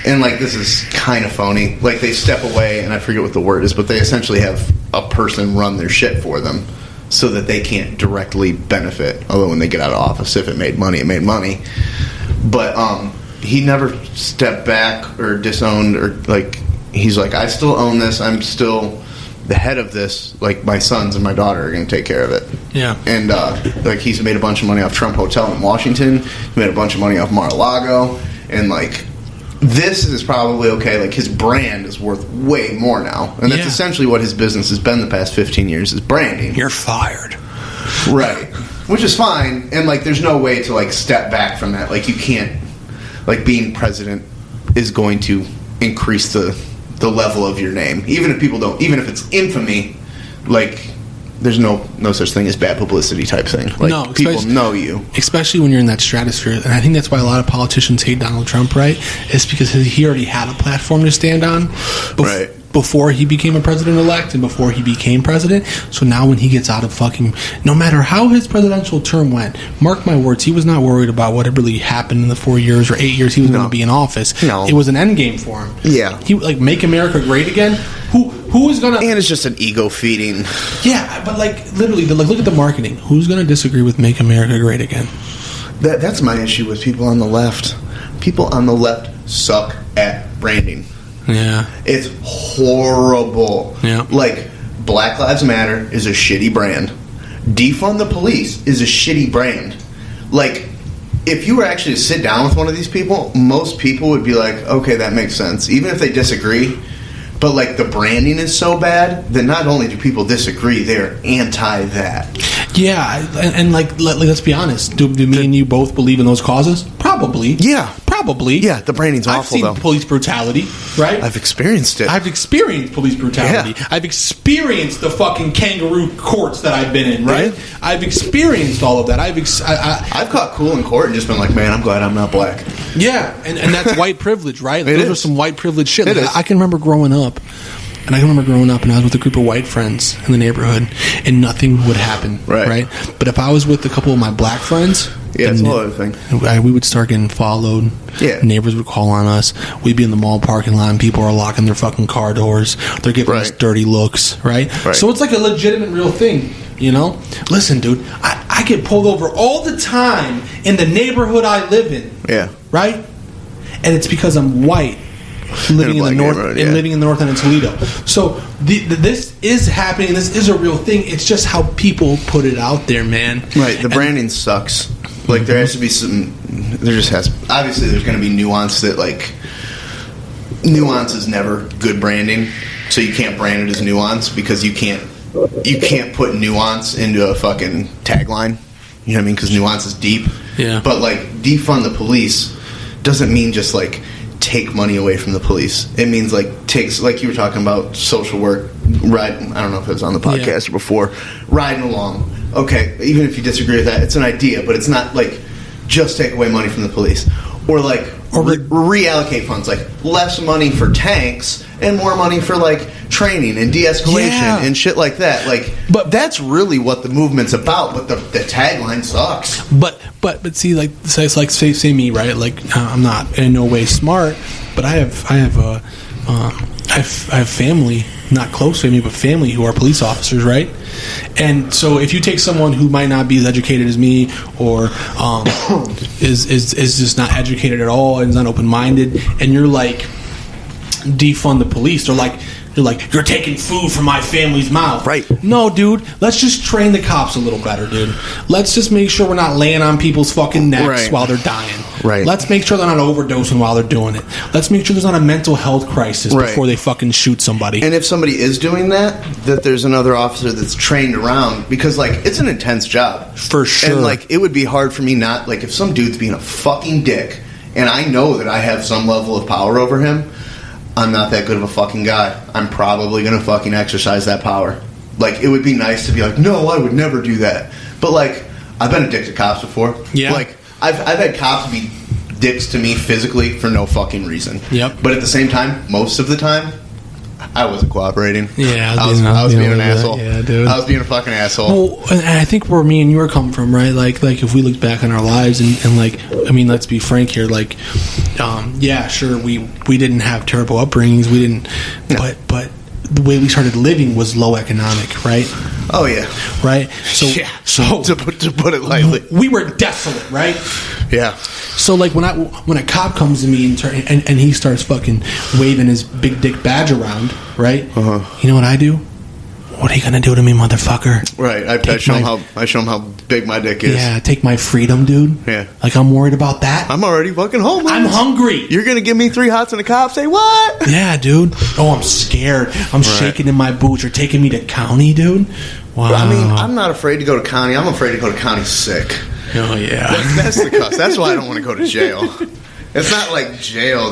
and like this is kind of phony, like they step away, and I forget what the word is, but they essentially have a person run their shit for them so that they can't directly benefit. Although when they get out of office, if it made money, it made money. But he never stepped back or disowned or like he's like, I still own this. I'm still the head of this. Like my sons and my daughter are going to take care of it. Yeah. And like he's made a bunch of money off Trump Hotel in Washington. He made a bunch of money off Mar-a-Lago. And like this is probably okay. Like his brand is worth way more now. And that's essentially what his business has been the past 15 years is branding. You're fired. Right. Which is fine. And like there's no way to like step back from that. Like you can't. Like being president is going to increase the level of your name, even if people don't. Even if it's infamy, like there's no such thing as bad publicity type thing. Like no, people know you, especially when you're in that stratosphere. And I think that's why a lot of politicians hate Donald Trump. Right? It's because he already had a platform to stand on. Right. Before he became a president-elect and before he became president. So now when he gets out of fucking... No matter how his presidential term went, mark my words, he was not worried about what had really happened in the 4 years or 8 years he was going to be in office. No. It was an end game for him. Yeah. He like, make America great again? Who is going to... And it's just an ego-feeding... Yeah, but like, literally, like, look at the marketing. Who's going to disagree with Make America Great Again? That's my issue with people on the left. People on the left suck at branding. Yeah. It's horrible. Yeah. Like, Black Lives Matter is a shitty brand. Defund the police is a shitty brand. Like, if you were actually to sit down with one of these people, most people would be like, okay, that makes sense. Even if they disagree, But, like, the branding is so bad that not only do people disagree, they're anti that. Yeah, and let's be honest. Do me and you both believe in those causes? Probably. Yeah. Probably. Yeah, the branding's awful, though. I've seen police brutality, right? I've experienced it. I've experienced police brutality. Yeah. I've experienced the fucking kangaroo courts that I've been in, right? Yeah. I've experienced all of that. I've caught cool in court and just been like, man, I'm glad I'm not black. Yeah, and that's white privilege, right? Those are some white privilege shit. Like, I can remember growing up. And I remember growing up, and I was with a group of white friends in the neighborhood, and nothing would happen, right? But if I was with a couple of my black friends, it's a whole other thing. We would start getting followed. Yeah. Neighbors would call on us. We'd be in the mall parking lot, and people are locking their fucking car doors. They're giving us dirty looks, right? So it's like a legitimate, real thing, you know? Listen, dude, I get pulled over all the time in the neighborhood I live in. Yeah. Right? And it's because I'm white. Living in the north, living in the north end of Toledo. So this is happening. This is a real thing. It's just how people put it out there, man. Right. The branding sucks. Like there has to be some. There just has. Obviously, there's going to be nuance that like. Nuance is never good branding, so you can't brand it as nuance because you can't put nuance into a fucking tagline. You know what I mean? Because nuance is deep. Yeah. But like defund the police doesn't mean just like. Take money away from the police. It means like takes like you were talking about social work. Right? I don't know if it was on the podcast or before. Riding along. Okay, even if you disagree with that, it's an idea, but it's not like just take away money from the police or like reallocate funds. Like less money for tanks and more money for like training and de-escalation and shit like that. Like, but that's really what the movement's about. But the tagline sucks. But see, like, so it's like say me, right? Like, I'm not in no way smart, but I have family, not close family, but family who are police officers, right? And so if you take someone who might not be as educated as me, or is just not educated at all and is not open-minded, and you're like defund the police, or like. You're taking food from my family's mouth. Right. No, dude. Let's just train the cops a little better, dude. Let's just make sure we're not laying on people's fucking necks while they're dying. Right. Let's make sure they're not overdosing while they're doing it. Let's make sure there's not a mental health crisis before they fucking shoot somebody. And if somebody is doing that there's another officer that's trained around, because, like, it's an intense job. For sure. And, like, it would be hard for me not, like, if some dude's being a fucking dick, and I know that I have some level of power over him, I'm not that good of a fucking guy. I'm probably going to fucking exercise that power. Like, it would be nice to be like, no, I would never do that. But, like, I've been a dick to cops before. Yeah. Like, I've had cops be dicks to me physically for no fucking reason. Yep. But at the same time, most of the time, I wasn't cooperating. Yeah, I was being an asshole. Yeah, dude. I was being a fucking asshole. Well, and I think where me and you are coming from, right? Like if we look back on our lives and like, I mean, let's be frank here. Like, yeah, sure, we didn't have terrible upbringings. We didn't, but the way we started living was low economic, right? Oh yeah, right. So to put it lightly, we were desolate, right? Yeah. So like when a cop comes to me and he starts fucking waving his big dick badge around, right? You know what I do? What are you gonna do to me, motherfucker? Right. I show him how big my dick is. Yeah. Take my freedom, dude. Yeah. Like I'm worried about that. I'm already fucking homeless. I'm hungry. You're gonna give me 3 hots and a cop? Say what? Yeah, dude. Oh, I'm scared. I'm shaking in my boots. You're taking me to county, dude. Wow. I mean, I'm not afraid to go to county. I'm afraid to go to county sick. Oh yeah. That's the cuss. That's why I don't want to go to jail. It's not like jail.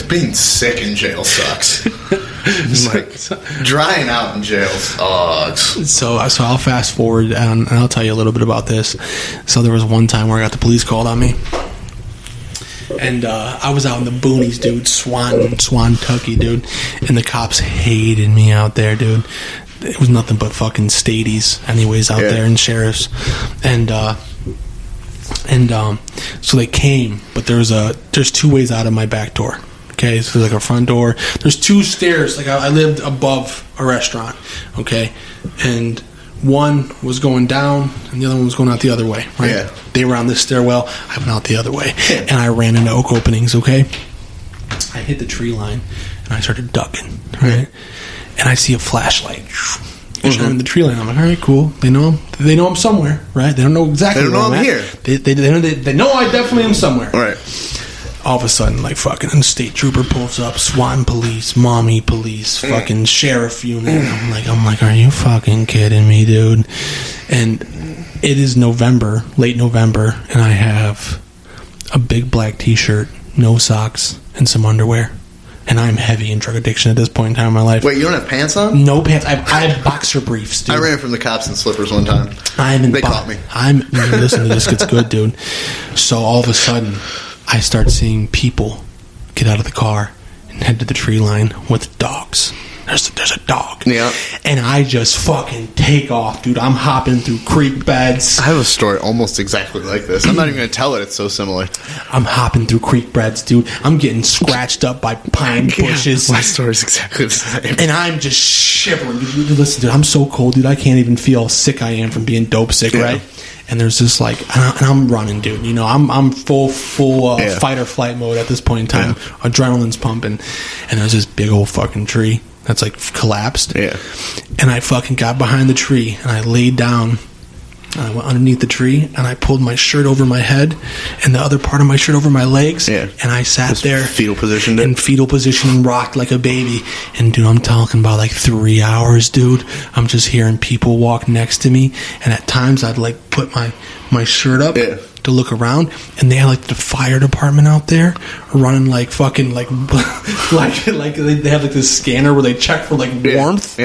Being sick in jail sucks. Like drying out in jail sucks. So I'll fast forward and I'll tell you a little bit about this. So there was one time where I got the police called on me. And I was out in the boonies, dude, Swan-Tucky, dude, and the cops hated me out there, dude. It was nothing but fucking stadies, anyways, out there, and sheriffs, and so they came, but there's 2 ways out of my back door. Okay, so there's like a front door. There's 2 stairs. Like I lived above a restaurant. Okay, and one was going down, and the other one was going out the other way. Right? Yeah. They were on this stairwell. I went out the other way, and I ran into oak openings. Okay, I hit the tree line, and I started ducking. Right. And I see a flashlight shining the tree line. I'm like, all right, cool. They know I'm somewhere, right? They don't know exactly. They don't know I'm here. They know I definitely am somewhere. All right. all of a sudden, like, fucking state trooper pulls up, SWAT police, mommy police, fucking sheriff unit. I'm like, are you fucking kidding me, dude? And it is November, late November, and I have a big black t-shirt, no socks, and some underwear. And I'm heavy in drug addiction at this point in time in my life. Wait, you don't have pants on? No pants. I have boxer briefs, dude. I ran from the cops in slippers one time. They caught me. Listen to this, gets good, dude. So all of a sudden, I start seeing people get out of the car and head to the tree line with dogs. There's a dog. Yeah. And I just fucking take off, dude. I'm hopping through creek beds. I have a story almost exactly like this. I'm not even going to tell it. It's so similar. I'm hopping through creek beds, dude. I'm getting scratched up by pine bushes. My story's exactly the same. And I'm just shivering. Dude, listen, dude, I'm so cold, dude. I can't even feel how sick I am from being dope sick, right? And there's this like, and I'm running, dude. You know, I'm full fight or flight mode at this point in time. Adrenaline's pumping, and there's this big old fucking tree that's like collapsed. Yeah. And I fucking got behind the tree and I laid down. And I went underneath the tree and I pulled my shirt over my head and the other part of my shirt over my legs. Yeah. And I sat there fetal position in fetal position and rocked like a baby. And dude, I'm talking about like 3 hours, dude. I'm just hearing people walk next to me, and at times I'd like put my shirt up. Yeah. To look around, and they had like the fire department out there running like fucking like like they have like this scanner where they check for like warmth,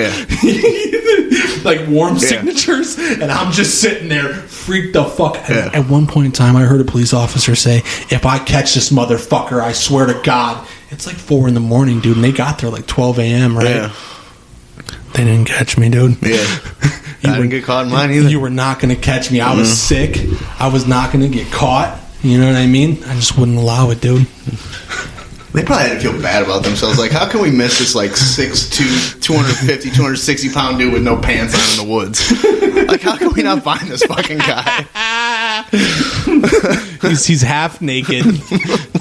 like warm signatures, and I'm just sitting there freaked the fuck out. At one point in time, I heard a police officer say, "If I catch this motherfucker, I swear to God." It's like 4 a.m, dude, and they got there like 12 a.m, right? Yeah. They didn't catch me, dude. Yeah. I didn't get caught in mine either. You were not going to catch me. I was sick. I was not going to get caught. You know what I mean? I just wouldn't allow it, dude. They probably had to feel bad about themselves. Like, how can we miss this, like, 6'2", 250, 260-pound dude with no pants on in the woods? Like, how can we not find this fucking guy? He's half naked.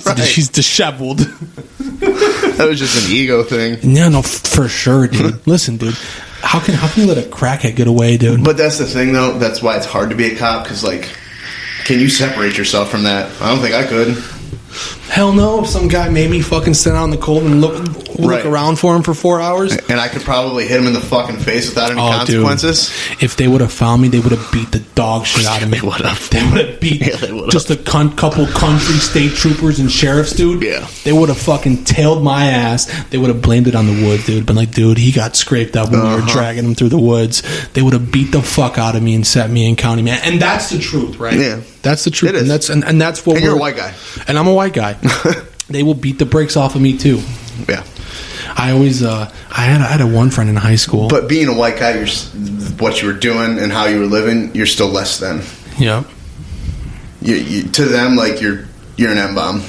Right. He's disheveled. That was just an ego thing. Yeah, no, for sure, dude. Listen, dude. How can you let a crackhead get away, dude? But that's the thing, though. That's why it's hard to be a cop, because, like, can you separate yourself from that? I don't think I could. Hell no. If some guy made me fucking stand out in the cold and look around for him for 4 hours. And I could probably hit him in the fucking face without any consequences. Dude. If they would have found me, they would have beat the dog shit out of me. They would have. They would have beat just a couple country state troopers and sheriffs, dude. Yeah. They would have fucking tailed my ass. They would have blamed it on the woods, dude. Been like, dude, he got scraped up when we were dragging him through the woods. They would have beat the fuck out of me and set me in county, man. And that's the truth, right? Yeah. That's the truth. It is. And that's what you're a white guy. And I'm a white guy. They will beat the brakes off of me too. Yeah. I always I had a one friend in high school. But being a white guy, what you were doing and how you were living, you're still less than. Yeah. You to them, like you're an M-bomb.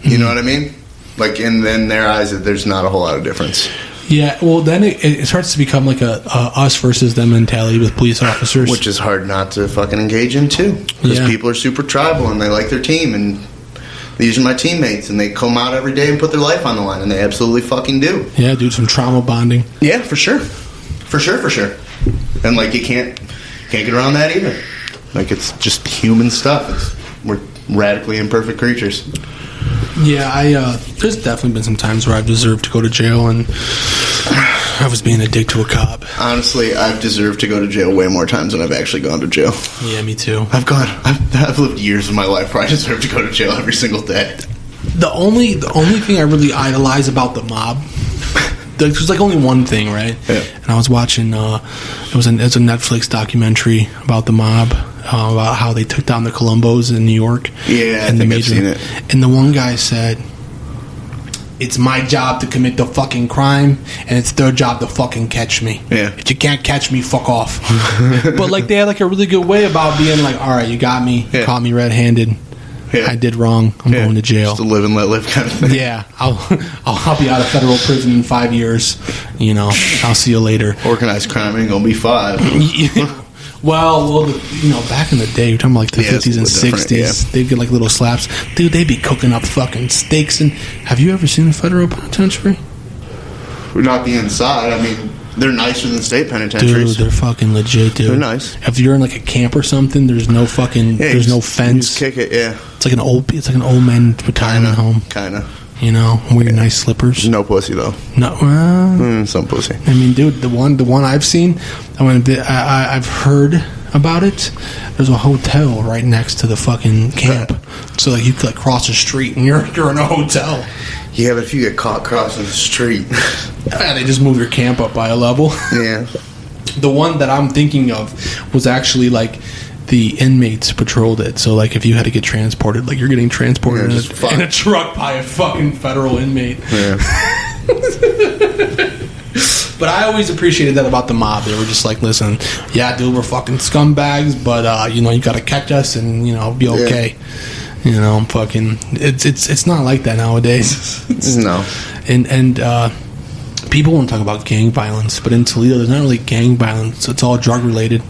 You know what I mean? Like in their eyes, there's not a whole lot of difference. Yeah, well, then it starts to become like a us versus them mentality with police officers. Which is hard not to fucking engage in, too. Because people are super tribal and they like their team, and these are my teammates, and they come out every day and put their life on the line, and they absolutely fucking do. Yeah, dude, some trauma bonding. Yeah, for sure. For sure. And, like, you can't get around that either. Like, it's just human stuff. We're radically imperfect creatures. Yeah, there's definitely been some times where I've deserved to go to jail, and I was being a dick to a cop. Honestly, I've deserved to go to jail way more times than I've actually gone to jail. Yeah, me too. I've lived years of my life where I deserve to go to jail every single day. The only thing I really idolize about the mob, there's like only one thing, right? Yeah. And I was watching, it was a Netflix documentary about the mob. About how they took down the Colombos in New York. Yeah, I think I've seen it. And the one guy said, "It's my job to commit the fucking crime, and it's their job to fucking catch me. Yeah. If you can't catch me, fuck off." But like they had like a really good way about being like, "All right, you got me, caught me red-handed. Yeah. I did wrong. I'm going to jail. Just a live and let live kind of thing." Yeah, I'll be out of federal prison in 5 years. You know, I'll see you later. Organized crime ain't gonna be 5. Well, back in the day, you're talking about like the 50s and 60s, they'd get like little slaps. Dude, they'd be cooking up fucking steaks. And have you ever seen a federal penitentiary? We're not the inside. I mean, They're nicer than state penitentiaries. Dude, they're fucking legit, dude. They're nice. If you're in like a camp or something, there's no fucking, there's no fence. You just kick it, yeah. It's like an old man retirement home. Kinda. You know, wear your nice slippers. No pussy though. No, some pussy. I mean, dude, the one I've seen, I've heard about it. There's a hotel right next to the fucking camp, so like you could like cross the street and you're in a hotel. Yeah, but if you get caught crossing the street, they just move your camp up by a level. Yeah. The one that I'm thinking of was actually like the inmates patrolled it. So like if you had to get transported, like you're getting transported in a truck by a fucking federal inmate. Yeah. But I always appreciated that about the mob. They were just like, listen, yeah, dude, we're fucking scumbags, but you know, you gotta catch us and, you know, be okay. Yeah. You know, fucking it's not like that nowadays. No. And people want to talk about gang violence, but in Toledo there's not really gang violence. It's all drug related.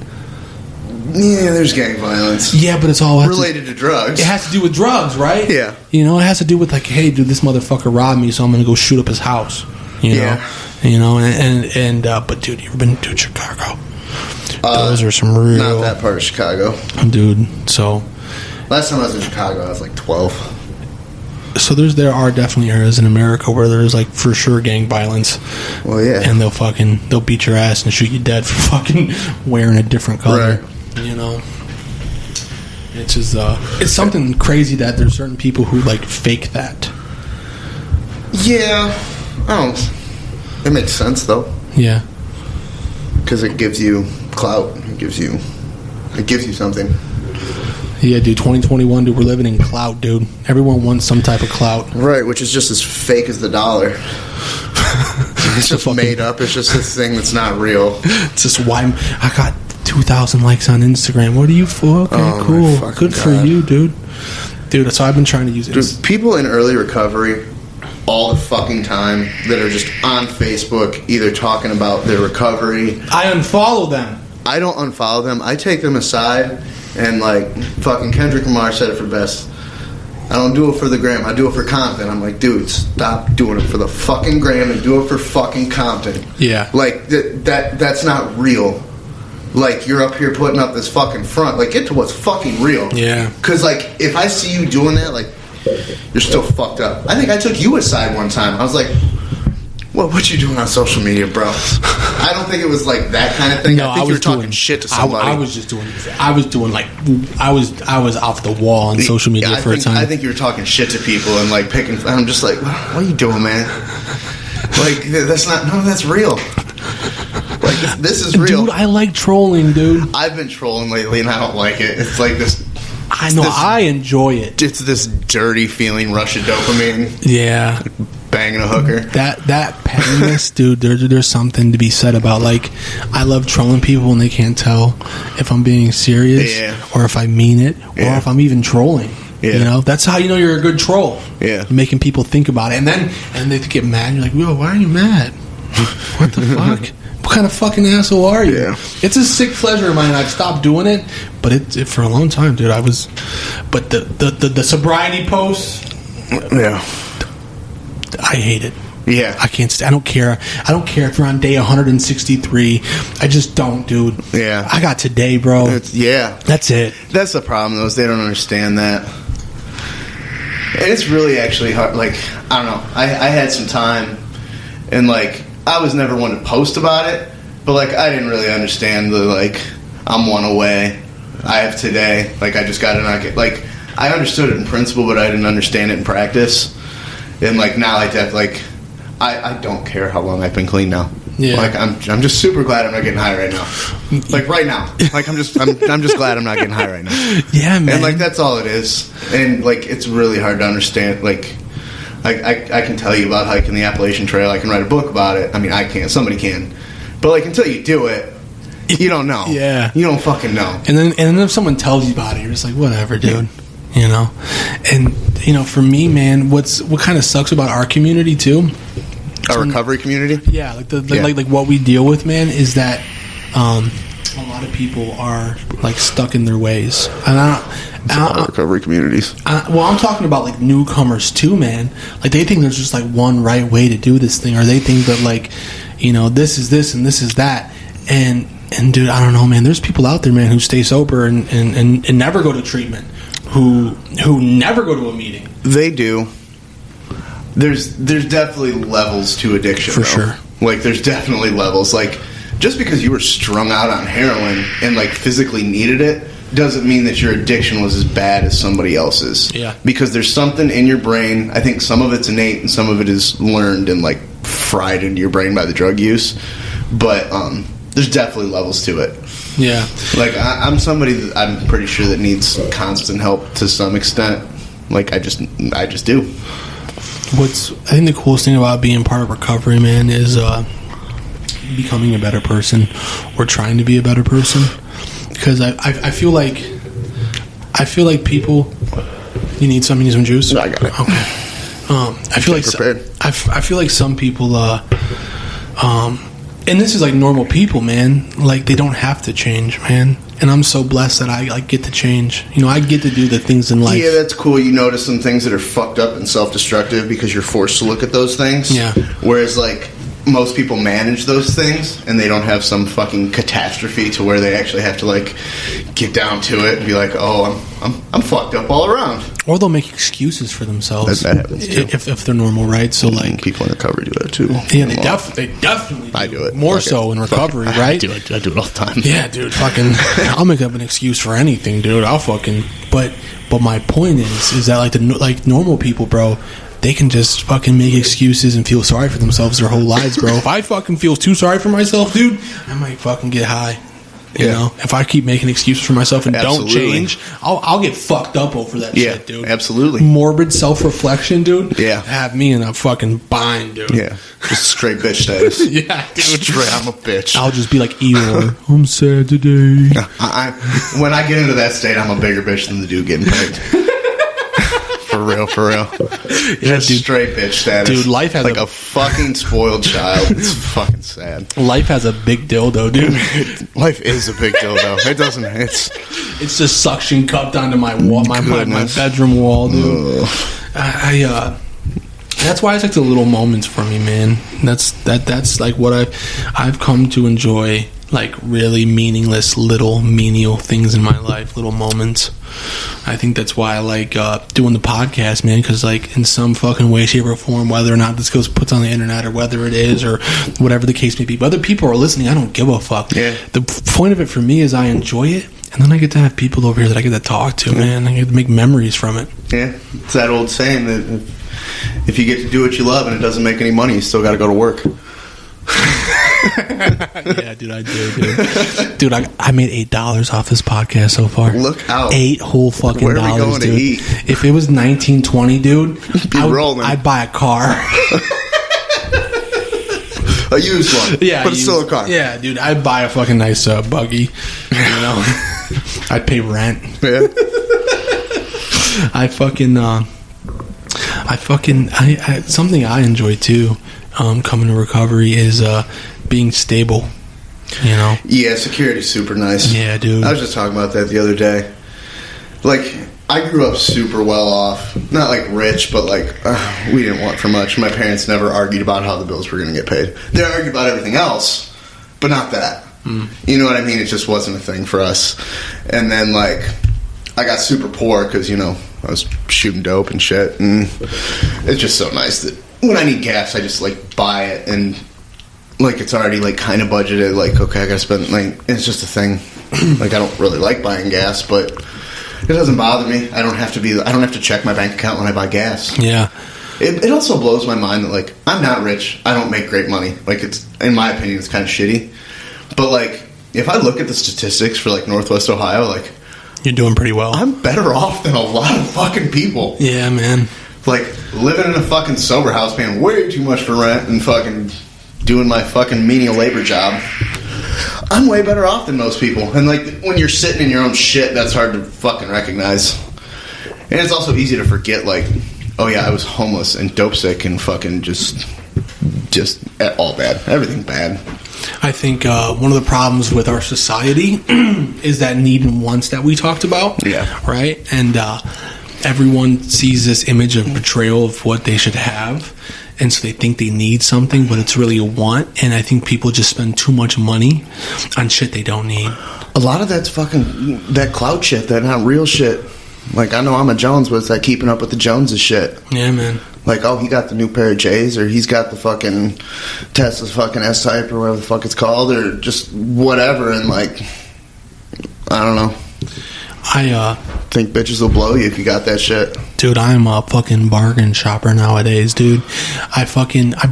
Yeah, there's gang violence. Yeah, but it's all related to drugs. It has to do with drugs, right? Yeah. You know, it has to do with like, hey, dude, this motherfucker robbed me, so I'm gonna go shoot up his house. You know? Yeah. You know, and but dude, you ever been to Chicago? Those are some real. Not that part of Chicago, dude. So last time I was in Chicago, I was like 12. So there are definitely areas in America where there's like for sure gang violence. Well, yeah, and they'll beat your ass and shoot you dead for fucking wearing a different color. Right. You know, it's just it's something crazy that there's certain people who like fake that. Yeah, it makes sense though. Yeah, because it gives you clout. It gives you something. Yeah, dude, 2021, dude, we're living in clout, dude. Everyone wants some type of clout. Right, which is just as fake as the dollar. It's just made up. It's just this thing that's not real. It's just why I got 2,000 likes on Instagram. What are you for? Okay, cool. Good for you, dude. Dude, so I've been trying to use it. Dude, people in early recovery all the fucking time that are just on Facebook either talking about their recovery. I unfollow them. I don't unfollow them. I take them aside and like fucking Kendrick Lamar said it for best. I don't do it for the gram. I do it for content. I'm like, dude, stop doing it for the fucking gram and do it for fucking content. Yeah. Like that's not real. Like you're up here putting up this fucking front. Like get to what's fucking real. Yeah. Because like if I see you doing that, like you're still fucked up. I think I took you aside one time. I was like, what you doing on social media, bro? I don't think it was like that kind of thing. No, I think you were talking shit to somebody. I was off the wall on social media for a time. I think you were talking shit to people and like picking. I'm just like, what are you doing, man? Like that's real. Like this is real. Dude, I like trolling, dude. I've been trolling lately and I don't like it. It's like this. I know, I enjoy it. It's this dirty feeling, rush of dopamine. Yeah. Banging a hooker. That pettiness, dude, there's something to be said about, like, I love trolling people and they can't tell if I'm being serious or if I mean it or if I'm even trolling. Yeah. You know, that's how you know you're a good troll. Yeah. You're making people think about it. And they get mad. You're like, whoa, why are you mad? What the fuck? What kind of fucking asshole are you? Yeah. It's a sick pleasure of mine. I've stopped doing it, but it for a long time, dude. But the sobriety posts. Yeah. I hate it. Yeah. I don't care. I don't care if you're on day 163. I just don't, dude. Yeah. I got today, bro. That's it. That's the problem, though, is they don't understand that. And it's really actually hard. Like, I don't know. I had some time, and, like, I was never one to post about it, but, like, I didn't really understand the, like, I'm one away. I have today. Like, I just got to not get, like, I understood it in principle, but I didn't understand it in practice. And like now, I don't care how long I've been clean now. Yeah. Like I'm just super glad I'm not getting high right now. Like right now, like I'm just glad I'm not getting high right now. Yeah, man. And like that's all it is. And like it's really hard to understand. Like I can tell you about hiking the Appalachian Trail. I can write a book about it. I mean, I can't. Somebody can. But like until you do it, you don't know. Yeah. You don't fucking know. And then if someone tells you about it, you're just like, whatever, dude. Yeah. You know, and you know, for me, man, what kind of sucks about our community too, our recovery community, like what we deal with, man, is that a lot of people are like stuck in their ways, and our recovery communities. Well, I'm talking about like newcomers too, man. Like they think there's just like one right way to do this thing, or they think that like, this is this and this is that. And dude, I don't know, man. There's people out there, man, who stay sober and never go to treatment, who never go to a meeting. They do. There's definitely levels to addiction, for though. sure. Like, there's definitely levels. Like, just because you were strung out on heroin and like physically needed it doesn't mean that your addiction was as bad as somebody else's. Yeah. Because there's something in your brain. I think some of it's innate and some of it is learned and like fried into your brain by the drug use. But there's definitely levels to it. Yeah. Like, I'm somebody that I'm pretty sure that needs constant help to some extent. Like, I just do. I think the coolest thing about being part of recovery, man, is becoming a better person or trying to be a better person. Because I feel like people. You need some juice? No, I got it. Okay. I feel like I feel like some people and this is like normal people, man. Like, they don't have to change, man. And I'm so blessed that I like get to change. I get to do the things in life. Yeah, that's cool. You notice some things that are fucked up and self-destructive because you're forced to look at those things. Yeah. Whereas, like, most people manage those things and they don't have some fucking catastrophe to where they actually have to, like, get down to it and be like, oh, I'm fucked up all around. Or they'll make excuses for themselves. That happens too. If they're normal, right? So, like, people in recovery do that too. Yeah, they definitely do. I do it. More so in recovery, right? I do it all the time. Yeah, dude, fucking, I'll make up an excuse for anything, dude. I'll fucking, but my point is that like normal people, bro, they can just fucking make excuses and feel sorry for themselves their whole lives, bro. If I fucking feel too sorry for myself, dude, I might fucking get high. You know, if I keep making excuses for myself and don't change, I'll get fucked up over that shit, dude. Absolutely. Morbid self-reflection, dude. Yeah. Have me in a fucking bind, dude. Yeah. Just straight bitch status. Yeah, dude. Straight, I'm a bitch. I'll just be like Eeyore. I'm sad today. When I get into that state, I'm a bigger bitch than the dude getting pegged. For real. Yeah, Just dude. straight bitch status. Dude, life has like a fucking spoiled child. It's fucking sad. Life has a big dildo, dude. Life is a big dildo. It doesn't. It's just suction cupped onto my wall, my bedroom wall, dude. That's why it's like the little moments for me, man. That's like what I've come to enjoy. Like, really meaningless little menial things in my life, little moments. I think that's why I like doing the podcast, man, because like in some fucking way, shape, or form, whether or not this goes puts on the internet or whether it is or whatever the case may be, whether people are listening, I don't give a fuck. Yeah. The point of it for me is I enjoy it, and then I get to have people over here that I get to talk to, man. I get to make memories from it. Yeah, it's that old saying that if you get to do what you love and it doesn't make any money, you still got to go to work. Yeah, dude, I do, dude. I made $8 off this podcast so far. Look out. 8 whole fucking Where are we dollars, going dude. to eat? If it was 1920, dude, I'd buy a car. A used one. Yeah, but it's still a car. Yeah, dude, I'd buy a fucking nice buggy. I'd pay rent. Yeah. Something I enjoy too. Coming to recovery is being stable. Yeah, security's super nice. Yeah, dude. I was just talking about that the other day. Like, I grew up super well off. Not like rich, but like we didn't want for much. My parents never argued about how the bills were going to get paid. They argued about everything else, but not that. You know what I mean? It just wasn't a thing for us. And then like I got super poor because I was shooting dope and shit, and it's just so nice that when I need gas, I just like buy it, and like it's already like kind of budgeted. Like, okay, I gotta spend like it's just a thing. Like, I don't really like buying gas, but it doesn't bother me. I don't have to check my bank account when I buy gas. Yeah. It also blows my mind that like I'm not rich. I don't make great money. Like, it's, in my opinion, it's kind of shitty. But like, if I look at the statistics for like Northwest Ohio, like, you're doing pretty well. I'm better off than a lot of fucking people. Yeah, man. Like, living in a fucking sober house, paying way too much for rent, and fucking doing my fucking menial labor job. I'm way better off than most people. And like, when you're sitting in your own shit, that's hard to fucking recognize. And it's also easy to forget, like, oh yeah, I was homeless and dope sick and fucking just all bad. Everything bad. I think one of the problems with our society is that need and wants that we talked about. Yeah. Right? And everyone sees this image of portrayal of what they should have. and so they think they need something, but it's really a want. And I think people just spend too much money on shit they don't need. A lot of that's fucking that clout shit, that not real shit. Like, I know I'm a Jones, but it's like keeping up with the Joneses shit. Yeah, man. Like, oh, he got the new pair of J's, or he's got the fucking Tesla's fucking S-Type, or whatever the fuck it's called, or just whatever, and like, I don't know. I think bitches will blow you if you got that shit. Dude, I'm a fucking bargain shopper nowadays, dude. I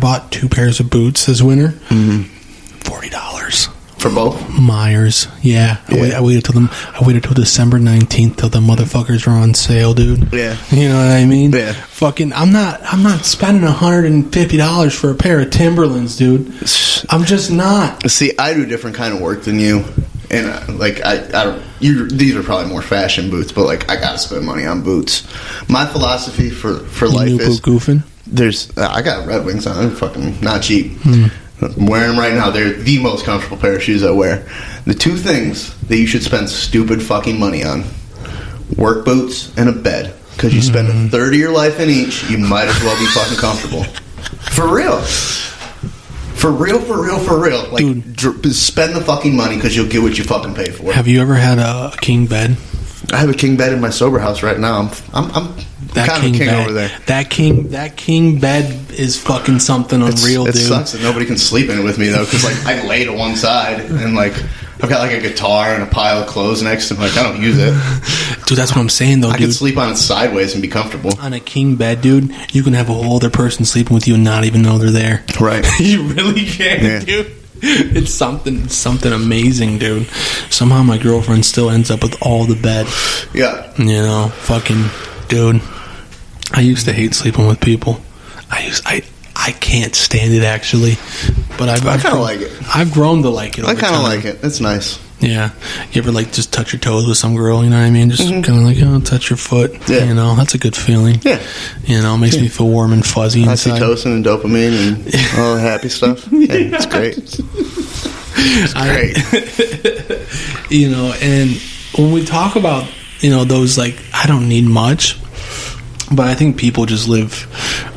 bought 2 pairs of boots this winter. $40. For both? Myers. Yeah. I waited till December 19th till the motherfuckers were on sale, dude. Yeah. You know what I mean? Yeah. Fucking, I'm not spending $150 for a pair of Timberlands, dude. I'm just not. See, I do a different kind of work than you. And like these are probably more fashion boots, but like I gotta spend money on boots. My philosophy for life is boot goofing. I got Red Wings on. They're fucking not cheap. I'm wearing them right now. They're the most comfortable pair of shoes I wear. The 2 things that you should spend stupid fucking money on: work boots and a bed. Because you spend a third of your life in each, you might as well be fucking comfortable. For real. For real. Like, dude, spend the fucking money because you'll get what you fucking pay for. Have you ever had a king bed? I have a king bed in my sober house right now. I'm kind of a king bed, over there. That king bed is fucking something unreal, dude. It sucks that nobody can sleep in it with me, though, because like I lay to one side and like I've got like a guitar and a pile of clothes next to me. Like, I don't use it. Dude, that's what I'm saying, though, I can sleep on it sideways and be comfortable. On a king bed, dude, you can have a whole other person sleeping with you and not even know they're there. Right. You really can, dude. It's something amazing, dude. Somehow my girlfriend still ends up with all the bed. Yeah. You know, fucking, dude. I used to hate sleeping with people. I can't stand it, actually. But I kind of like it. I've grown to like it. I kind of like it. It's nice. Yeah. You ever like just touch your toes with some girl? You know what I mean? Just kind of like, touch your foot. Yeah. You know, that's a good feeling. Yeah. You know, it makes me feel warm and fuzzy inside. Oxytocin and dopamine and all the happy stuff. Yeah, it's great. It's great. You know, and when we talk about, those like, I don't need much. But I think people just live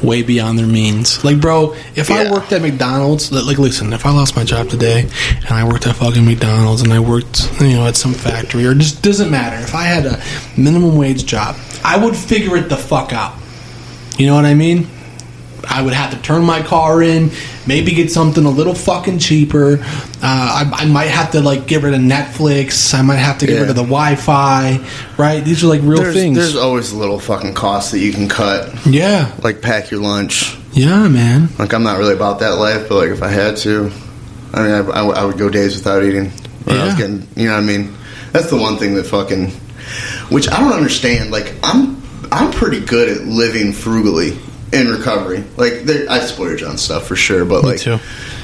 way beyond their means. Like, bro, if I worked at McDonald's, like, listen, if I lost my job today and I worked at fucking McDonald's and I worked, at some factory, or just doesn't matter. If I had a minimum wage job, I would figure it the fuck out. You know what I mean? I would have to turn my car in, maybe get something a little fucking cheaper. I might have to, like, get rid of Netflix. I might have to get rid of the Wi-Fi, right? These are, like, real things. There's always little fucking costs that you can cut. Yeah. Like, pack your lunch. Yeah, man. Like, I'm not really about that life, but, like, if I had to, I mean, I would go days without eating. I was getting, you know what I mean? That's the one thing that fucking, which I don't understand. Like, I'm pretty good at living frugally. In recovery. Like, I splurge on stuff for sure, but like,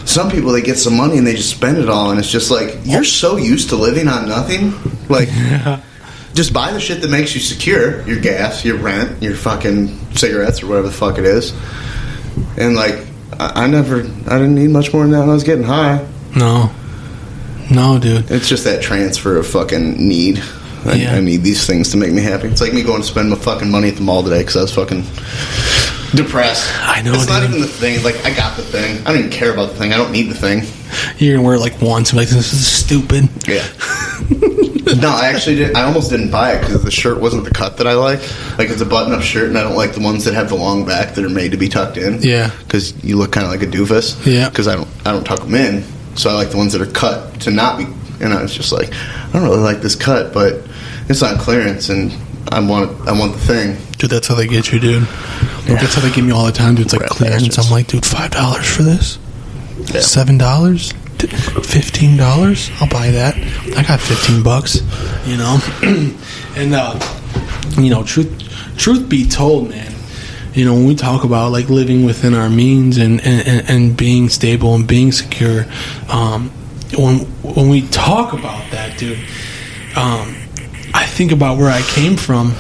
some people, they get some money and they just spend it all, and it's just like, you're so used to living on nothing. Like, just buy the shit that makes you secure. Your gas, your rent, your fucking cigarettes, or whatever the fuck it is. And like, I didn't need much more than that when I was getting high. No, dude. It's just that transfer of fucking need. I need these things to make me happy. It's like me going to spend my fucking money at the mall today because I was fucking depressed. I know. It's not even the thing. Like, I got the thing. I don't even care about the thing. I don't need the thing. You're gonna wear it like once and be like, this is stupid. Yeah. No, I actually did. I almost didn't buy it because the shirt wasn't the cut that I like. Like, it's a button-up shirt, and I don't like the ones that have the long back that are made to be tucked in. Yeah. Because you look kind of like a doofus. Yeah. Because I don't tuck them in, so I like the ones that are cut to not be. And I was just like, I don't really like this cut, but it's on clearance, and I want the thing. Dude, that's how they get you, dude. Yeah. That's how they give me all the time, dude. It's like clearance. I'm like, dude, $5 for this? Yeah. $7? $15? I'll buy that. I got $15, you know. And truth be told, man, when we talk about like living within our means and being stable and being secure, when we talk about that, dude, I think about where I came from.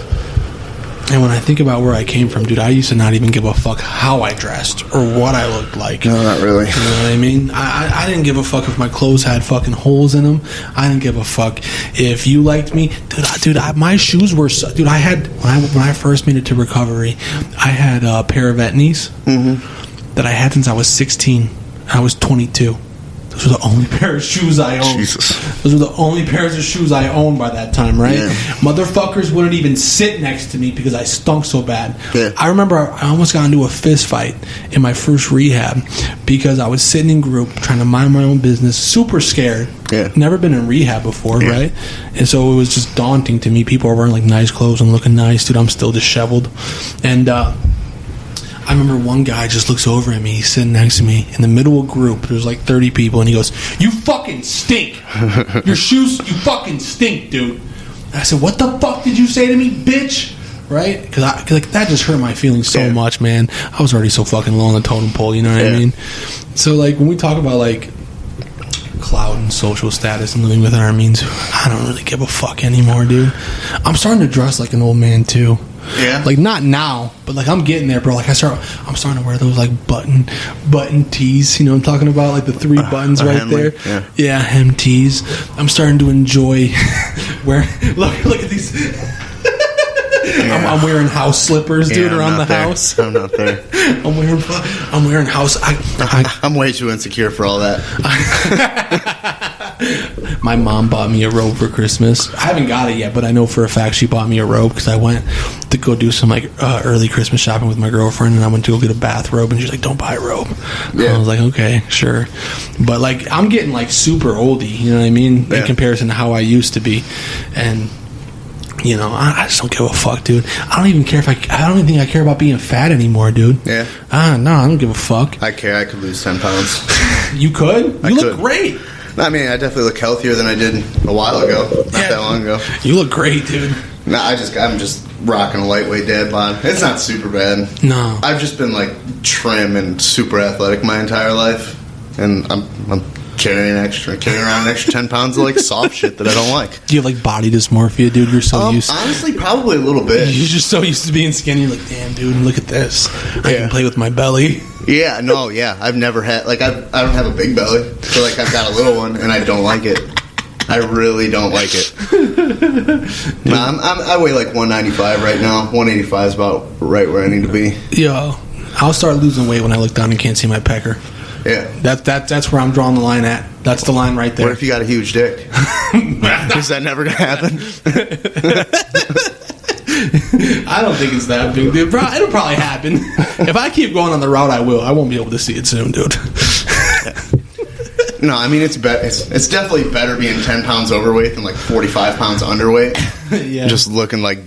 And when I think about where I came from, dude, I used to not even give a fuck how I dressed or what I looked like. No, not really. You know what I mean? I didn't give a fuck if my clothes had fucking holes in them. I didn't give a fuck if you liked me. Dude, my shoes were... Dude, I had... When I first made it to recovery, I had a pair of Etnies. Mm-hmm. that I had since I was 16. I was 22. Those were the only pair of shoes I owned. Jesus. Those were the only pairs of shoes I owned by that time, right? Yeah. Motherfuckers wouldn't even sit next to me because I stunk so bad. Yeah. I remember I almost got into a fist fight in my first rehab because I was sitting in group trying to mind my own business, super scared. Yeah. Never been in rehab before, Yeah. right? And so it was just daunting to me. People are wearing like nice clothes and looking nice. Dude, I'm still disheveled. And I remember one guy just looks over at me. He's sitting next to me in the middle of a group. There's like 30 people, and he goes, "You fucking stink. Your shoes, you fucking stink, dude." And I said, "What the fuck did you say to me, bitch?" Right? Because like, that just hurt my feelings so much, man. I was already so fucking low on the totem pole, you know what I mean? So, like, when we talk about, like, clout and social status and living within our means, I don't really give a fuck anymore, dude. I'm starting to dress like an old man, too. Yeah. Like, not now, but like I'm getting there, bro. Like I'm starting to wear those like button tees. You know what I'm talking about? Like the 3 buttons right Henley. there. Yeah, hem tees. I'm starting to enjoy wearing. Look at these. I'm wearing house slippers, dude, around the house. I'm not there. I'm wearing house. I'm way too insecure for all that. My mom bought me a robe for Christmas. I haven't got it yet, but I know for a fact she bought me a robe because I went to go do some like early Christmas shopping with my girlfriend, and I went to go get a bathrobe, and she's like, "Don't buy a robe." Yeah. I was like, "Okay, sure," but like I'm getting like super oldie, you know what I mean, in comparison to how I used to be, and. You know, I just don't give a fuck, dude. I don't even care I don't even think I care about being fat anymore, dude. Yeah. No, I don't give a fuck. I care. I could lose 10 pounds. You could? You look great. I mean, I definitely look healthier than I did a while ago. Not that long ago. You look great, dude. No, I'm just rocking a lightweight dad bod. It's not super bad. No. I've just been like trim and super athletic my entire life, and I'm carrying around an extra 10 pounds of like soft shit that I don't like. Do you have like body dysmorphia, dude? You're so used. Honestly, probably a little bit. You're just so used to being skinny. You're like, damn, dude, look at this. I can play with my belly. Yeah, no, yeah. I've never had I don't have a big belly, so like I've got a little one, and I don't like it. I really don't like it. No, I weigh like 195 right now. 185 is about right where I need to be. Yo, I'll start losing weight when I look down and can't see my pecker. Yeah, that's where I'm drawing the line at. That's the line right there. What if you got a huge dick? Is that never gonna happen? I don't think it's that big, dude. It'll probably happen. If I keep going on the route, I will. I won't be able to see it soon, dude. No, I mean it's definitely better being 10 pounds overweight than like 45 pounds underweight. Yeah, just looking like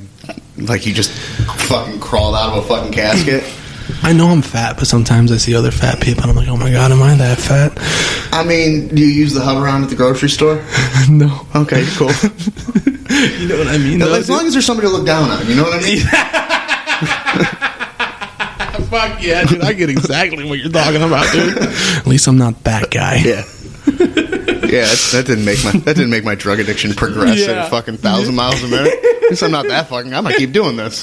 you just fucking crawled out of a fucking casket. I know I'm fat, but sometimes I see other fat people and I'm like, oh my god, am I that fat? I mean, do you use the hover round at the grocery store? No. Okay, cool. You know what I mean? As long as there's somebody to look down on, you know what I mean? Fuck yeah, dude. I get exactly what you're talking about, dude. At least I'm not that guy. Yeah. Yeah, that didn't make my drug addiction progress at a fucking 1,000 miles a minute. At least I'm not that fucking. I'm gonna keep doing this.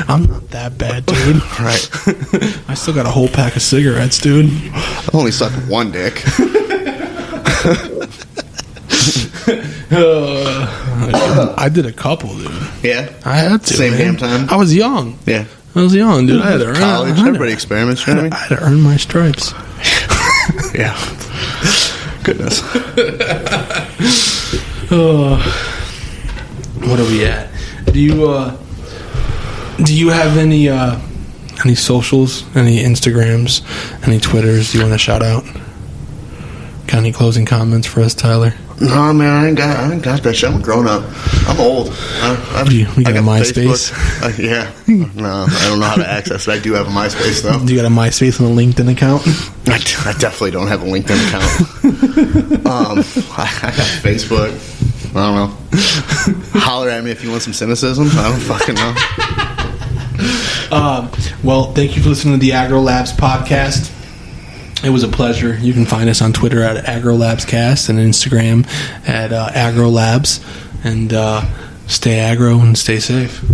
I'm not that bad, dude. Right. I still got a whole pack of cigarettes, dude. I've only sucked one dick. I did a couple, dude. Yeah? I had to. Same damn time? I was young. Yeah. I was young, dude. I had to earn college. Everybody experiments, you know what I mean? I had to earn my stripes. Yeah. Goodness. What are we at? Do you have any socials, any Instagrams, any Twitters you want to shout out? Got any closing comments for us, Tyler? No, man, I ain't got that shit. I'm a grown up. I'm old. You got a MySpace? Yeah. No, I don't know how to access it. I do have a MySpace, though. Do you got a MySpace and a LinkedIn account? I definitely don't have a LinkedIn account. I got Facebook. I don't know. Holler at me if you want some cynicism. I don't fucking know. Well, thank you for listening to the Agro Labs podcast. It was a pleasure. You can find us on Twitter at AgroLabsCast and Instagram at AgroLabs. And stay agro and stay safe.